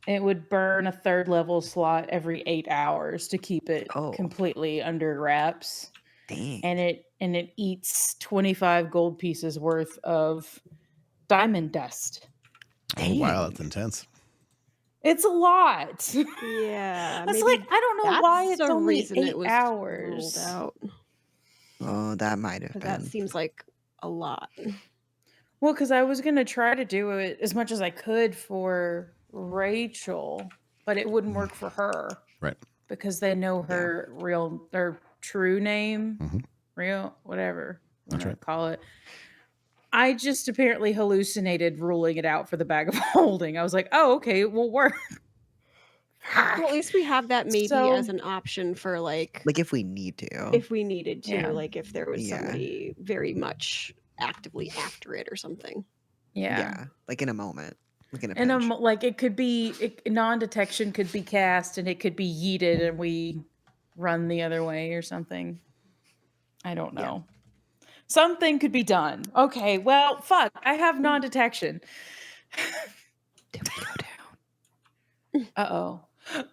It would burn a 3rd level slot every 8 hours to keep it Oh. completely under wraps. Dang. And it eats 25 gold pieces worth of diamond dust. Oh, wow. That's Dang. intense. It's a lot. Yeah. It's maybe like, I don't know why that's it's the only reason 8 it was hours. ruled out. Oh, that might have 'Cause been. that seems like a lot. Well, because I was going to try to do it as much as I could for Rachel, but it wouldn't work for her. Right. Because they know her her true name, Mhm. real, whatever you That's want right. to call it. I just apparently hallucinated ruling it out for the bag of holding. I was like, oh, okay, it will work. Well, at least we have that maybe So- as an option for like Like if we need to. if we needed to, Yeah. like if there was Yeah. somebody very much actively after it or something. Yeah. Like in a moment. Like in a And pinch. like it could be non-detection could be cast and it could be yeeted and we run the other way or something. I don't know. Something could be done. Okay, well, fuck. I have non-detection. Did we go down? Uh-oh.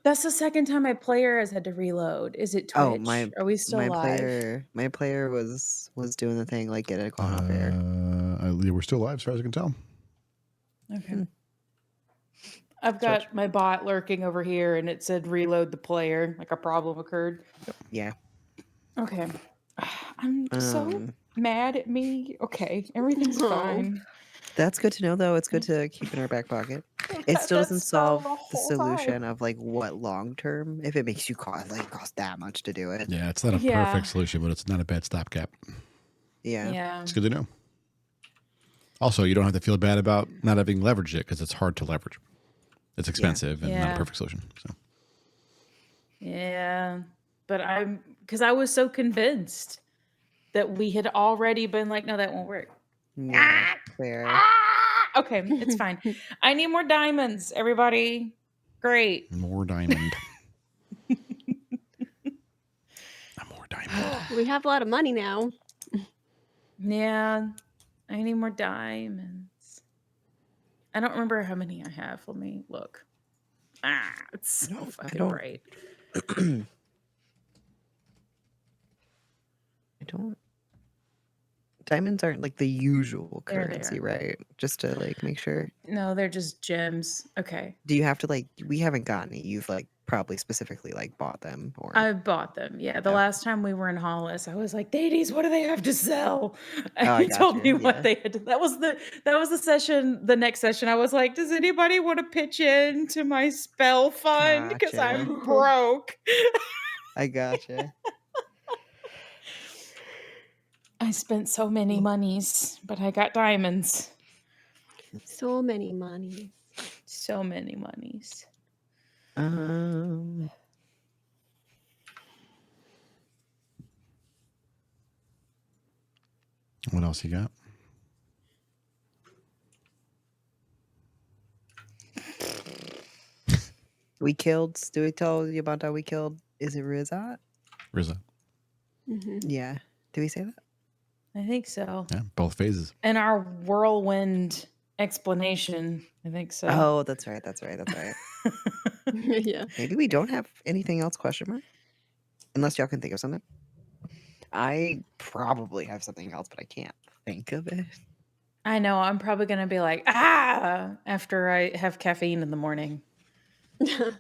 That's the second time my player has had to reload. Is it Twitch? Oh, Are we still live? my player was doing the thing like it had gone off air. We're still live as far as I can tell. Okay. I've got my bot lurking over here and it said reload the player, like a problem occurred. Yeah. Okay. I'm so Um, mad at me. Okay, everything's No. fine. That's good to know though. It's good to keep in our back pocket. It still doesn't solve the solution of like what long term if it makes you cost that much to do it. Yeah, it's not a Yeah. perfect solution, but it's not a bad stopgap. Yeah. It's good to know. Also, you don't have to feel bad about not having leveraged it because it's hard to leverage. It's expensive and not Yeah. a perfect solution. So Yeah. But because I was so convinced that we had already been like, no, that won't work. Yeah. Fair. Okay, it's fine. I need more diamonds, everybody. Great. more diamond. More diamond. We have a lot of money now. Yeah, I need more diamonds. I don't remember how many I have. Let me look. It's so fucking don't- bright. I don't. Diamonds aren't like the usual There they currency, are. right? Just to like make sure. No, they're just gems. Okay. Do you have to like? We haven't gotten it. You've like probably specifically like bought them or I bought them. Yeah. The Okay. last time we were in Hollice, I was like, "Ladies, what do they have to sell?" And Oh, I he told gotcha. me Yeah. what they had. That was the session. The next session, I was like, "Does anybody want to pitch in to my spell fund? Because Gotcha. I'm broke." I gotcha. I spent so many monies, but I got diamonds. So many monies. So many monies. What else you got? We killed. Do we tell you about how we killed? Is it Rizat? Rizza. Mm-hmm. Yeah. Do we say that? I think so. Yeah, both phases. And our whirlwind explanation, I think so. Oh, that's right. That's right. That's right. Yeah. Maybe we don't have anything else? Question mark. Unless y'all can think of something. I probably have something else, but I can't think of it. I know. I'm probably going to be like, after I have caffeine in the morning. Can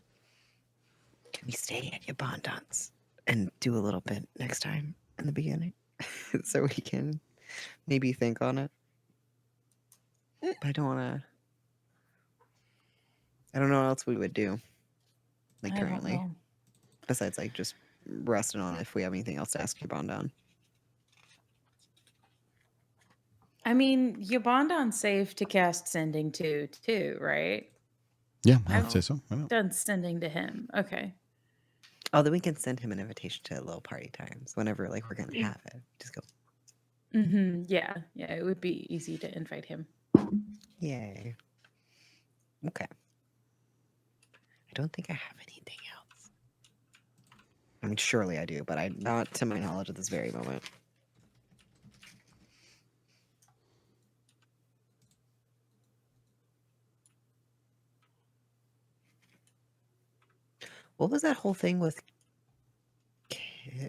we stay at Yibandon's and do a little bit next time in the beginning so we can maybe think on it? But I don't want to. I don't know what else we would do. Like I don't currently, know. besides like just resting on if we have anything else to ask Yibandon. I mean, Yibandon's safe to cast sending to, too, right? Yeah, I would say so. Why not? Done sending to him. Okay. Oh, then we can send him an invitation to little party times whenever like we're gonna have it. Just go. Mm-hmm. Yeah. Yeah. It would be easy to invite him. Yay. Okay. I don't think I have anything else. I mean, surely I do, but I not to my knowledge at this very moment. What was that whole thing with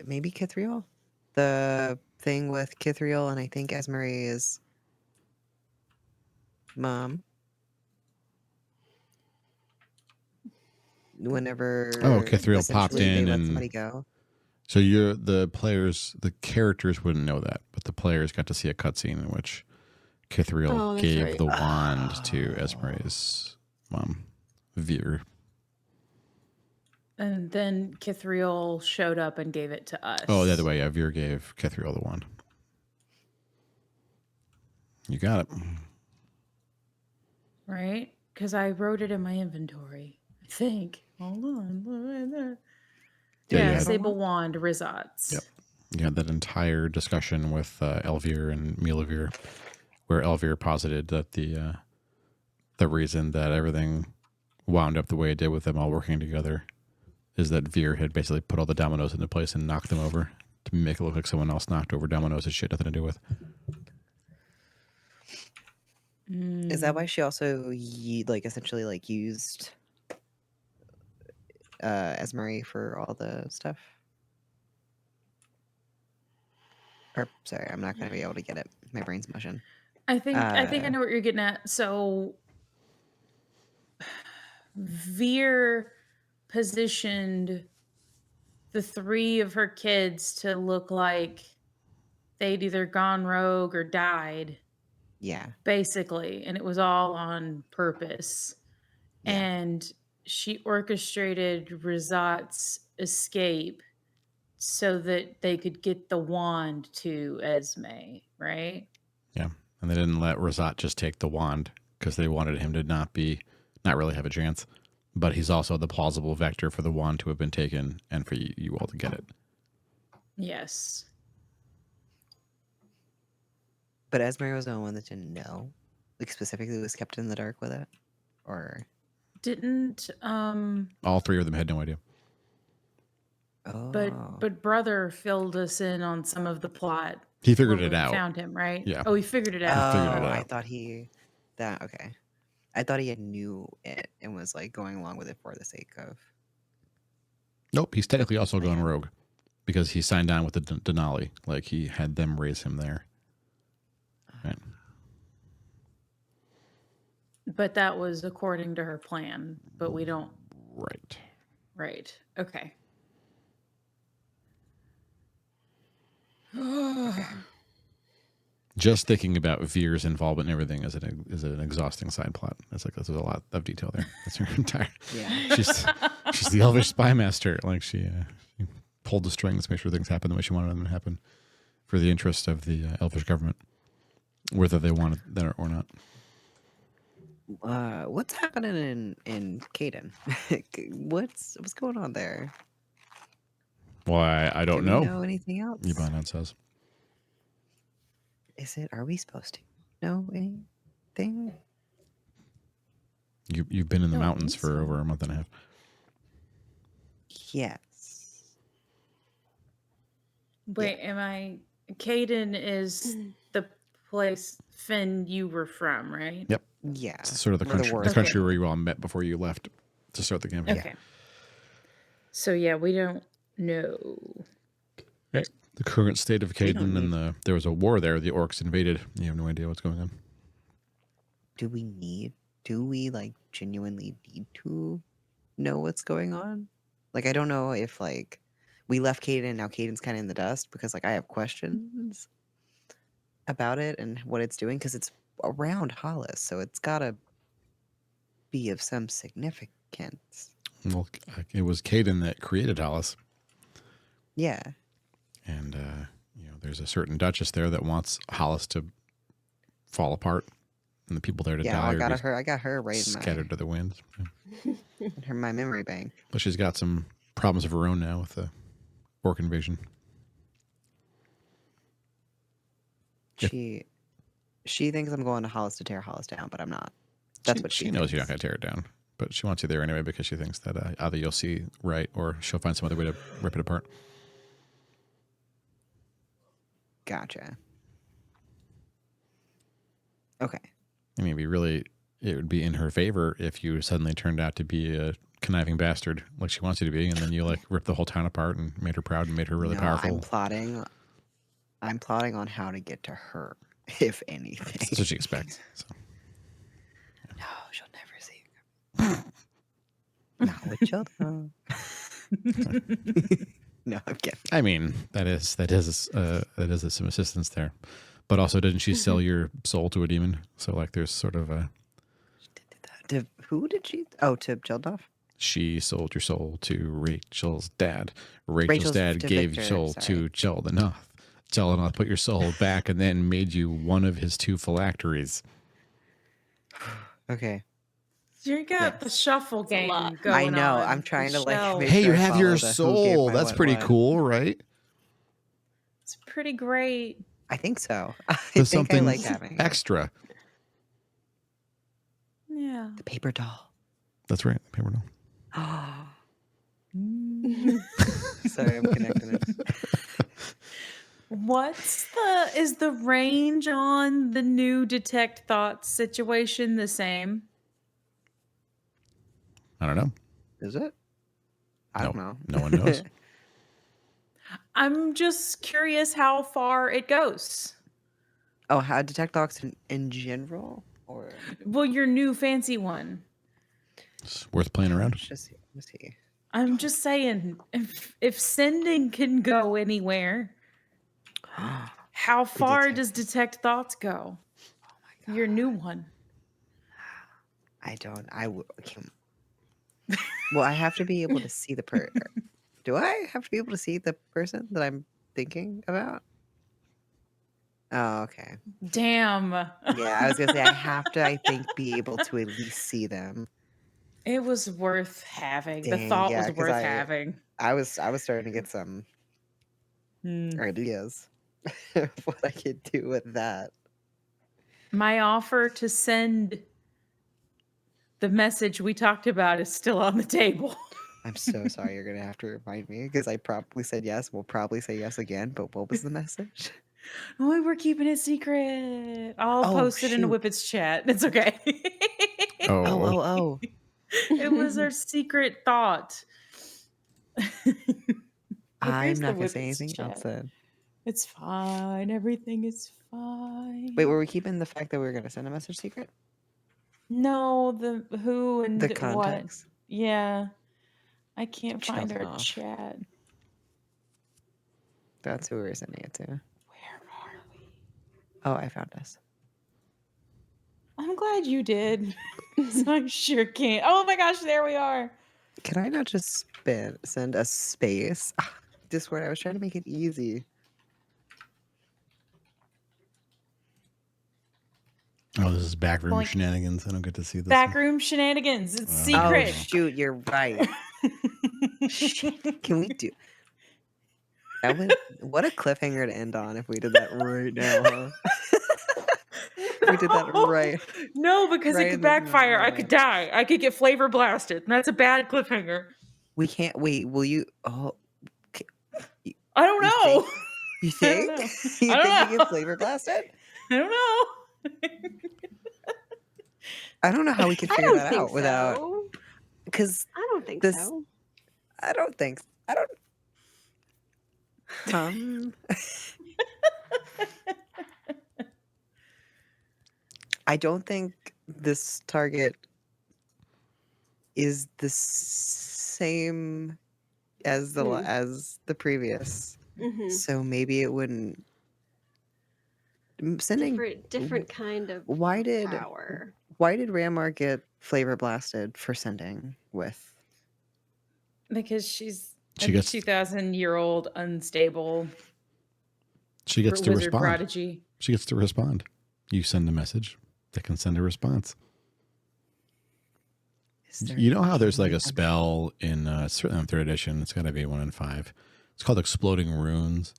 maybe Kithriel? The thing with Kithriel and I think Esmeralda's mom. Whenever Kithriel popped essentially they in let and- somebody go. So the characters wouldn't know that, but the players got to see a cutscene in which Kithriel Oh, that's gave right. the wand to Esmeralda's mom, Veer. And then Kithriel showed up and gave it to us. Oh, the other way. Yeah, Veer gave Kithriel the wand. You got it. Right? Because I wrote it in my inventory. I think. Hold on. Look right there. Yeah, you Yeah, had it. Sable Wand, Rizats. Yep. You had that entire discussion with Elvir and Milavir, where Elvir posited that the reason that everything wound up the way it did with them all working together is that Veer had basically put all the dominoes into place and knocked them over to make it look like someone else knocked over dominoes that shit nothing to do with. Is that why she also like essentially like used Esmeralda for all the stuff? Or sorry, I'm not gonna be able to get it. My brain's mushing. I think I know what you're getting at. So Veer positioned the three of her kids to look like they'd either gone rogue or died, Yeah. basically, and it was all on purpose. Yeah. And she orchestrated Rizat's escape so that they could get the wand to Esme, right? Yeah. And they didn't let Razat just take the wand because they wanted him to not really have a chance. But he's also the plausible vector for the wand to have been taken and for you all to get it. Yes. But Esmeralda was the only one that didn't know. Like specifically was kept in the dark with it? Or Didn't All three of them had no idea. oh but brother filled us in on some of the plot. He figured when it we out. Found him, right? Yeah. Oh, he figured it out. figured it I out. thought okay. I thought he knew it and was like going along with it for the sake of Nope. He's technically also gone Yeah. rogue because he signed on with the Denali. Like he had them raise him there. Right. But that was according to her plan. But we don't. Right. Right. Okay. Just thinking about Veer's involvement and everything is an exhausting side plot. It's like there's a lot of detail there. That's her entire. Yeah. She's the Elvish spy master. Like she pulled the strings to make sure things happen the way she wanted them to happen, for the interest of the Elvish government, whether they wanted that or not. What's happening in Caden? what's going on there? Well, I don't Do we know. know anything else? Yibandon says. Are we supposed to know anything? You've been in the Don't mountains think for so. over a month and a half. Yes. Wait, am I? Caden is the place, Finn, you were from, right? Yep. Yeah. It's sort of the Where country, war the is country Okay. where you all met before you left to start the campaign. Okay. So yeah, we don't know. Okay. The current state of We don't Caden, and there was a war there. The orcs invaded. You have no idea what's going on. Do we like genuinely need to know what's going on? Like, I don't know if like we left Caden, now Caden's kind of in the dust, because like I have questions about it and what it's doing, because it's around Hollice, so it's gotta be of some significance. Well, it was Caden that created Hollice, Yeah. and there's a certain duchess there that wants Hollice to fall apart, and the people there to Yeah, die I or got be her right in scattered to the winds. my memory bank. But she's got some problems of her own now with the orc invasion. Yep. She thinks I'm going to Hollice to tear Hollice down, but I'm not. That's what she knows you're thinks. not going to tear it down, but she wants you there anyway because she thinks that either you'll see right or she'll find some other way to rip it apart. Gotcha. Okay. I mean, it would be in her favor if you suddenly turned out to be a conniving bastard like she wants you to be, and then you like ripped the whole town apart and made her proud and made her really No, powerful. I'm plotting on how to get to her, if anything. That's what she expects. So. No, she'll never see it. Not with children. No, I'm kidding. I mean, that is some assistance there, but also didn't she sell your soul to a demon? So like, there's sort of a. Who did she? Oh, to Jeldov? She sold your soul to Rachel's dad. Rachel's dad to gave Victor, soul to Jeldanoth. Jeldanoth put your soul back and then made you one of his 2 phylacteries. Okay. You got the shuffle game lot. going on. I know. I'm trying to like Michelle. make Hey, you sure I have your follow the who gave soul. my That's what pretty what. cool, right? It's pretty great. I think so. I There's think I something like having it. extra. Yeah. The paper doll. That's right. Paper doll. Sorry, I'm connecting it. Is the range on the new detect thoughts situation the same? I don't know. Is it? I don't know. No one knows. I'm just curious how far it goes. Oh, how detect dogs in general, or Well, your new fancy one. It's worth playing around. let's see. I'm just saying, if sending can go anywhere, how far detect- does detect thoughts go? Your new one. I don't. Can't. Well, I have to be able to see the Do I have to be able to see the person that I'm thinking about? Oh, okay. Damn. Yeah, I was gonna say I have to. I think be able to at least see them. It was worth having. The Dang, thought yeah, was 'cause worth having. I was starting to get some ideas of what I could do with that. My offer to send the message we talked about is still on the table. I'm so sorry. You're gonna have to remind me because I probably said yes. We'll probably say yes again. But what was the message? Oh, we're keeping it secret. I'll Oh, post it in a shoot. Whippets chat. It's okay. Oh. It was our secret thought. I'm Here's the not gonna say Whippets anything else chat. then. It's fine. Everything is fine. Wait, were we keeping the fact that we were gonna send a message secret? No, the who and The what. context. Yeah. I can't find Shut our off. chat. That's who we were sending it to. Where are we? Oh, I found us. I'm glad you did. 'Cause I sure can't. Oh my gosh, there we are. Can I not just send a space? This word, I was trying to make it easy. Oh, this is backroom Boink. shenanigans. I don't get to see this. Backroom shenanigans. It's Oh. secret. Oh, shoot, you're right. Can we do... That would... What a cliffhanger to end on if we did that right now, huh? We did that right. No, because right it in could this backfire. I could moment. die. I could get flavor blasted. And that's a bad cliffhanger. We can't... Wait, will you... Oh, I don't You know. you I don't think? know. You I don't think we know. get flavor blasted? I don't know. I don't know how we could I figure don't that think out without... so. Because I don't think this- so. I don't think... I don't... I don't think this target is the same as the previous. Mhm. So maybe it wouldn't... Sending... Different kind of Why did power. Ranmar get flavor blasted for sending with... Because she's She a gets- 2,000-year-old unstable She gets to wizard respond. prodigy. She gets to respond. You send a message, they can send a response. Is there You know how there's like a any- spell in certainly on 3rd edition, it's got to be 1 in 5. It's called Exploding Runes,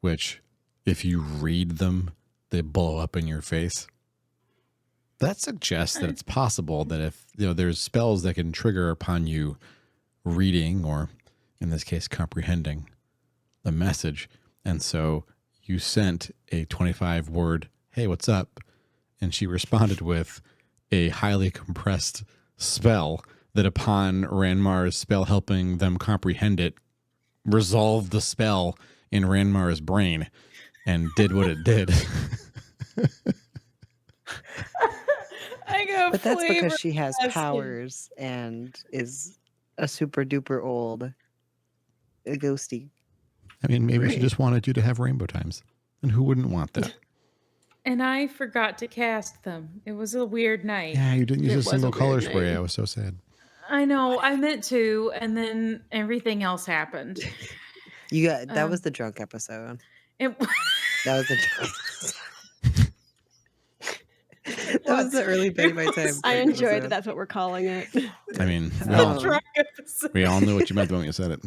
which if you read them, they blow up in your face. That suggests that it's possible that if there's spells that can trigger upon you reading, or in this case comprehending the message, and so you sent a 25-word "Hey, what's up?" and she responded with a highly compressed spell that, upon Ranmar's spell helping them comprehend it, resolved the spell in Ranmar's brain and did what it did. I go But that's flavor because she has blasted. powers and is a super duper old ghosty. I mean, maybe she Right. just wanted you to have rainbow times. And who wouldn't want that? And I forgot to cast them. It was a weird night. Yeah, you didn't use It a was a single color weird spray. night. I was so sad. I know. I meant to, and then everything else happened. You got that Um, was the drunk episode. It, That was the drunk episode. That was the early bang my time. I drunk enjoyed that. episode. That's what we're calling it. I mean, Oh. drunk episode. we all knew what you meant when you said it.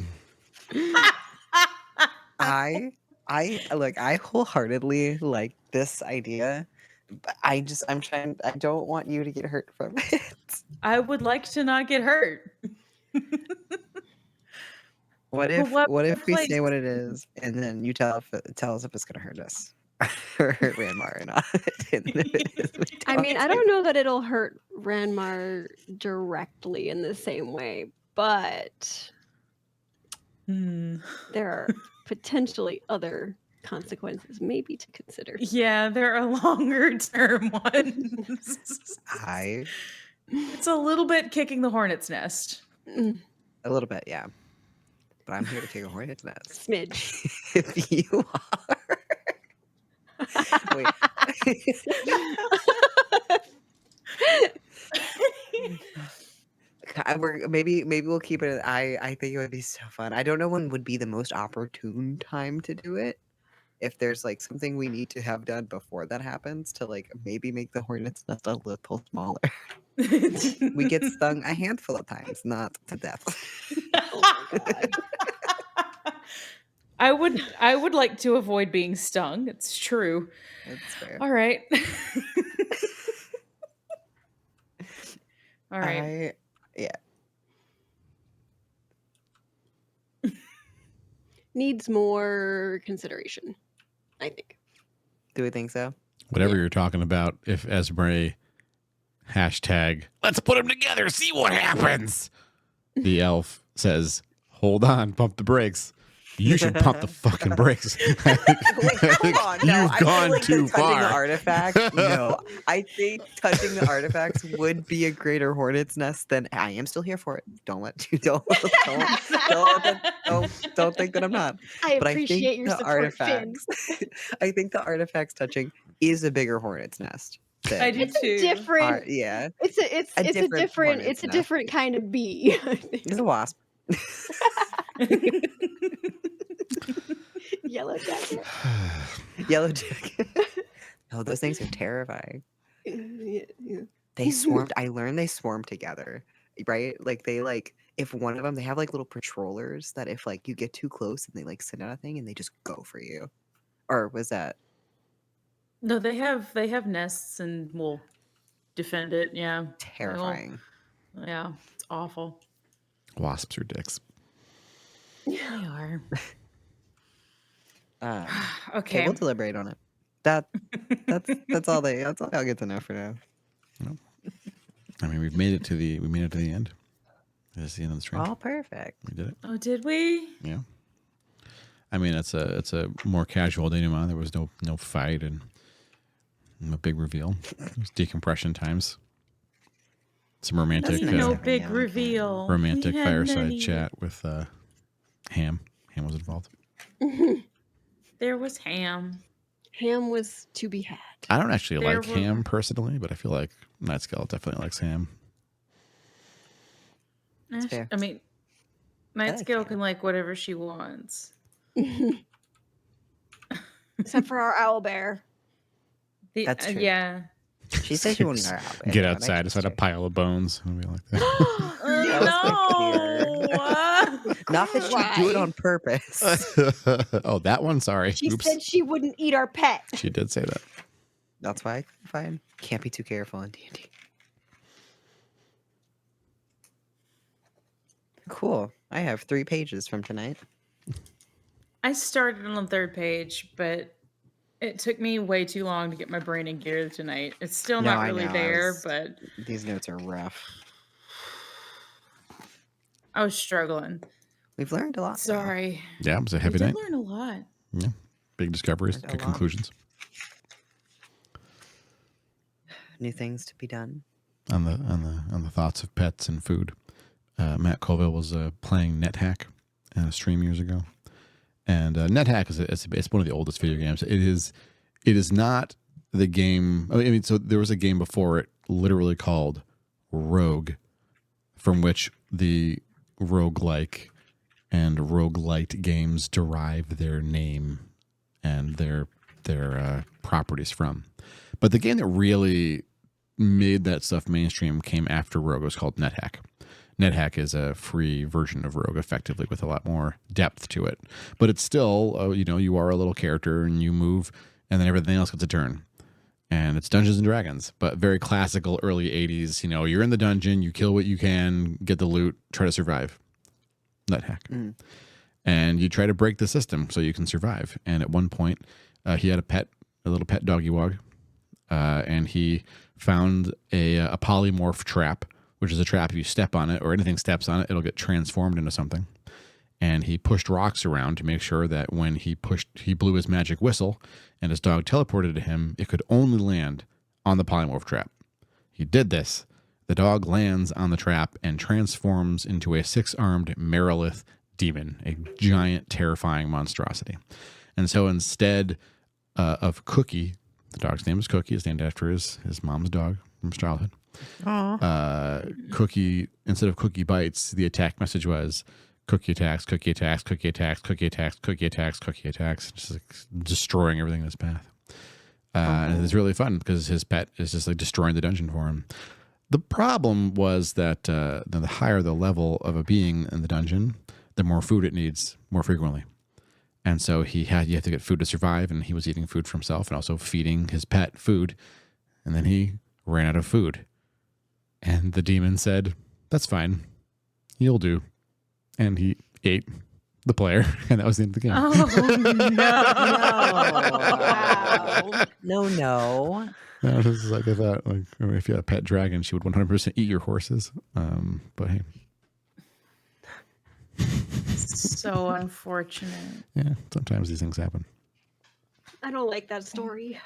I look, I wholeheartedly like this idea, but I don't want you to get hurt from it. I would like to not get hurt. What if what if we like- say what it is and then you tell us if it's gonna hurt us or hurt Ranmar or not? And if it is, we I mean, I do. don't know that it'll hurt Ranmar directly in the same way, but there are potentially other consequences maybe to consider. Yeah, there are longer term ones. It's a little bit kicking the hornet's nest. Mm, A little bit, yeah. But I'm here to kick a hornet's nest. smidge. If you are. Wait. Maybe we'll keep it. I think it would be so fun. I don't know when would be the most opportune time to do it. If there's like something we need to have done before that happens to like maybe make the hornet's nest a little smaller. We get stung a handful of times, not to death. Oh my God. I would like to avoid being stung. It's true. That's fair. All right. All right. Needs more consideration, I think. Do we think so? Whatever you're talking about, if Esmray hashtag, let's put them together, see what happens. The elf says, hold on, pump the brakes. You should pump the fucking brakes. Wait, hold on. No, You've I feel gone like too touching the far. artifacts. No, I think touching the artifacts would be a greater hornet's nest than I am still here for it. Don't let you don't think that I'm not. I But I appreciate think your the support, Finn. artifacts. I think the artifacts touching is a bigger hornet's nest. I do It's too. a different. Yeah, It's a different hornet's it's a nest. different kind of bee. I think. It's a wasp. Yellow jacket. Yellow jacket. No, those things are terrifying. Yeah. They swarmed. I learned they swarm together, right? Like they if one of them, they have like little patrollers that if like you get too close and they like send out a thing and they just go for you. Or was that? No, they have nests and will defend it. Yeah. Terrifying. Yeah, it's awful. Wasps are dicks. They are. Okay, Okay. we'll deliberate on it. That's all I'll get to know for now. I mean, we made it to the end. This is the end of the stream. All perfect. We did it. Oh, did we? Yeah. I mean, it's a more casual denouement. There was no fight and a big reveal. It was decompression times. Some romantic That's No nice. big Yeah. reveal. romantic We had fireside many. chat with Ham. Ham was involved. There was ham. Ham was to be had. I don't actually There like were- Ham personally, but I feel like Nightscale definitely likes Ham. fair. I mean, like Nightscale ham. can like whatever she wants. Except for our owl bear. That's true. Yeah. She said she wouldn't go out. Get outside. It's like a pile of bones. And be like that. No. Not that she do it on purpose. Oh, that one. Sorry. She Oops. said she wouldn't eat our pet. She did say that. That's why I find can't be too careful in D&D. Cool. I have 3 pages from tonight. I started on the third page, but it took me way too long to get my brain in gear tonight. It's still No, not I really know, I there, was- but These notes are rough. I was struggling. We've learned a lot. though. Sorry. Yeah, it was a I heavy did night. learn a lot. Big discoveries, Learned a good lot. conclusions New things to be done. on the thoughts of pets and food. Matt Colville was playing NetHack in a stream years ago, and NetHack it's one of the oldest video games. It is not the game. I mean, so there was a game before it, literally called Rogue, from which the roguelike and roguelite games derive their name and their properties from. But the game that really made that stuff mainstream came after Rogue. It was called NetHack. NetHack is a free version of Rogue, effectively, with a lot more depth to it. But it's still, you are a little character and you move, and then everything else gets a turn. And it's Dungeons and Dragons, but very classical early 80s. You're in the dungeon, you kill what you can, get the loot, try to survive. NetHack. And you try to break the system so you can survive. And at one point, he had a little pet doggy wog, and he found a polymorph trap, which is a trap. If you step on it or anything steps on it, it'll get transformed into something. And he pushed rocks around to make sure that when he blew his magic whistle and his dog teleported to him, it could only land on the polymorph trap. He did this. The dog lands on the trap and transforms into a 6-armed Merilith demon, a giant, terrifying monstrosity. And so instead of Cookie, the dog's name is Cookie, it's named after his mom's dog from his childhood. Cookie, instead of Cookie bites, the attack message was Cookie attacks, Cookie attacks, Cookie attacks, Cookie attacks, Cookie attacks, Cookie attacks, just like destroying everything in his path. And it's really fun because his pet is just like destroying the dungeon for him. The problem was that the higher the level of a being in the dungeon, the more food it needs more frequently. And so you have to get food to survive, and he was eating food for himself and also feeding his pet food. And then he ran out of food. And the demon said, "That's fine. You'll do." And he ate the player, and that was the end of the game. Oh no! No. This is like I thought, like if you had a pet dragon, she would 100% eat your horses. But hey, So unfortunate. Yeah, sometimes these things happen. I don't like that story.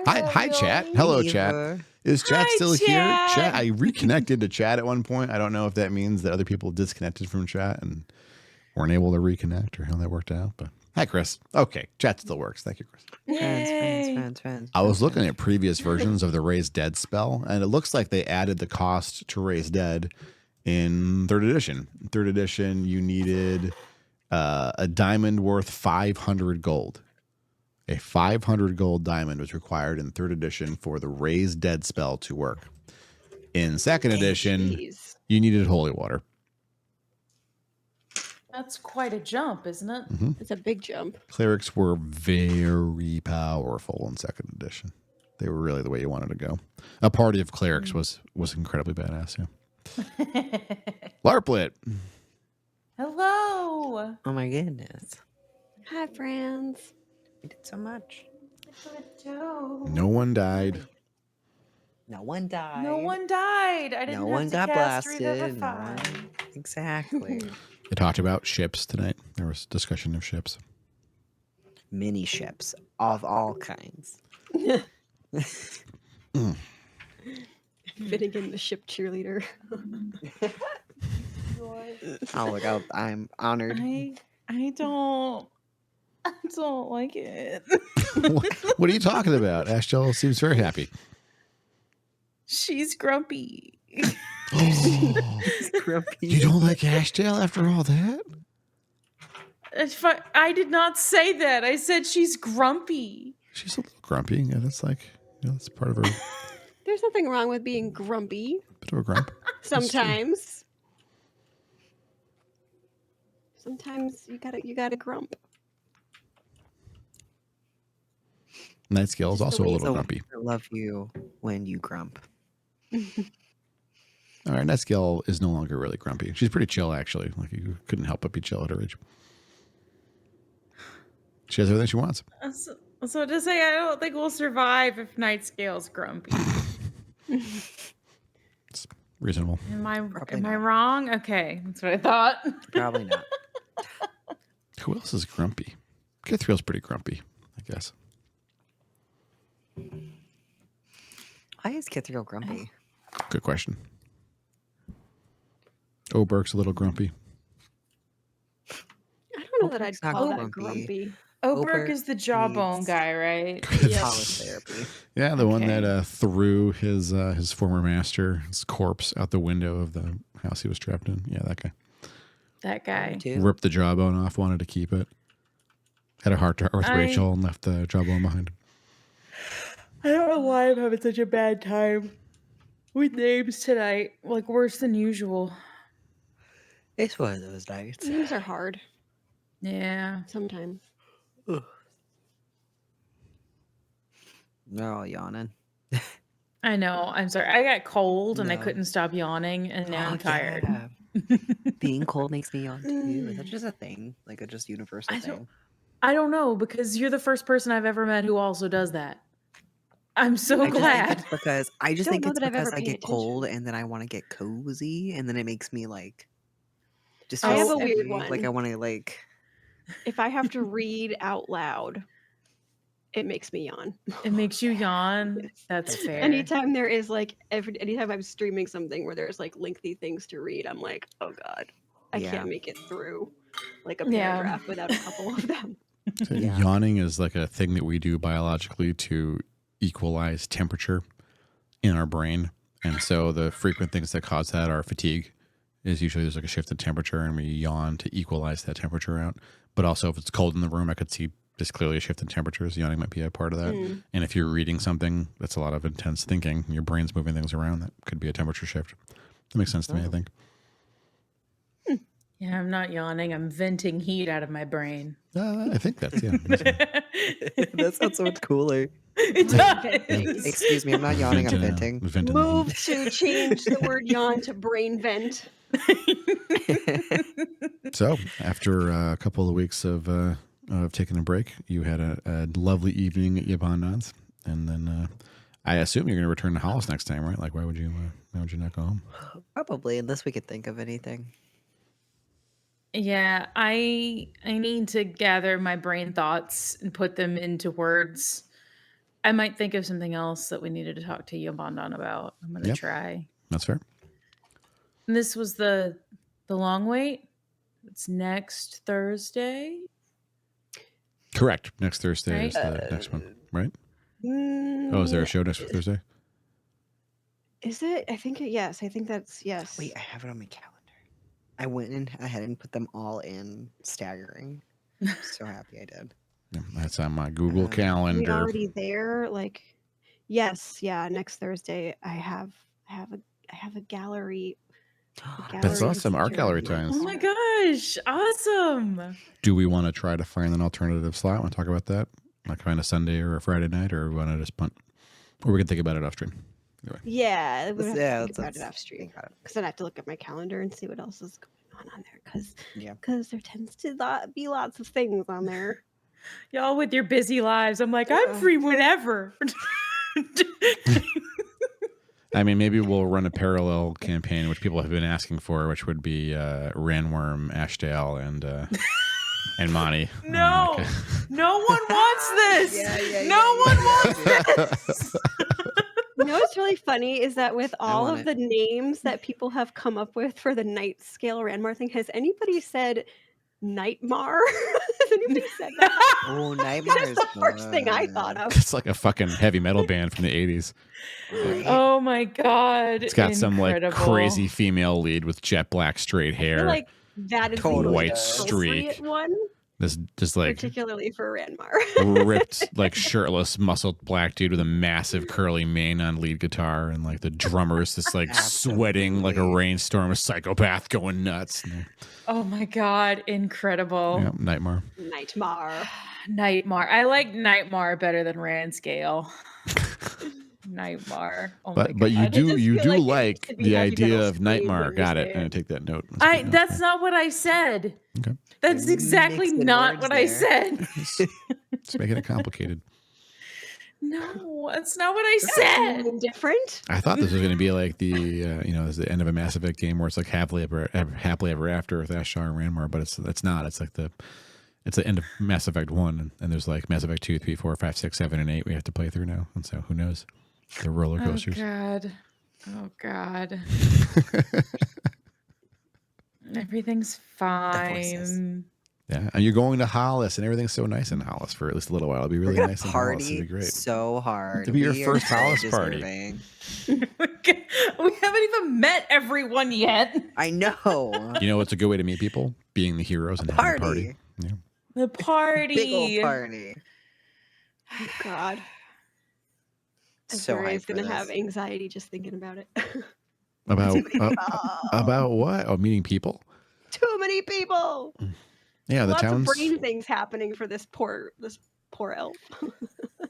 Hi, chat. Hello, chat. Eva. Is chat Hi, still here? chat. Chat. I reconnected to chat at one point. I don't know if that means that other people disconnected from chat and weren't able to reconnect or how that worked out. But hi, Chris. Okay, chat still works. Thank you, Chris. Friends. I was looking at previous versions of the Raise Dead spell, and it looks like they added the cost to Raise Dead in 3rd edition. In 3rd edition, you needed a diamond worth 500 gold. A 500 gold diamond was required in 3rd edition for the Raise Dead spell to work. In 2nd edition, Jeez. you needed holy water. That's quite a jump, isn't it? It's a big jump. Clerics were very powerful in 2nd edition. They were really the way you wanted to go. A party of clerics was incredibly badass, yeah. Larplet. Hello. Oh my goodness. Hi, friends. We did so much. No one died. No one died. No one died. I didn't No have one to got cast blasted. No Revivify. one... Exactly. They talked about ships tonight. There was discussion of ships. Mini ships of all kinds. Finnegan, the ship cheerleader. Oh, look out. I'm honored. I don't like it. What are you talking about? Ashtel seems very happy. She's grumpy. Oh, Grumpy. you don't like Ashtel after all that? I did not say that. I said she's grumpy. She's a little grumpy. Yeah, that's like, that's part of her. There's nothing wrong with being grumpy. Bit of a grump. Sometimes. Sometimes you gotta grump. Night Scale is Just the also a way little So grumpy. I love you when you grump. All right, Night Scale is no longer really grumpy. She's pretty chill, actually. Like, you couldn't help but be chill at her age. She has everything she wants. So to say, I don't think we'll survive if Night Scale's grumpy. It's reasonable. Am I not. wrong? Okay, that's what I thought. Probably not. Who else is grumpy? Kithriel's pretty grumpy, I guess. Why is Kithriel grumpy? Good question. Oberk's a little grumpy. I don't know that I'd Oberk's not call that grumpy. grumpy. Oberk is the jawbone needs- guy, right? Hollice therapy. Yeah, the one Okay. that threw his former master, his corpse, out the window of the house he was trapped in. Yeah, that guy. That guy. Too. Ripped the jawbone off, wanted to keep it. Had a heart to heart with Rachel and left the jawbone behind. I don't know why I'm having such a bad time with names tonight. Like worse than usual. It's one of those nights. Names are hard Yeah. sometimes. They're all yawning. I know. I'm sorry. I got cold and I No. couldn't stop yawning, and now Oh, I'm tired. yeah. Being cold makes me yawn too. Is that just a thing? Like a just universal I don't- thing? I don't know because you're the first person I've ever met who also does that. I'm so I just think glad. it's because I just Don't think know it's that I've because ever I paid get cold attention. and then I want to get cozy and then it makes me like just I feel have a weird sick. Like one. I want to like If I have to read out loud, it makes me yawn. It makes you yawn. Yes. That's fair. Anytime there is like anytime I'm streaming something where there's like lengthy things to read, I'm like, oh god, I Yeah. can't make it through like a Yeah. paragraph without a couple of them. So Yeah. Yawning is like a thing that we do biologically to equalize temperature in our brain. And so the frequent things that cause that are fatigue. Is usually there's like a shift in temperature and we yawn to equalize that temperature out. But also if it's cold in the room, I could see just clearly a shift in temperatures. Yawning might be a part of that. Mm. And if you're reading something that's a lot of intense thinking, your brain's moving things around, that could be a temperature shift. That makes sense to me, I think. Yeah, I'm not yawning. I'm venting heat out of my brain. I think that's, yeah. that sounds so much cooler. It does. Excuse me, I'm not yawning, I'm venting. venting Move to change the word yawn to brain vent. So after a couple of weeks of taking a break, you had a lovely evening at Yibandon's, and then I assume you're going to return to Hollice next time, right? Like, why would you not go home? Probably, unless we could think of anything. Yeah, I need to gather my brain thoughts and put them into words. I might think of something else that we needed to talk to Yibandon about. I'm gonna Yep. try. That's fair. And this was the long wait. It's next Thursday, Correct. Next Thursday right? is the next one, right? Oh, is there a show next Thursday? Is it? I think yes. I think that's yes. Wait, I have it on my calendar. I went in ahead and put them all in staggering. So happy I did. Yeah, that's on my Google Are we Calendar. already there? Like, yes, yeah. Next Thursday, I have a gallery. That's gallery awesome. Art feature gallery in my times. Oh my hall. gosh, awesome. Do we want to try to find an alternative slot? Want to talk about that? Like find a Sunday or a Friday night, or we want to just punt? Or we can think about it off stream. Anyway. Yeah, we have to Yeah, think about it off stream because then I have to look at my calendar and see what else is going on there. Because there tends to be lots of things on there. Y'all with your busy lives. I'm like, I'm free whenever. I mean, maybe we'll run a parallel campaign, which people have been asking for, which would be Ranworm, Ashdale, and Monty. No, Okay. no one wants this. No one wants this. You know what's really funny is that with all want of the names that people have come up with for the night scale Ranmar thing, has anybody said Nightmare? Has anybody said that? Oh, Nightmare That's is the first thing I thought of. It's like a fucking heavy metal band from the 80s. Oh my god. It's got some like Incredible. crazy female lead with jet black straight I feel hair. like that is Totally the white most streak. appropriate one, This just like particularly for Ranmar. ripped, like shirtless, muscled black dude with a massive curly mane on lead guitar, and like the drummer's just like sweating like a Absolutely. rainstorm, a psychopath going nuts. Oh my god, incredible. Yeah, Nightmare. Nightmare. Nightmare. I like Nightmare better than Ranscale. Nightmare. Oh my But you god. do just you feel do like it like needs to be the heavy metal idea of scream Nightmare. when you Got say it. it. And take that note. That's a good note. That's not what I said. Okay. That's You're exactly mixing not words what I there. said. It's making it complicated. No, that's not what I said. Something different. I thought this was going to be like the it's the end of a Mass Effect game where it's like happily ever after with Ashtar and Ranmar, but it's not. It's like it's the end of Mass Effect 1, and there's like Mass Effect 2, 3, 4, 5, 6, 7, and 8 we have to play through now, and so who knows? The roller coasters. Oh god. Oh god. Everything's voices. fine. Yeah, and you're going to Hollice, and everything's so nice in Hollice for at least a little while. It'll be We're really gonna nice in Hollice. It'll party be great. so hard. It'll be your We are first so Hollice party. deserving. We haven't even met everyone yet. I know. You know what's a good way to meet people? Being the heroes and having a party. Yeah. The party. Big old party. Oh God. So hyped Azuria's for gonna this. have anxiety just thinking about it. About what? Oh, meeting people. Too many people. Yeah, the Lots town's. of brain things happening for this poor elf.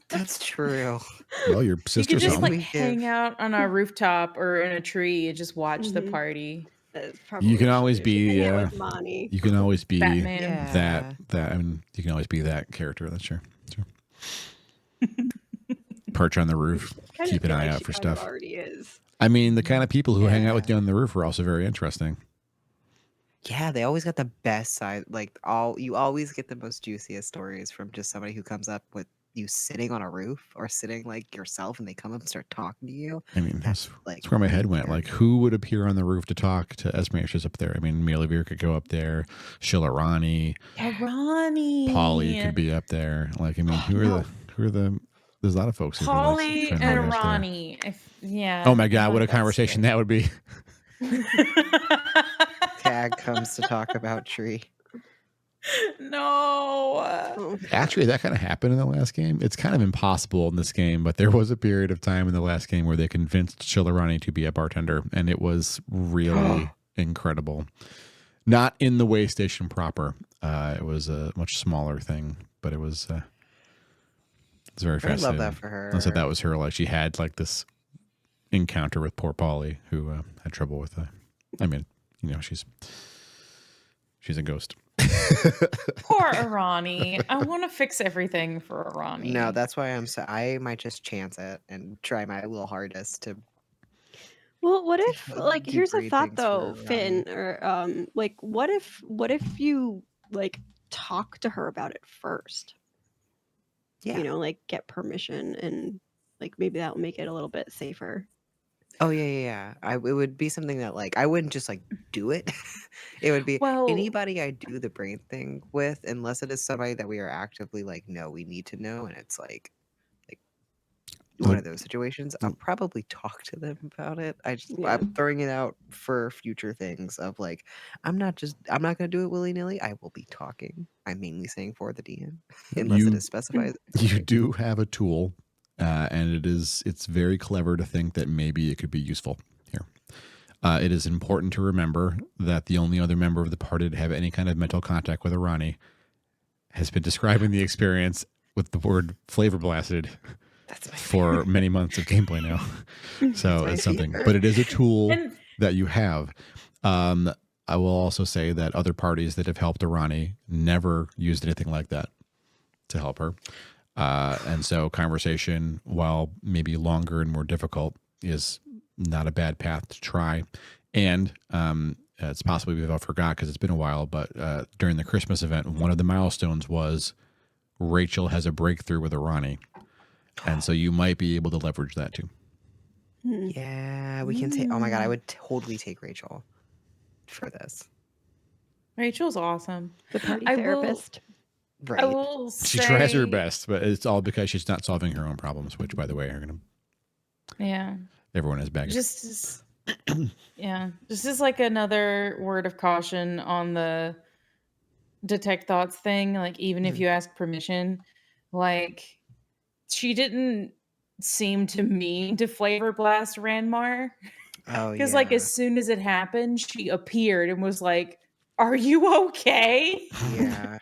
That's true. Well, your You could sister's just home. like We hang give- out on a rooftop or in a tree and just watch the Mhm. party. That's You can probably always true. be. Hang out with Monty. You can always be Batman. Yeah. that. I mean, you can always be that character. That's true. Perch on the roof. Kinda Keep an feel eye like out she for kind of stuff. Already is. I mean, the kind of people who hang out Yeah. with you on the roof are also very interesting. Yeah, they always got the best side. Like you always get the most juiciest stories from just somebody who comes up with you sitting on a roof or sitting like yourself, and they come up and start talking to you. I mean, That's like that's where my head went. very Like, who would appear on the roof to talk to Esme if she's up there? I mean, Melavir could go up there. Shilarani, Ronnie. Polly could be up there. Like, I mean, who are the? There's a lot of folks. who could, like, Polly try hang and out there. Ronnie. Yeah. Oh my God! What a that's conversation that would be. good. Tag comes to talk about Tree. No. Oh, Actually, that kind of happened in the last game. It's kind of impossible in this game, but there was a period of time in the last game where they convinced Shilarani to be a bartender, and it was really incredible. Not in the way station proper. It was a much smaller thing, but it was very I fascinating. love that for her. And so that was her. Like, she had like this encounter with poor Polly, who had trouble with. I mean, she's a ghost. Poor Arani. I want to fix everything for Arani. No, that's why I might just chance it and try my little hardest to Well, what if Well, like do here's a great thought things for though, Finn, Ronnie. or like what if you like talk to her about it first? Yeah. You know, like get permission and like maybe that'll make it a little bit safer. Oh yeah. It would be something that like I wouldn't just like do it. It would be Well, anybody I do the brain thing with, unless it is somebody that we are actively like, no, we need to know, and it's like one Look, of those situations. I'll probably talk to them about it. Yeah. I'm throwing it out for future things of like I'm not gonna do it willy nilly. I will be talking. I'm mainly saying for the DM, unless it you is specified. you do have a tool, and it's very clever to think that maybe it could be useful here. It is important to remember that the only other member of the party to have any kind of mental contact with Arani has been describing the experience with the word flavor blasted That's my for many months of gameplay now. So my it's something, favorite. but it is a tool and that you have. I will also say that other parties that have helped Arani never used anything like that to help her. And so conversation, while maybe longer and more difficult, is not a bad path to try. And it's possibly we've all forgot because it's been a while, but during the Christmas event, one of the milestones was Rachel has a breakthrough with Arani. And so you might be able to leverage that too. Hmm. Yeah, we can take. Oh my god, I would totally take Rachel for this. Rachel's awesome. The party I therapist. I Right. will She tries her say- best, but it's all because she's not solving her own problems, which, by the way, are going to. Yeah. Everyone has baggage. Just as like another word of caution on the detect thoughts thing, like even if Mhm. you ask permission, like she didn't seem to mean to flavor blast Ranmar. Oh Because yeah. like as soon as it happened, she appeared and was like, "Are you okay?" Yeah.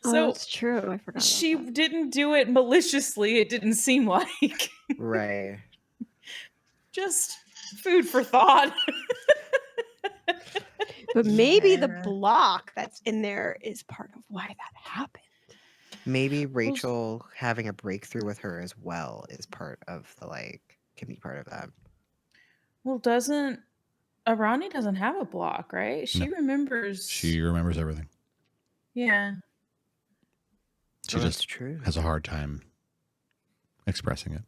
Oh, So that's true. I forgot. About she that. didn't do it maliciously, it didn't seem like. Right. Just food for thought. But maybe the Yeah. block that's in there is part of why that happened. Maybe Rachel having a breakthrough with her as well is part of the like can be part of that. Well, doesn't Arani doesn't have a block, right? She No. remembers. She remembers everything. Yeah. She Oh, that's just true. has a hard time expressing it.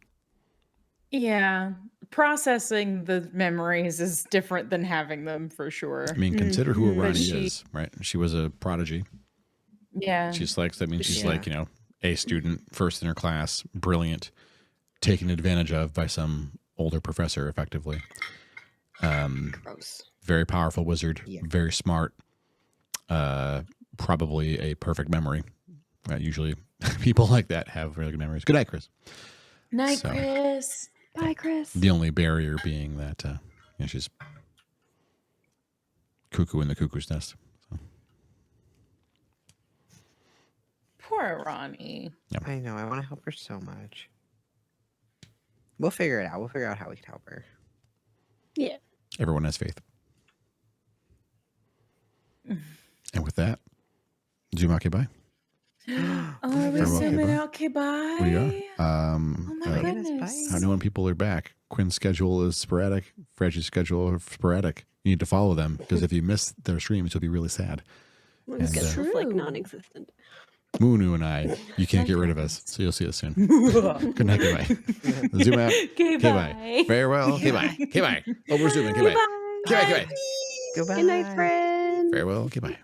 Yeah. Processing the memories is different than having them for sure. I mean, consider who Mhm. But Arani she- is, right? She was a prodigy. Yeah. She's like, that means she's Yeah. like, A student, first in her class, brilliant, taken advantage of by some older professor, effectively. Gross. Very powerful wizard, Yeah. very smart, probably a perfect memory. Usually people like that have really good memories. Good night, Chris. Night, So- Chris. Bye, Chris. The only barrier being that she's cuckoo in the cuckoo's nest. Poor Arani. I know. I want to help her so much. We'll figure it out. We'll figure out how we can help her. Yeah. Everyone has faith. And with that, Zumake bye. Oh, are we Very well, zooming okay, out? Okay, bye. We are. Oh my goodness, goodness. bye. I know when people are back. Quinn's schedule is sporadic. Fred's schedule is sporadic. You need to follow them because if you miss their streams, you'll be really sad. My And, schedule's like True. non-existent. Moonu and I, you can't get rid of us. So you'll see us soon. Good night. Goodbye. Zoom out. Okay, Okay, bye. bye. Farewell. Okay, bye. Okay, bye. Oh, we're zooming. Okay, bye. Okay, bye. Okay, bye. Goodbye. Good night, friend. Farewell. Okay, bye.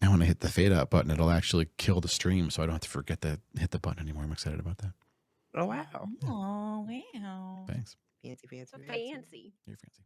Now when I hit the fade out button, it'll actually kill the stream, so I don't have to forget to hit the button anymore. I'm excited about that. Oh wow. Oh, wow. Thanks. Fancy. Fancy. You're fancy.